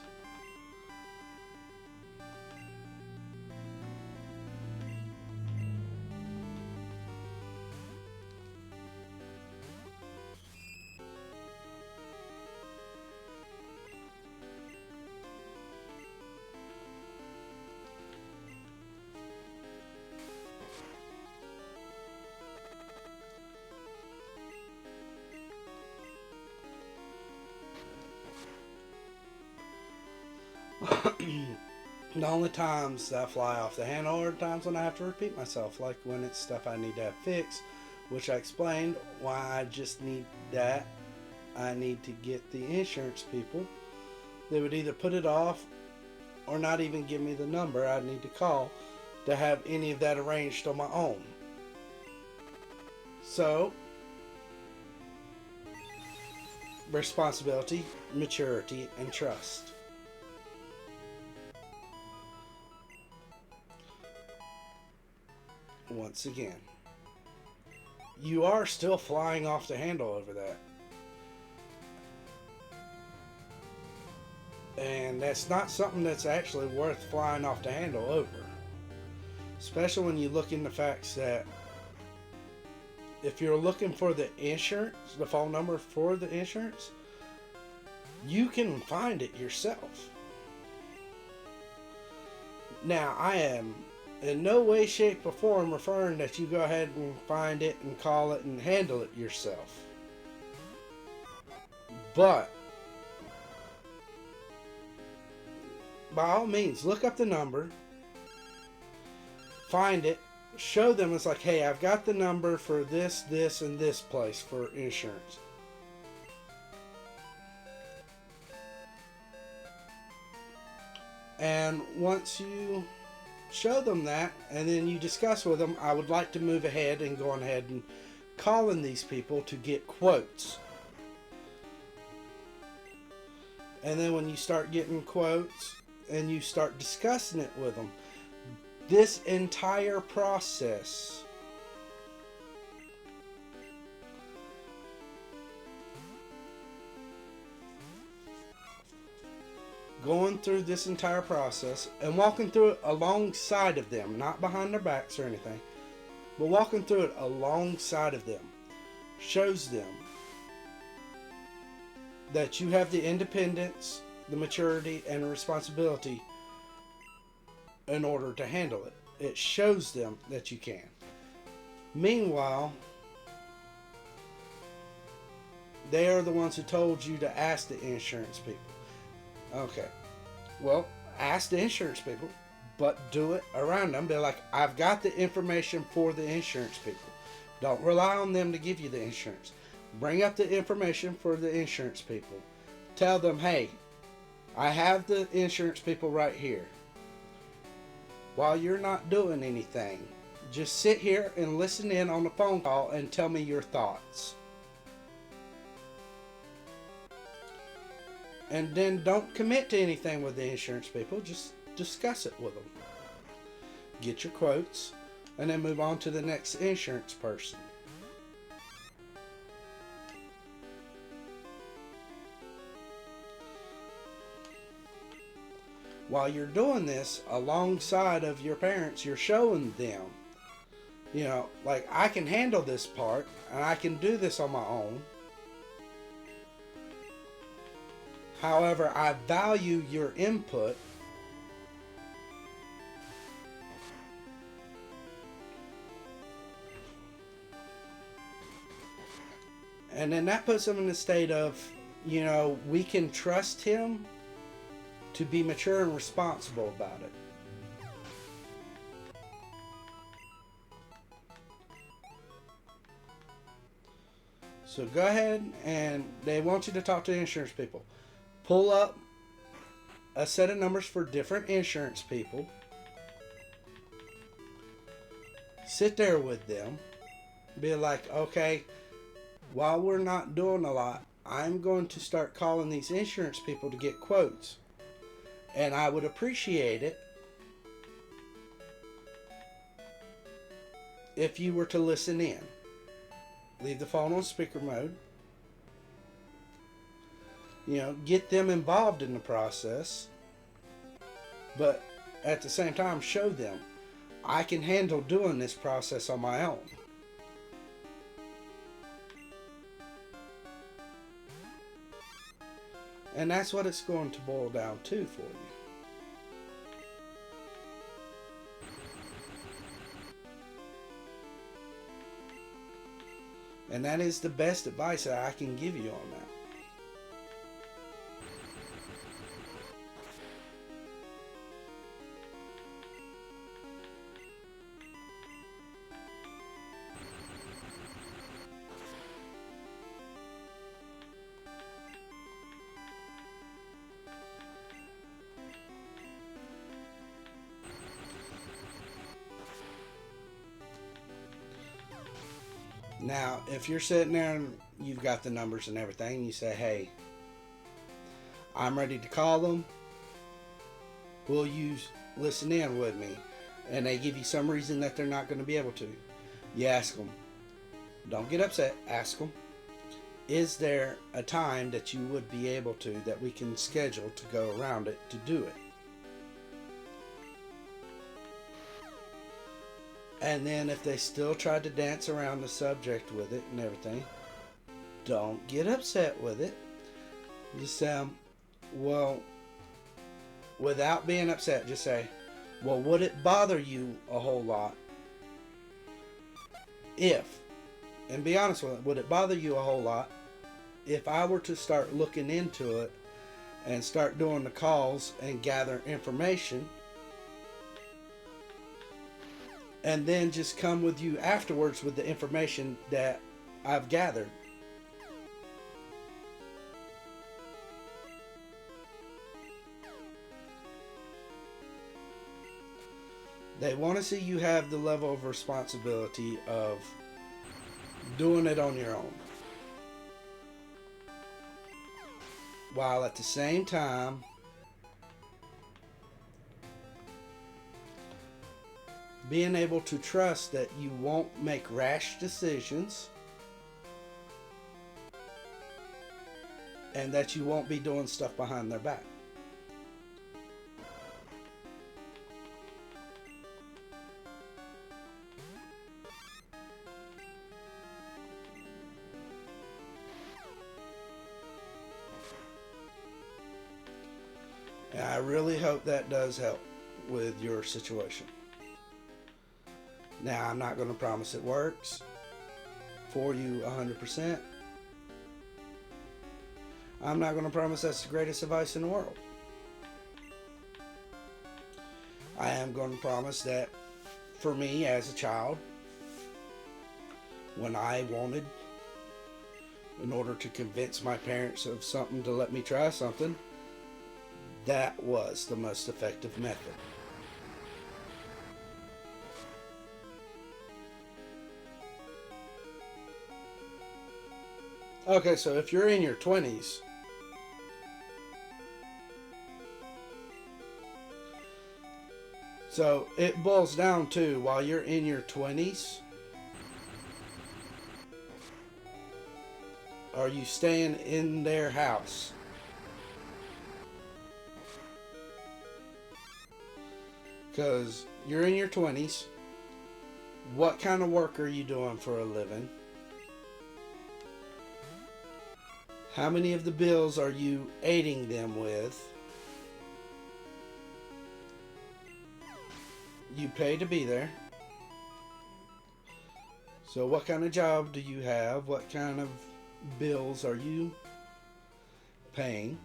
The only times that I fly off the handle are times when I have to repeat myself, like when it's stuff I need to have fixed, which I explained why I just need that. I need to get the insurance people. They would either put it off or not even give me the number I need to call to have any of that arranged on my own. So, responsibility, maturity, and trust. Once again, you are still flying off the handle over that. And that's not something that's actually worth flying off the handle over. Especially when you look in the facts that if you're looking for the insurance, the phone number for the insurance, you can find it yourself. Now, I am in no way, shape, or form referring that you go ahead and find it and call it and handle it yourself. But by all means, look up the number, find it, show them it's like, hey, I've got the number for this, this, and this place for insurance. And once you show them that, and then you discuss with them, I would like to move ahead and go on ahead and calling these people to get quotes. And then when you start getting quotes and you start discussing it with them, this entire process going through this entire process and walking through it alongside of them, not behind their backs or anything, but walking through it alongside of them, shows them that you have the independence, the maturity, and the responsibility in order to handle it. It shows them that you can. Meanwhile, they are the ones who told you to ask the insurance people. Okay, well, ask the insurance people, but do it around them. Be like, I've got the information for the insurance people. Don't rely on them to give you the insurance. Bring up the information for the insurance people. Tell them, hey, I have the insurance people right here. While you're not doing anything, just sit here and listen in on the phone call and tell me your thoughts. And then don't commit to anything with the insurance people. Just discuss it with them. Get your quotes, and then move on to the next insurance person. While you're doing this alongside of your parents, you're showing them, you know, like, I can handle this part and I can do this on my own. However, I value your input. And then that puts them in the state of, you know, we can trust him to be mature and responsible about it. So go ahead, and they want you to talk to the insurance people. Pull up a set of numbers for different insurance people. Sit there with them. Be like, okay, while we're not doing a lot, I'm going to start calling these insurance people to get quotes. And I would appreciate it if you were to listen in. Leave the phone on speaker mode. You know, get them involved in the process. But at the same time, show them I can handle doing this process on my own. And that's what it's going to boil down to for you. And that is the best advice that I can give you on that. Now, if you're sitting there and you've got the numbers and everything, and you say, hey, I'm ready to call them, will you listen in with me? And they give you some reason that they're not going to be able to. You ask them. Don't get upset. Ask them. Is there a time that you would be able to, that we can schedule to go around it to do it? And then if they still try to dance around the subject with it and everything, don't get upset with it. Just say, well, without being upset, just say, well, would it bother you a whole lot if, and be honest with it, would it bother you a whole lot if I were to start looking into it and start doing the calls and gather information, and then just come with you afterwards with the information that I've gathered? They want to see you have the level of responsibility of doing it on your own, while at the same time being able to trust that you won't make rash decisions and that you won't be doing stuff behind their back. And I really hope that does help with your situation. Now, I'm not going to promise it works for you 100%. I'm not going to promise that's the greatest advice in the world. I am going to promise that for me as a child, when I wanted, in order to convince my parents of something to let me try something, that was the most effective method. Okay, so if you're in your 20s, so it boils down to, while you're in your 20s, are you staying in their house? Because you're in your 20s, what kind of work are you doing for a living? How many of the bills are you aiding them with? You pay to be there. So what kind of job do you have? What kind of bills are you paying?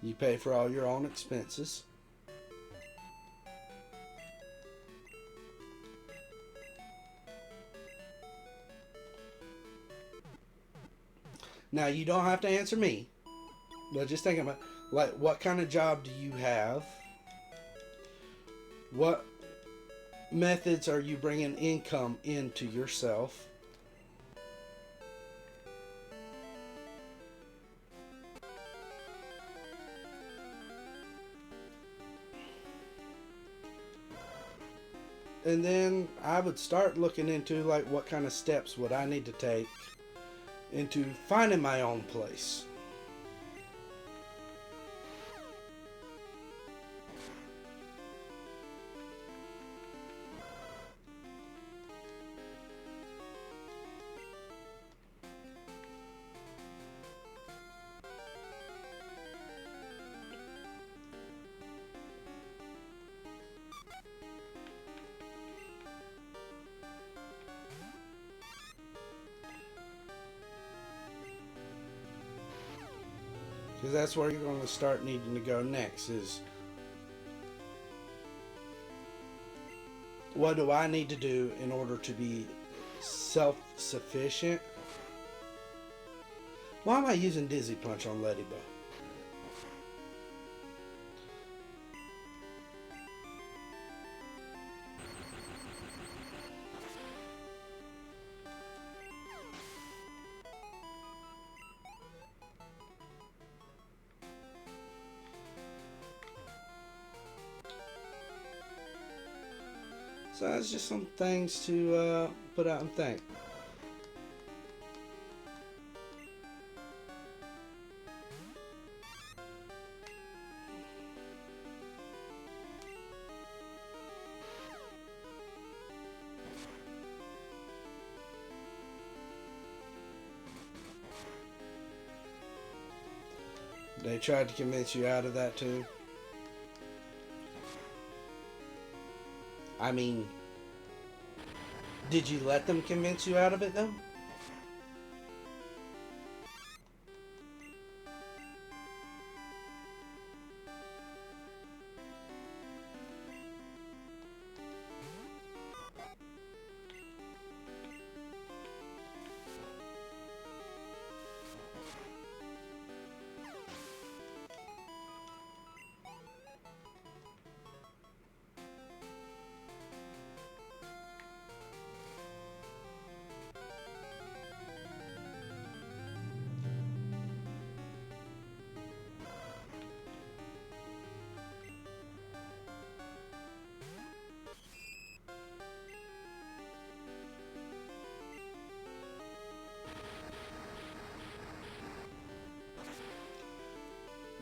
You pay for all your own expenses. Now, you don't have to answer me, but just think about, like, what kind of job do you have? What methods are you bringing income into yourself? And then I would start looking into, like, what kind of steps would I need to take into finding my own place. Because that's where you're going to start needing to go next, is what do I need to do in order to be self-sufficient? Why am I using Dizzy Punch on Ladybug? So that's just some things to put out and think. They tried to convince you out of that too. I mean, did you let them convince you out of it though?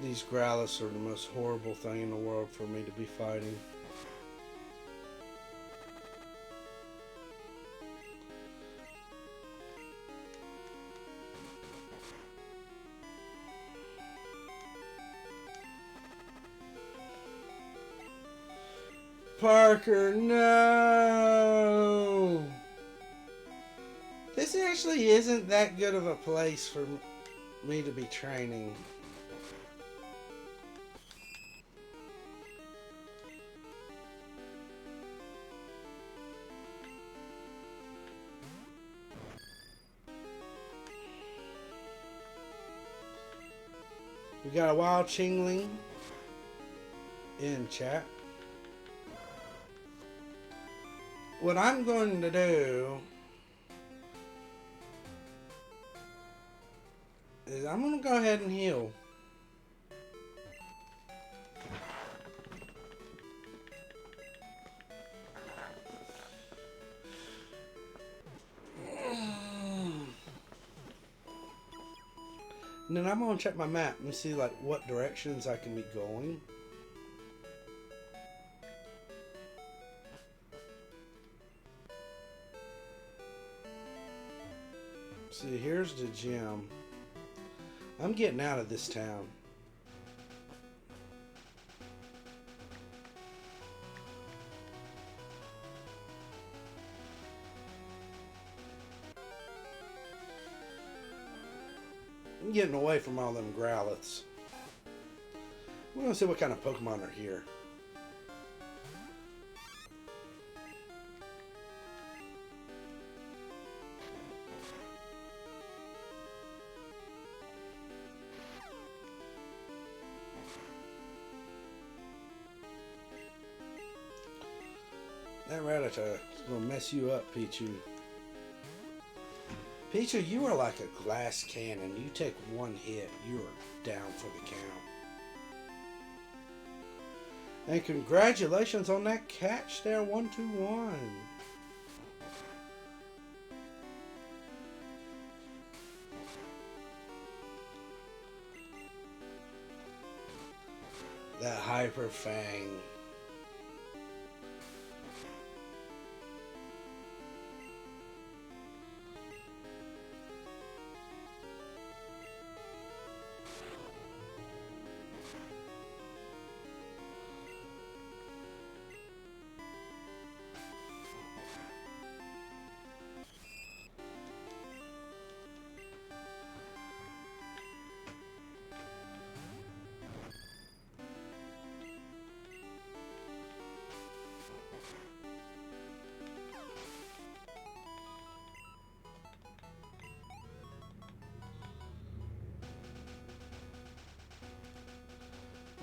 These Growlithe are the most horrible thing in the world for me to be fighting. Parker, no! This actually isn't that good of a place for me to be training. We got a wild Chingling in chat. What I'm going to do is I'm going to go ahead and heal. And then I'm going to check my map and see like what directions I can be going. See, here's the gym. I'm getting out of this town. I'm getting away from all them Growlithes. We're going to see what kind of Pokemon are here. That Rattata is going to mess you up, Pichu. Pichu, you are like a glass cannon. You take one hit, you are down for the count. And congratulations on that catch there, 1-2-1. That Hyper Fang.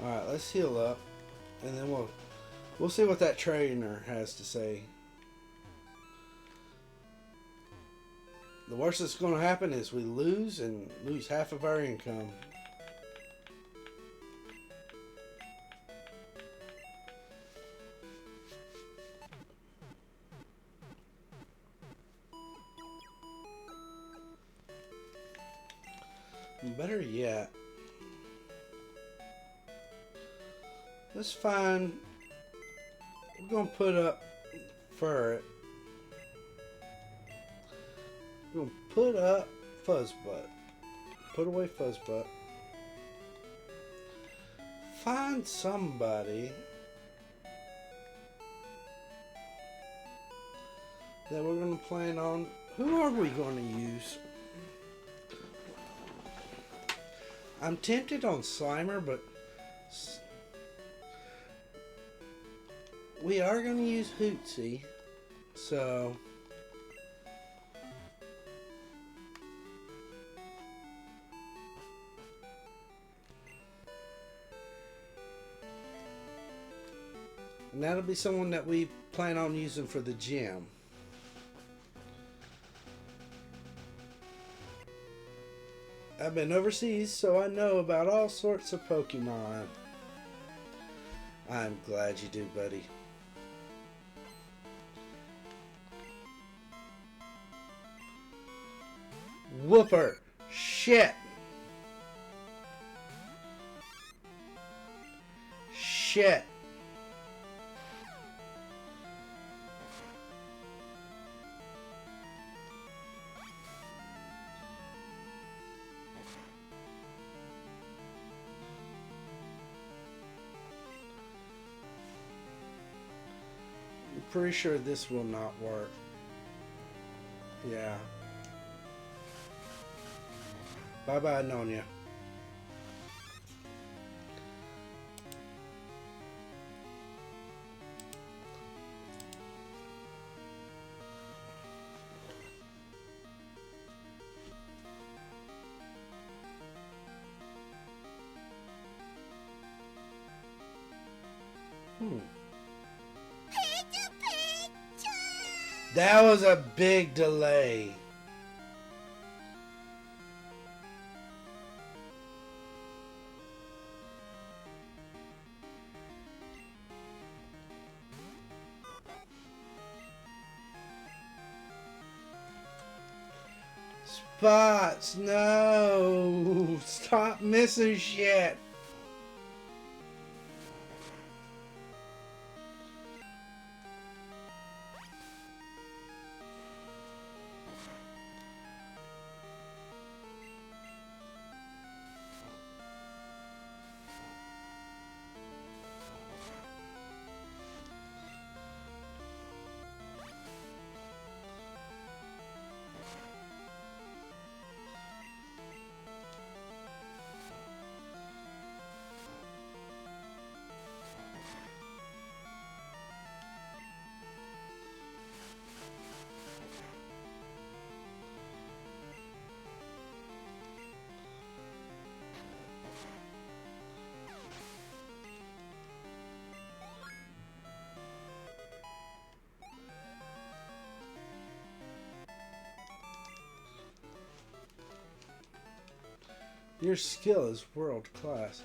Alright, let's heal up. And then we'll see what that trainer has to say. The worst that's going to happen is we lose and lose half of our income. Better yet, let's find. We're gonna put up Ferret. We're gonna put up Fuzzbutt. Put away Fuzzbutt. Find somebody that we're gonna plan on. Who are we gonna use? I'm tempted on Slimer, but we are gonna use Hootsie, so. And that'll be someone that we plan on using for the gym. I've been overseas, so I know about all sorts of Pokemon. I'm glad you do, buddy. Whooper! Shit! Shit! I'm pretty sure this will not work. Yeah. Bye-bye, Nonya. That was a big delay. Spots, no! Stop missing shit! Your skill is world class.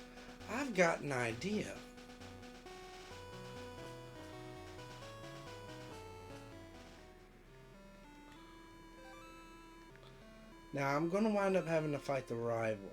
I've got an idea. Now I'm going to wind up having to fight the rival.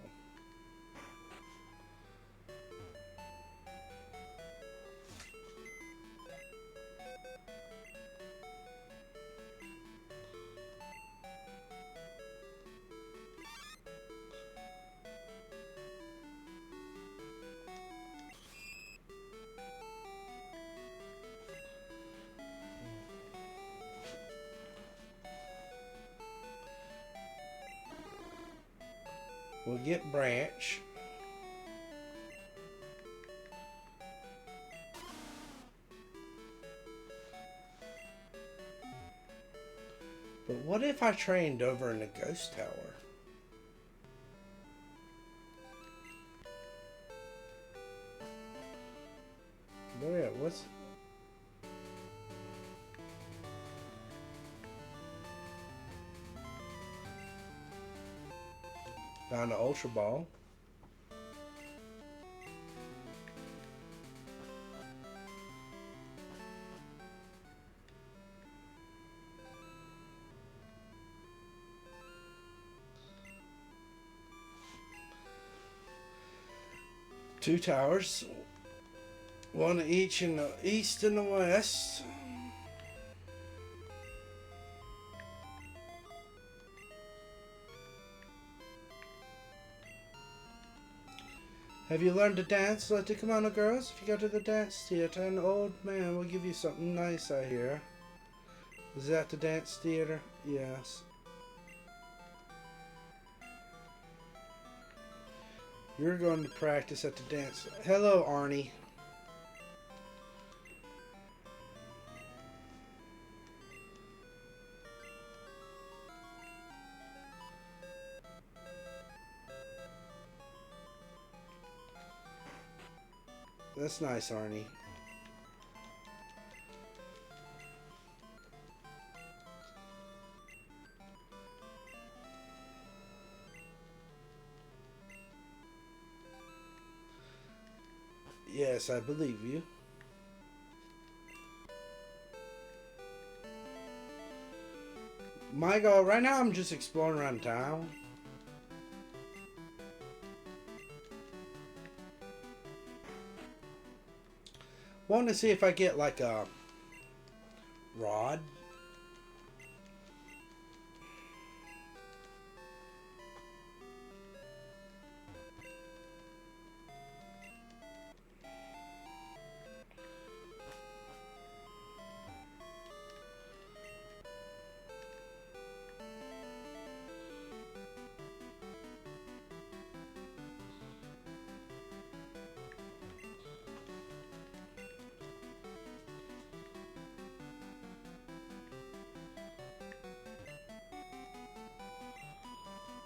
We'll get Branch. But what if I trained over in the Ghost Tower? Oh yeah, what's... Found an Ultra Ball. 2 towers. One each in the east and the west. Have you learned to dance like the kimono girls? If you go to the dance theater, an old man will give you something nice, I hear. Is that the dance theater? Yes. You're going to practice at the dance. Hello, Arnie. That's nice, Arnie. Yes, I believe you. My goal right now, I'm just exploring around town. Wanting to see if I get like a rod.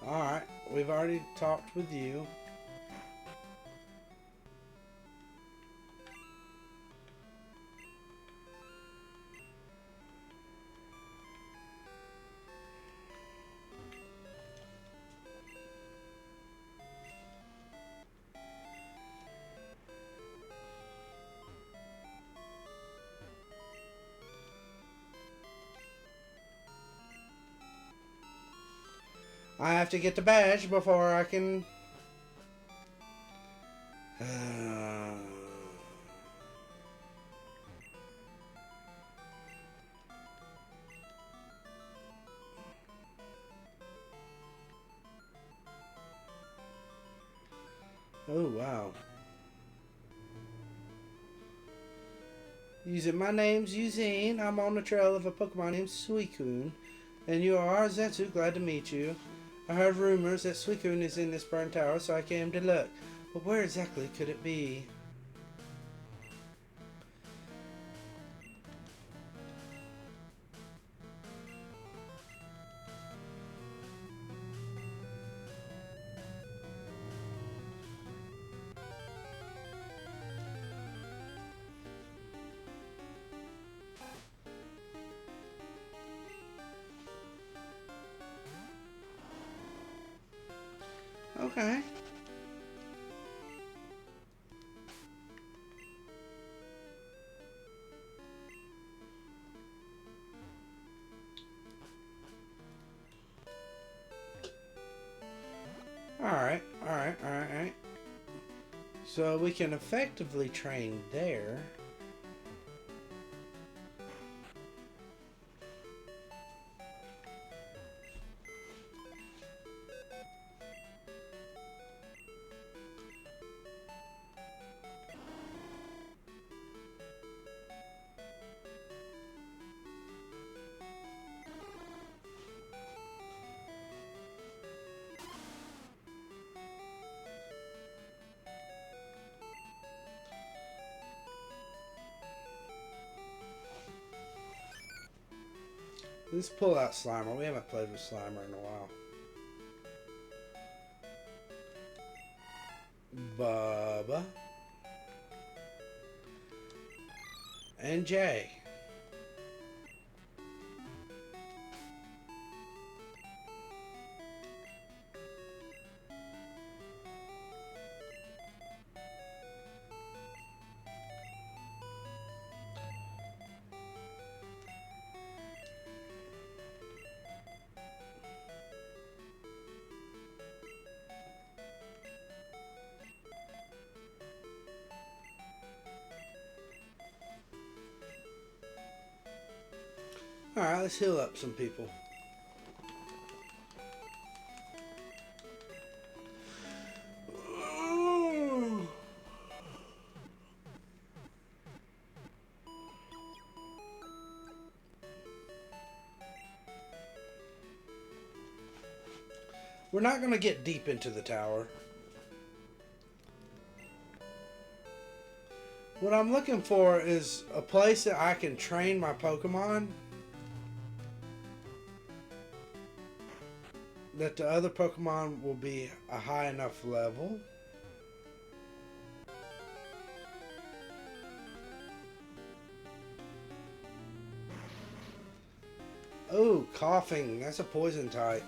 Alright, we've already talked with you. I have to get the badge before I can... Oh, wow. My name's Eugene. I'm on the trail of a Pokemon named Suicune. And you are Zansu. Glad to meet you. I heard rumors that Suicune is in this burned tower, so I came to look. But where exactly could it be? Okay. Alright. So we can effectively train there. Let's pull out Slimer. We haven't played with Slimer in a while. Bubba. And Jay. Alright, let's heal up some people. We're not going to get deep into the tower. What I'm looking for is a place that I can train my Pokemon. That the other Pokemon will be a high enough level. Oh, coughing. That's a poison type.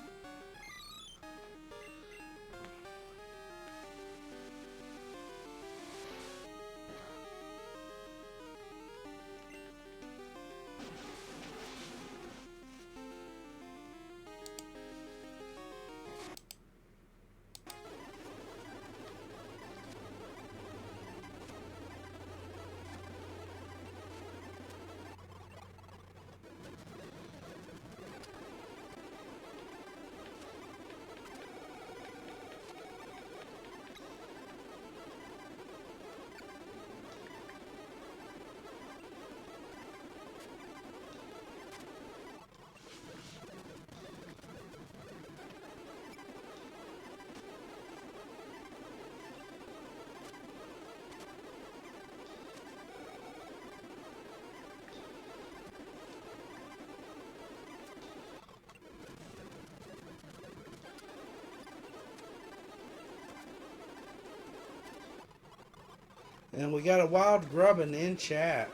And we got a wild grubbin in chat.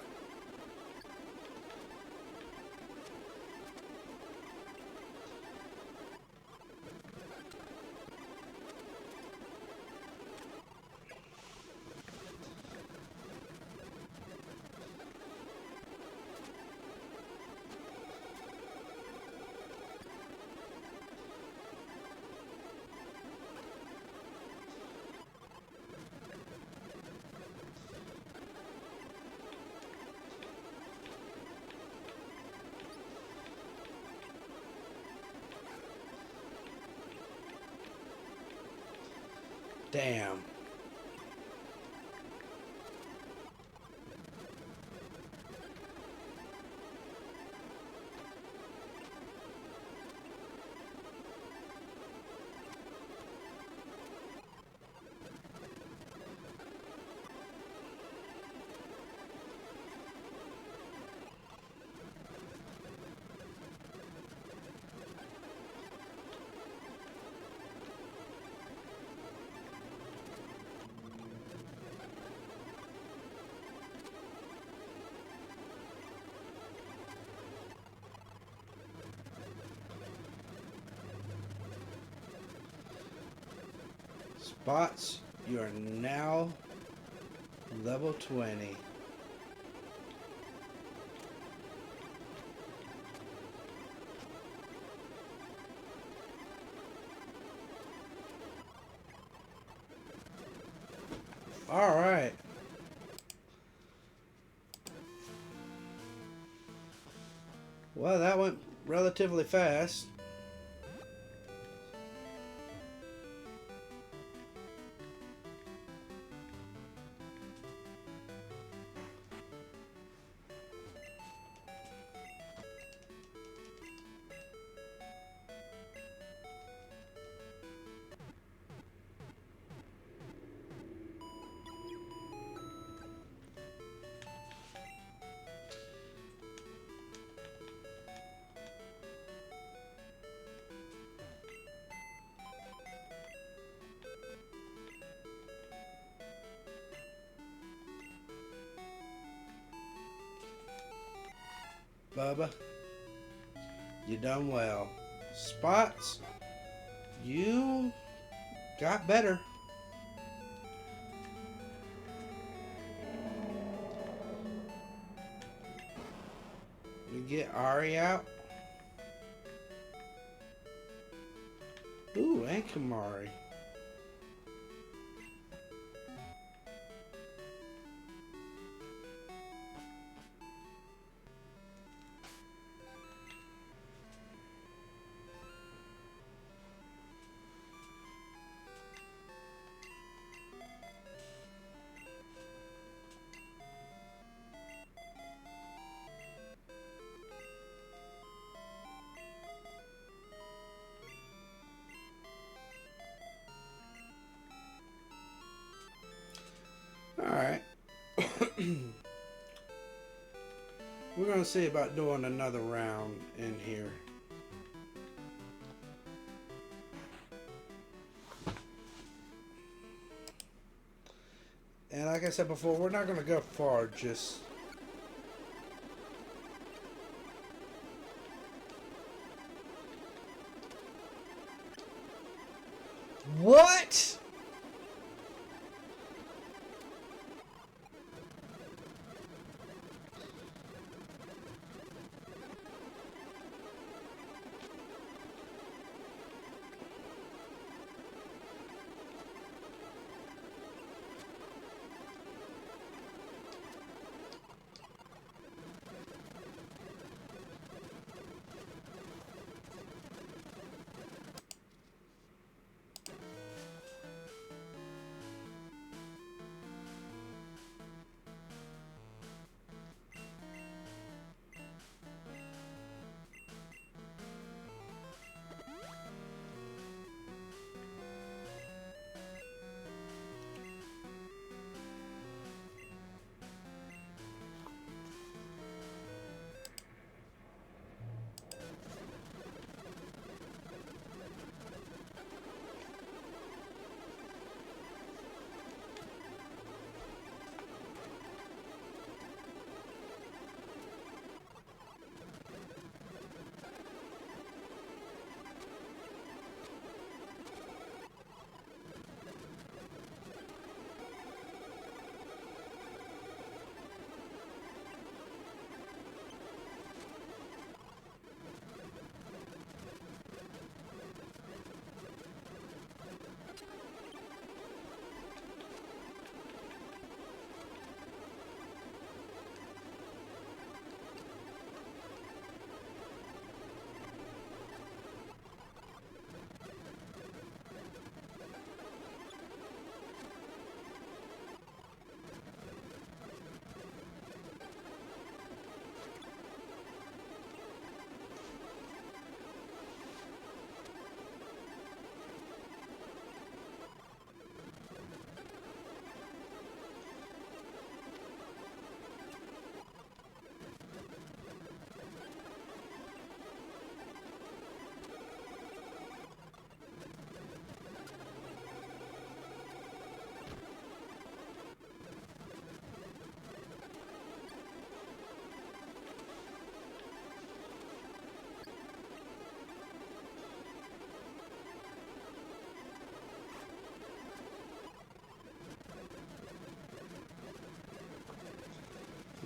Damn. Spots, you are now level 20. All right. Well, that went relatively fast. Bubba, you done well. Spots, you got better. We get Ari out. Ooh, and Kamari. going to see about doing another round in here. And like I said before, we're not going to go far, just... What?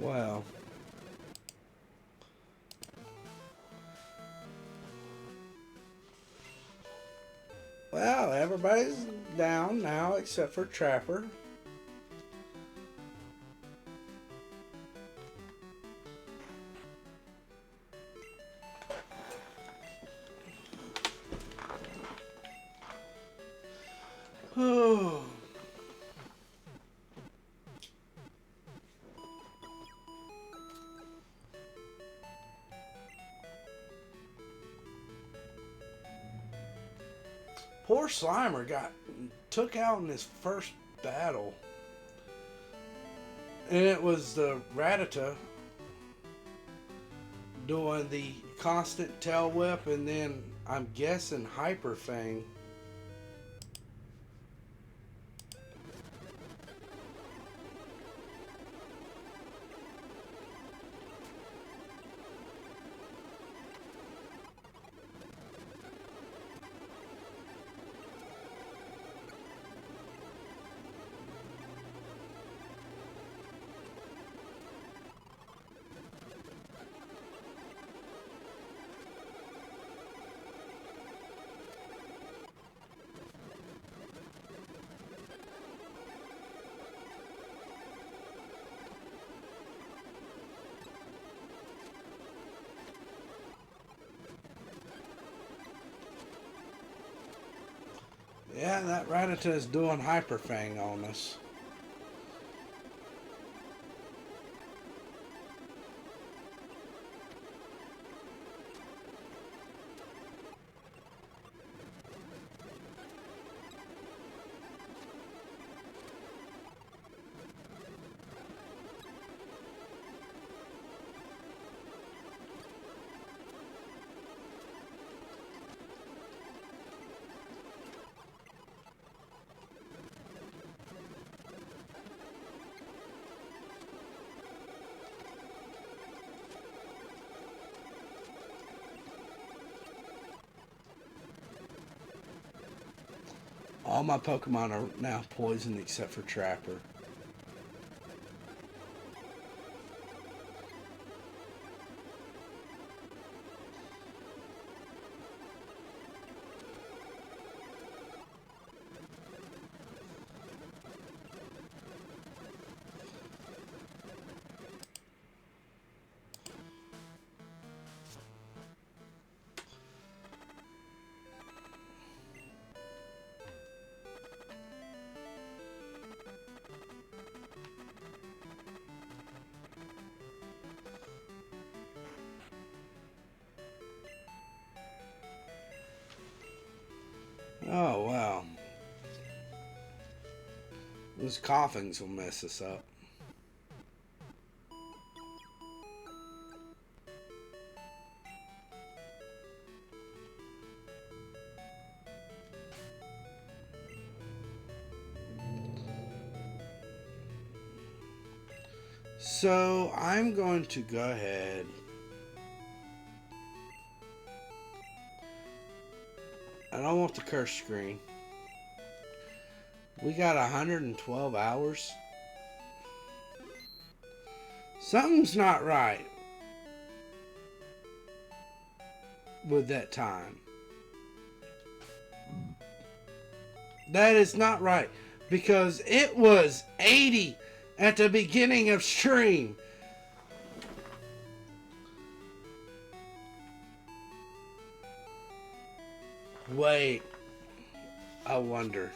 Wow. Well, everybody's down now except for Trapper. Oh. Poor Slimer got took out in his first battle. And it was the Rattata doing the constant tail whip and then I'm guessing Hyper Fang. Yeah, that Rattata is doing Hyper Fang on us. All my Pokemon are now poisoned except for Trapper. Oh, wow. Those coughings will mess us up. So I'm going to go ahead. I don't want the curse screen. We got 112 hours. Something's not right with that time. That is not right because it was 80 at the beginning of stream. Wait, I wonder.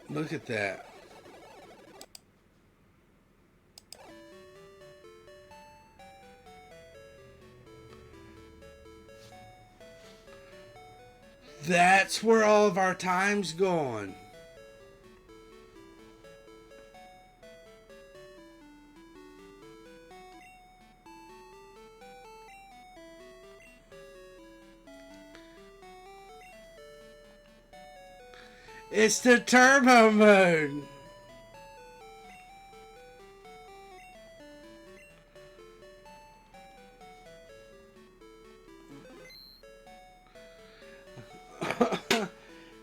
Look at that. That's where all of our time's going. It's the turbo mode.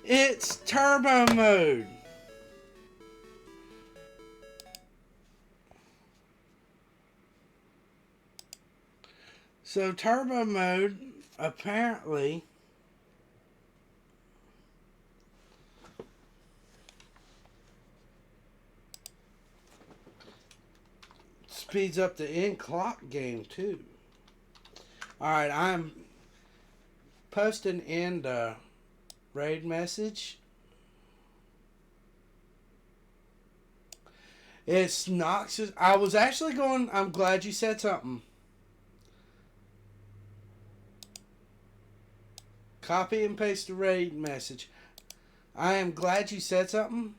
It's turbo mode. So turbo mode apparently speeds up the end clock game too. Alright, I'm posting in the raid message. It's Noxus. I was actually going, I'm glad you said something. Copy and paste the raid message. I am glad you said something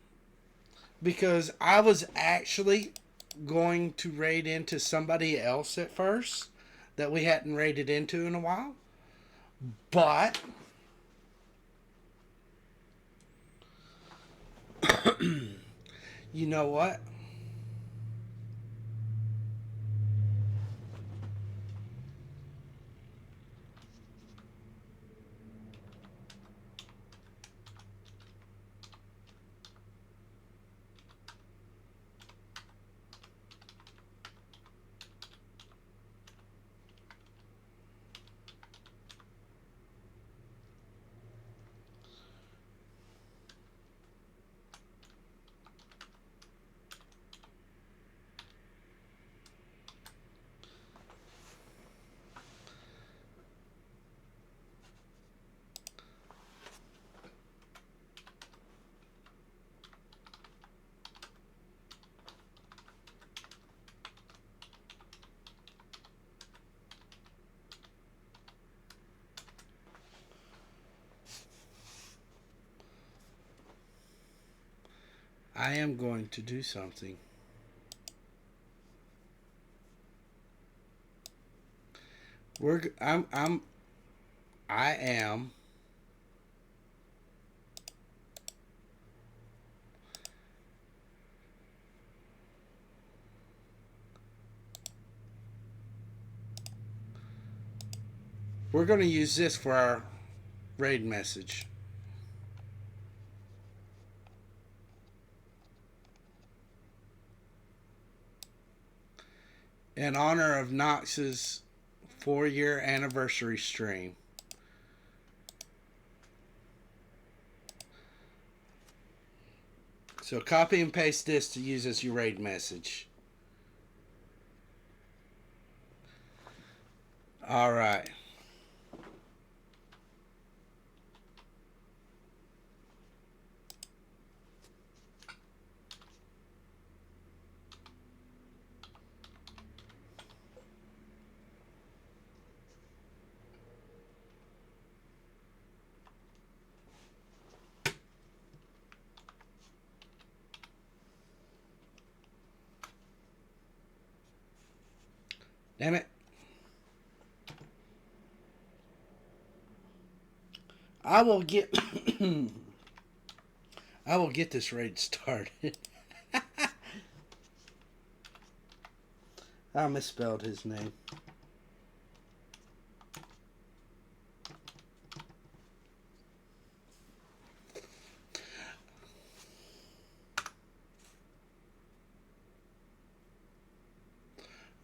because I was actually going to raid into somebody else at first that we hadn't raided into in a while. But you know what? I am going to do something. I am we're going to use this for our raid message. In honor of Nox's 4-year anniversary stream. So copy and paste this to use as your raid message. All right. Damn it. I will get I will get this raid started. I misspelled his name.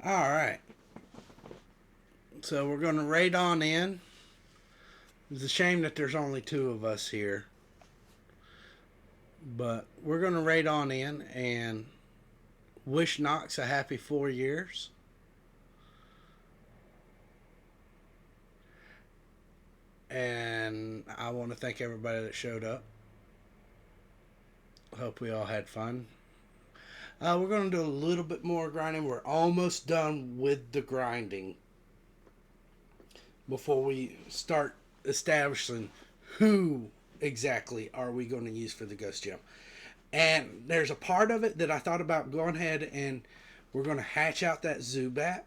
All right. So we're going to raid on in. It's a shame that there's only 2 of us here. But we're going to raid on in and wish Nox a happy 4 years. And I want to thank everybody that showed up. Hope we all had fun. We're going to do a little bit more grinding. We're almost done with the grinding before we start establishing who exactly are we going to use for the Ghost Gem. And there's a part of it that I thought about going ahead and we're going to hatch out that Zubat.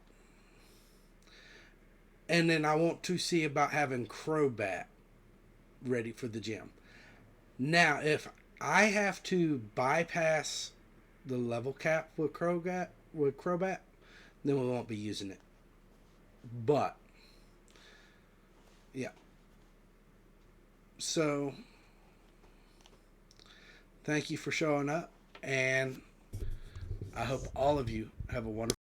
And then I want to see about having Crobat ready for the gym. Now, if I have to bypass the level cap with Crobat, then we won't be using it. But, yeah. So, thank you for showing up, and I hope all of you have a wonderful